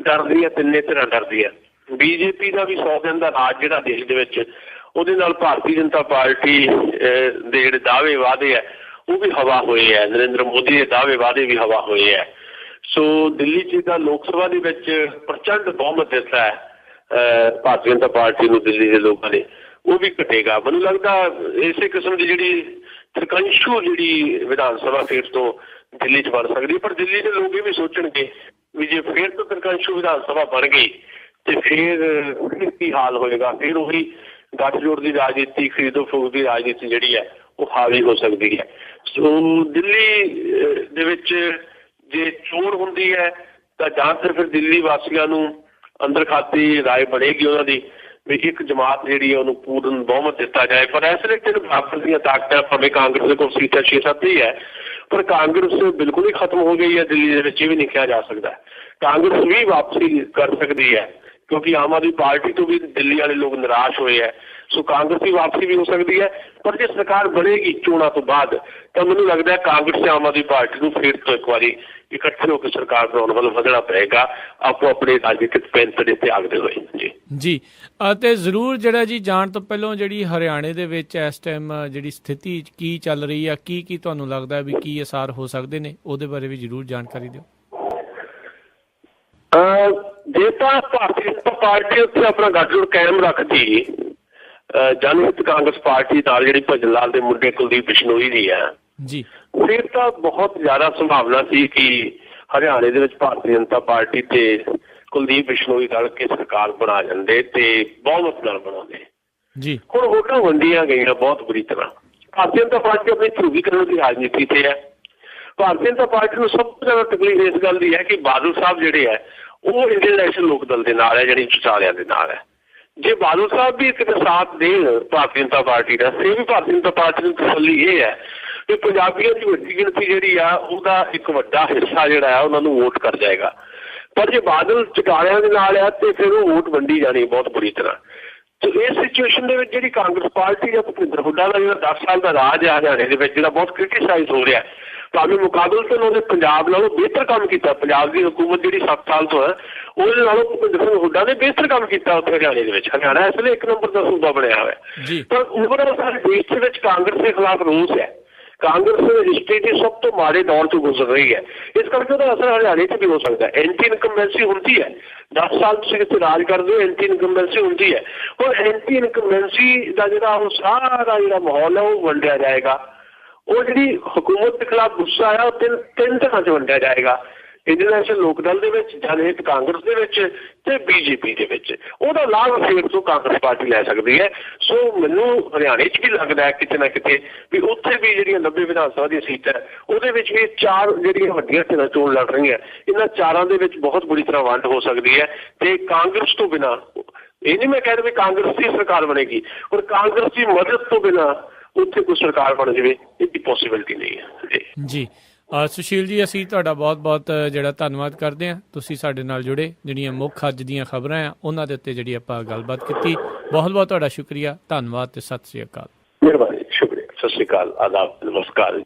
ਡਰਦੀ ਹੈ, ਤਿੰਨੇ ਧਿਰਾਂ ਡਰਦੀ ਹੈ। BJP ਦਾ ਵੀ 100 ਦਿਨ ਦਾ ਰਾਜ ਜਿਹੜਾ ਦੇਸ਼ ਦੇ ਵਿੱਚ, ਉਹਦੇ ਨਾਲ ਭਾਰਤੀ ਜਨਤਾ ਪਾਰਟੀ ਦੇ ਜਿਹੜੇ ਦਾਅਵੇ ਵਾਅਦੇ ਹੈ ਉਹ ਵੀ ਹਵਾ ਹੋਏ ਹੈ, ਨਰਿੰਦਰ ਮੋਦੀ ਦੇ ਦਾਅਵੇ ਵਾਅਦੇ ਵੀ ਹਵਾ ਹੋਏ ਹੈ। ਸੋ ਦਿੱਲੀ 'ਚ ਤਾਂ ਲੋਕ ਸਭਾ ਦੇ ਵਿੱਚ ਪ੍ਰਚੰਡ ਬਹੁਮਤ ਦਿੱਤਾ ਹੈ ਭਾਰਤੀ ਜਨਤਾ ਪਾਰਟੀ ਨੂੰ ਦਿੱਲੀ ਦੇ ਲੋਕਾਂ ਨੇ, ਉਹ ਵੀ ਘਟੇਗਾ। ਮੈਨੂੰ ਲੱਗਦਾ ਇਸੇ ਕਿਸਮ ਦੀ ਜਿਹੜੀ ਸਰਕੰਸ਼ੂ ਜਿਹੜੀ ਵਿਧਾਨ ਸਭਾ ਫਿਰ ਤੋਂ ਦਿੱਲੀ 'ਚ ਬਣ ਸਕਦੀ, ਪਰ ਦਿੱਲੀ ਦੇ ਲੋਕ ਇਹ ਵੀ ਸੋਚਣਗੇ ਵੀ ਜੇ ਫਿਰ ਤੋਂ ਸਰਕੰਸ਼ੂ ਵਿਧਾਨ ਸਭਾ ਬਣ ਗਈ ਤੇ ਫਿਰ ਕੀ ਹਾਲ ਹੋਏਗਾ, ਫਿਰ ਉਹੀ ਗੱਠਜੋੜ ਦੀ ਰਾਜਨੀਤੀ, ਖਰੀਦੋ ਫਰੋਖ ਦੀ ਰਾਜਨੀਤੀ ਜਿਹੜੀ ਹੈ ਉਹ ਹਾਵੀ ਹੋ ਸਕਦੀ ਹੈ। ਸੋ ਦਿੱਲੀ ਦੇ ਵਿੱਚ ਜੇ ਚੋਣ ਹੁੰਦੀ ਹੈ ਤਾਂ ਜਾਂ ਫਿਰ ਦਿੱਲੀ ਵਾਸੀਆਂ ਨੂੰ ਅੰਦਰ ਖਾਤੀ ਰਾਏ ਬਣੇਗੀ ਉਹਨਾਂ ਦੀ ਵੀ ਇੱਕ ਜਮਾਤ ਜਿਹੜੀ ਹੈ ਉਹਨੂੰ ਪੂਰਨ ਬਹੁਮਤ ਦਿੱਤਾ ਜਾਏ। ਪਰ ਇਸ ਵੇਲੇ ਤਿੰਨ ਬਰਾਬਰ ਦੀਆਂ ਤਾਕਤਾਂ, ਭਾਵੇਂ ਕਾਂਗਰਸ ਦੇ ਕੋਲ ਸੀਟਾਂ 6-7 ਹੀ ਹੈ, ਪਰ ਕਾਂਗਰਸ ਬਿਲਕੁਲ ਹੀ ਖਤਮ ਹੋ ਗਈ ਹੈ ਦਿੱਲੀ ਦੇ ਵਿੱਚ, ਇਹ ਵੀ ਨਹੀਂ ਕਿਹਾ ਜਾ ਸਕਦਾ। ਕਾਂਗਰਸ ਵੀ ਵਾਪਸੀ ਕਰ ਸਕਦੀ ਹੈ ਕਿਉਂਕਿ ਆਮ ਆਦਮੀ ਪਾਰਟੀ ਤੋਂ ਵੀ ਦਿੱਲੀ ਵਾਲੇ ਲੋਕ ਨਿਰਾਸ਼ ਹੋਏ ਹੈ। ਸੋ ਕਾਂਗਰਸ ਦੀ ਵਾਪਸੀ ਵੀ ਹੋ ਸਕਦੀ ਹੈ, ਪਰ ਜੇ ਸਰਕਾਰ ਬਣੇਗੀ ਚੋਣਾਂ ਤੋਂ ਬਾਅਦ ਤਾਂ ਮੈਨੂੰ ਲੱਗਦਾ ਕਾਂਗਰਸ ਤੇ ਆਮ ਆਦਮੀ ਪਾਰਟੀ ਨੂੰ ਫਿਰ ਤੋਂ ਇੱਕ ਵਾਰੀ ਇਕੱਠੇ ਹੋ ਕੇ ਸਰਕਾਰ ਬਣਾਉਣ ਵੱਲ ਵਧਣਾ ਪਏਗਾ, ਆਪੋ ਆਪਣੇ ਰਾਜਨੀਤਿਕ ਪੈਂਤੜੇ ਦੇ ਤਿਆਗਦੇ ਹੋਏ। ਜੀ ਅਤੇ ਜ਼ਰੂਰ ਜਿਹੜਾ ਜੀ ਜਾਣ ਤੋਂ ਪਹਿਲਾਂ ਜਿਹੜੀ ਹਰਿਆਣੇ ਦੇ ਵਿੱਚ ਇਸ ਟਾਈਮ ਜਿਹੜੀ ਸਥਿਤੀ ਕੀ ਚੱਲ ਰਹੀ ਆ, ਕੀ ਤੁਹਾਨੂੰ ਲੱਗਦਾ ਵੀ ਕੀ ਅਸਾਰ ਹੋ ਸਕਦੇ ਨੇ, ਉਹਦੇ ਬਾਰੇ ਵੀ ਜ਼ਰੂਰ ਜਾਣਕਾਰੀ ਦਿਓ। ਜੇ ਤਾਂ ਭਾਰਤੀ ਜਨਤਾ ਪਾਰਟੀ ਉੱਥੇ ਆਪਣਾ ਗੱਠਜੋੜ ਕਾਇਮ ਰੱਖਦੀ ਜਨਹਿਤ ਕਾਂਗਰਸ ਪਾਰਟੀ ਨਾਲ ਜਿਹੜੀ ਭਜਨ ਲਾਲ ਦੇ ਮੁੰਡੇ ਕੁਲਦੀਪ ਬਿਸ਼ਨੋਈ ਦੀ ਹੈ ਜੀ, ਫਿਰ ਤਾਂ ਬਹੁਤ ਜ਼ਿਆਦਾ ਸੰਭਾਵਨਾ ਸੀ ਕਿ ਹਰਿਆਣੇ ਦੇ ਵਿੱਚ ਭਾਰਤੀ ਜਨਤਾ ਪਾਰਟੀ ਤੇ ਕੁਲਦੀਪ ਬਿਸ਼ਨੋਈ ਰਲ ਕੇ ਸਰਕਾਰ ਬਣਾ ਜਾਂਦੇ ਤੇ ਬਹੁਮਤ ਨਾਲ ਬਣਾਉਂਦੇ ਜੀ। ਹੁਣ ਵੋਟਾਂ ਵੰਡੀਆਂ ਗਈਆਂ ਬਹੁਤ ਬੁਰੀ ਤਰ੍ਹਾਂ। ਭਾਰਤੀ ਜਨਤਾ ਪਾਰਟੀ ਆਪਣੀ ਧਰੂਵੀਕਰਨ ਦੀ ਰਾਜਨੀਤੀ ਤੇ ਹੈ। ਭਾਰਤੀ ਜਨਤਾ ਪਾਰਟੀ ਨੂੰ ਸਭ ਤੋਂ ਜ਼ਿਆਦਾ ਤਕਲੀਫ ਇਸ ਗੱਲ ਦੀ ਹੈ ਕਿ ਬਾਦਲ ਸਾਹਿਬ ਜਿਹੜੇ ਹੈ ਉਹ ਇੰਡੀਅਨ ਨੈਸ਼ਨਲ ਲੋਕ ਦਲ ਦੇ ਨਾਲ ਹੈ, ਜਿਹੜੀ ਵਿਚਾਰਿਆਂ ਦੇ ਨਾਲ ਹੈ। ਜੇ ਬਾਦਲ ਸਾਹਿਬ ਵੀ ਕਿਤੇ ਸਾਥ ਦੇਣ ਭਾਰਤੀ ਜਨਤਾ ਪਾਰਟੀ ਦਾ, ਫਿਰ ਵੀ ਭਾਰਤੀ ਜਨਤਾ ਪਾਰਟੀ ਨੂੰ ਤਸੱਲੀ ਇਹ ਹੈ ਕਿ ਪੰਜਾਬੀਆਂ ਦੀ ਵੱਡੀ ਗਿਣਤੀ ਜਿਹੜੀ ਆ ਉਹਦਾ ਇੱਕ ਵੱਡਾ ਹਿੱਸਾ ਜਿਹੜਾ ਆ ਉਹਨਾਂ ਨੂੰ ਵੋਟ ਕਰ ਜਾਏਗਾ। ਪਰ ਜੇ ਬਾਦਲ ਚਟਾਰਿਆਂ ਦੇ ਨਾਲ ਆ ਤੇ ਫਿਰ ਉਹ ਵੋਟ ਵੰਡੀ ਜਾਣੀ ਬਹੁਤ ਬੁਰੀ ਤਰ੍ਹਾਂ। ਤੇ ਇਸ ਸਿਚੁਏਸ਼ਨ ਦੇ ਵਿੱਚ ਜਿਹੜੀ ਕਾਂਗਰਸ ਪਾਰਟੀ ਜਾਂ ਭੁਪਿੰਦਰ ਹੁੱਡਾ ਦਾ ਜਿਹੜਾ 10 ਸਾਲ ਦਾ ਰਾਜ ਆ ਹਰਿਆਣੇ ਦੇ ਵਿੱਚ, ਜਿਹੜਾ ਬਹੁਤ ਕ੍ਰਿਟੀਸਾਈਜ਼ ਹੋ ਰਿਹਾ, ਭਾਵੇਂ ਮੁਕਾਬਲਤਨ ਉਹਨੇ ਪੰਜਾਬ ਨਾਲੋਂ ਬਿਹਤਰ ਕੰਮ ਕੀਤਾ। ਪੰਜਾਬ ਦੀ ਹੁਕੂਮਤ ਜਿਹੜੀ 7 ਸਾਲ ਤੋਂ ਹੈ ਉਹਦੇ ਨਾਲੋਂ ਭੁਪਿੰਦਰ ਸਿੰਘ ਹੁੱਡਾ ਨੇ ਬਿਹਤਰ ਕੰਮ ਕੀਤਾ ਉੱਥੇ ਹਰਿਆਣੇ ਦੇ ਵਿੱਚ। ਹਰਿਆਣਾ ਇਸ ਵੇਲੇ 1 ਨੰਬਰ ਦਾ ਸੂਬਾ ਬਣਿਆ ਹੋਇਆ, ਪਰ ਓਵਰਆਲ ਸਾਰੇ ਦੇਸ਼ ਦੇ ਵਿੱਚ ਕਾਂਗਰਸ ਦੇ ਖਿਲਾਫ ਰੋਸ ਹੈ। ਕਾਂਗਰਸ ਰਜਿਸਟਰੀ ਦੀ ਸਭ ਤੋਂ ਮਾੜੇ ਦੌਰ ਤੋਂ ਗੁਜ਼ਰ ਰਹੀ ਹੈ, ਇਸ ਕਰਕੇ ਉਹਦਾ ਅਸਰ ਹਰਿਆਣੇ 'ਚ ਵੀ ਹੋ ਸਕਦਾ। ਐਂਟੀ ਇਨਕੰਬੈਂਸੀ ਹੁੰਦੀ ਹੈ, 10 ਸਾਲ ਤੁਸੀਂ ਕਿਤੇ ਰਾਜ ਕਰਦੇ ਹੋ, ਐਂਟੀ ਇਨਕੰਬੈਂਸੀ ਹੁੰਦੀ ਹੈ। ਹੁਣ ਐਂਟੀ ਇਨਕੰਬੈਂਸੀ ਦਾ ਜਿਹੜਾ ਉਹ ਸਾਰਾ ਜਿਹੜਾ ਮਾਹੌਲ ਹੈ ਉਹ ਵੰਡਿਆ ਜਾਏਗਾ। ਉਹ ਜਿਹੜੀ ਹਕੂਮਤ ਦੇ ਖਿਲਾਫ ਗੁੱਸਾ ਆ ਉਹ ਤਿੰਨ ਤਰ੍ਹਾਂ 'ਚ ਵੰਡਿਆ ਜਾਏਗਾ। ਇੰਡੀਅਨ ਨੈਸ਼ਨਲ ਲੋਕ ਦਲ ਦੇ ਵਿੱਚ, ਜਨਹਿਤ ਕਾਂਗਰਸ ਦੇ ਵਿੱਚ ਤੇ ਬੀਜੇਪੀ ਦੇ ਵਿੱਚ। ਉਹਦਾ ਲਾਭ ਫੇਰ ਤੋਂ ਕਾਂਗਰਸ ਪਾਰਟੀ ਲੈ ਸਕਦੀ ਹੈ। ਸੋ ਮੈਨੂੰ ਹਰਿਆਣੇ 'ਚ ਵੀ ਲੱਗਦਾ ਹੈ ਕਿਤੇ ਨਾ ਕਿਤੇ ਵੀ ਉੱਥੇ ਵੀ ਜਿਹੜੀਆਂ 90 ਵਿਧਾਨ ਸਭਾ ਦੀਆਂ ਸੀਟਾਂ ਉਹਦੇ ਵਿੱਚ ਵੀ 4 ਜਿਹੜੀਆਂ ਵੱਡੀਆਂ ਧਿਰਾਂ ਚੋਣ ਲੜ ਰਹੀਆਂ, ਇਹਨਾਂ 4 ਦੇ ਵਿੱਚ ਬਹੁਤ ਬੁਰੀ ਤਰ੍ਹਾਂ ਵੰਡ ਹੋ ਸਕਦੀ ਹੈ। ਤੇ ਕਾਂਗਰਸ ਤੋਂ ਬਿਨਾਂ, ਇਹ ਨਹੀਂ ਮੈਂ ਕਹਿ ਰਿਹਾ ਵੀ ਕਾਂਗਰਸ ਦੀ ਸਰਕਾਰ ਬਣੇਗੀ, ਪਰ ਕਾਂਗਰਸ ਦੀ ਮਦਦ ਤੋਂ ਬਿਨਾਂ ਉੱਥੇ ਕੋਈ ਸਰਕਾਰ ਬਣ ਜਾਵੇ ਇਹਦੀ ਪੋਸੀਬਿਲਿਟੀ ਨਹੀਂ ਹੈ ਜੀ। ਸੁਸ਼ੀਲ ਜੀ, ਅਸੀਂ ਤੁਹਾਡਾ ਬਹੁਤ-ਬਹੁਤ ਜਿਹੜਾ ਧੰਨਵਾਦ ਕਰਦੇ ਹਾਂ, ਤੁਸੀਂ ਸਾਡੇ ਨਾਲ ਜੁੜੇ, ਜਿਹੜੀਆਂ ਮੁੱਖ ਅੱਜ ਦੀਆਂ ਖਬਰਾਂ ਆ ਉਹਨਾਂ ਦੇ ਉੱਤੇ ਜਿਹੜੀ ਆਪਾਂ ਗੱਲਬਾਤ ਕੀਤੀ। ਬਹੁਤ-ਬਹੁਤ ਤੁਹਾਡਾ ਸ਼ੁਕਰੀਆ, ਧੰਨਵਾਦ ਤੇ ਸਤਿ ਸ੍ਰੀ ਅਕਾਲ। ਮਿਹਰਬਾਨੀ, ਸ਼ੁਕਰੀਆ, ਸਤਿ ਸ੍ਰੀ ਅਕਾਲ, ਆਦਾਬ, ਨਮਸਕਾਰ।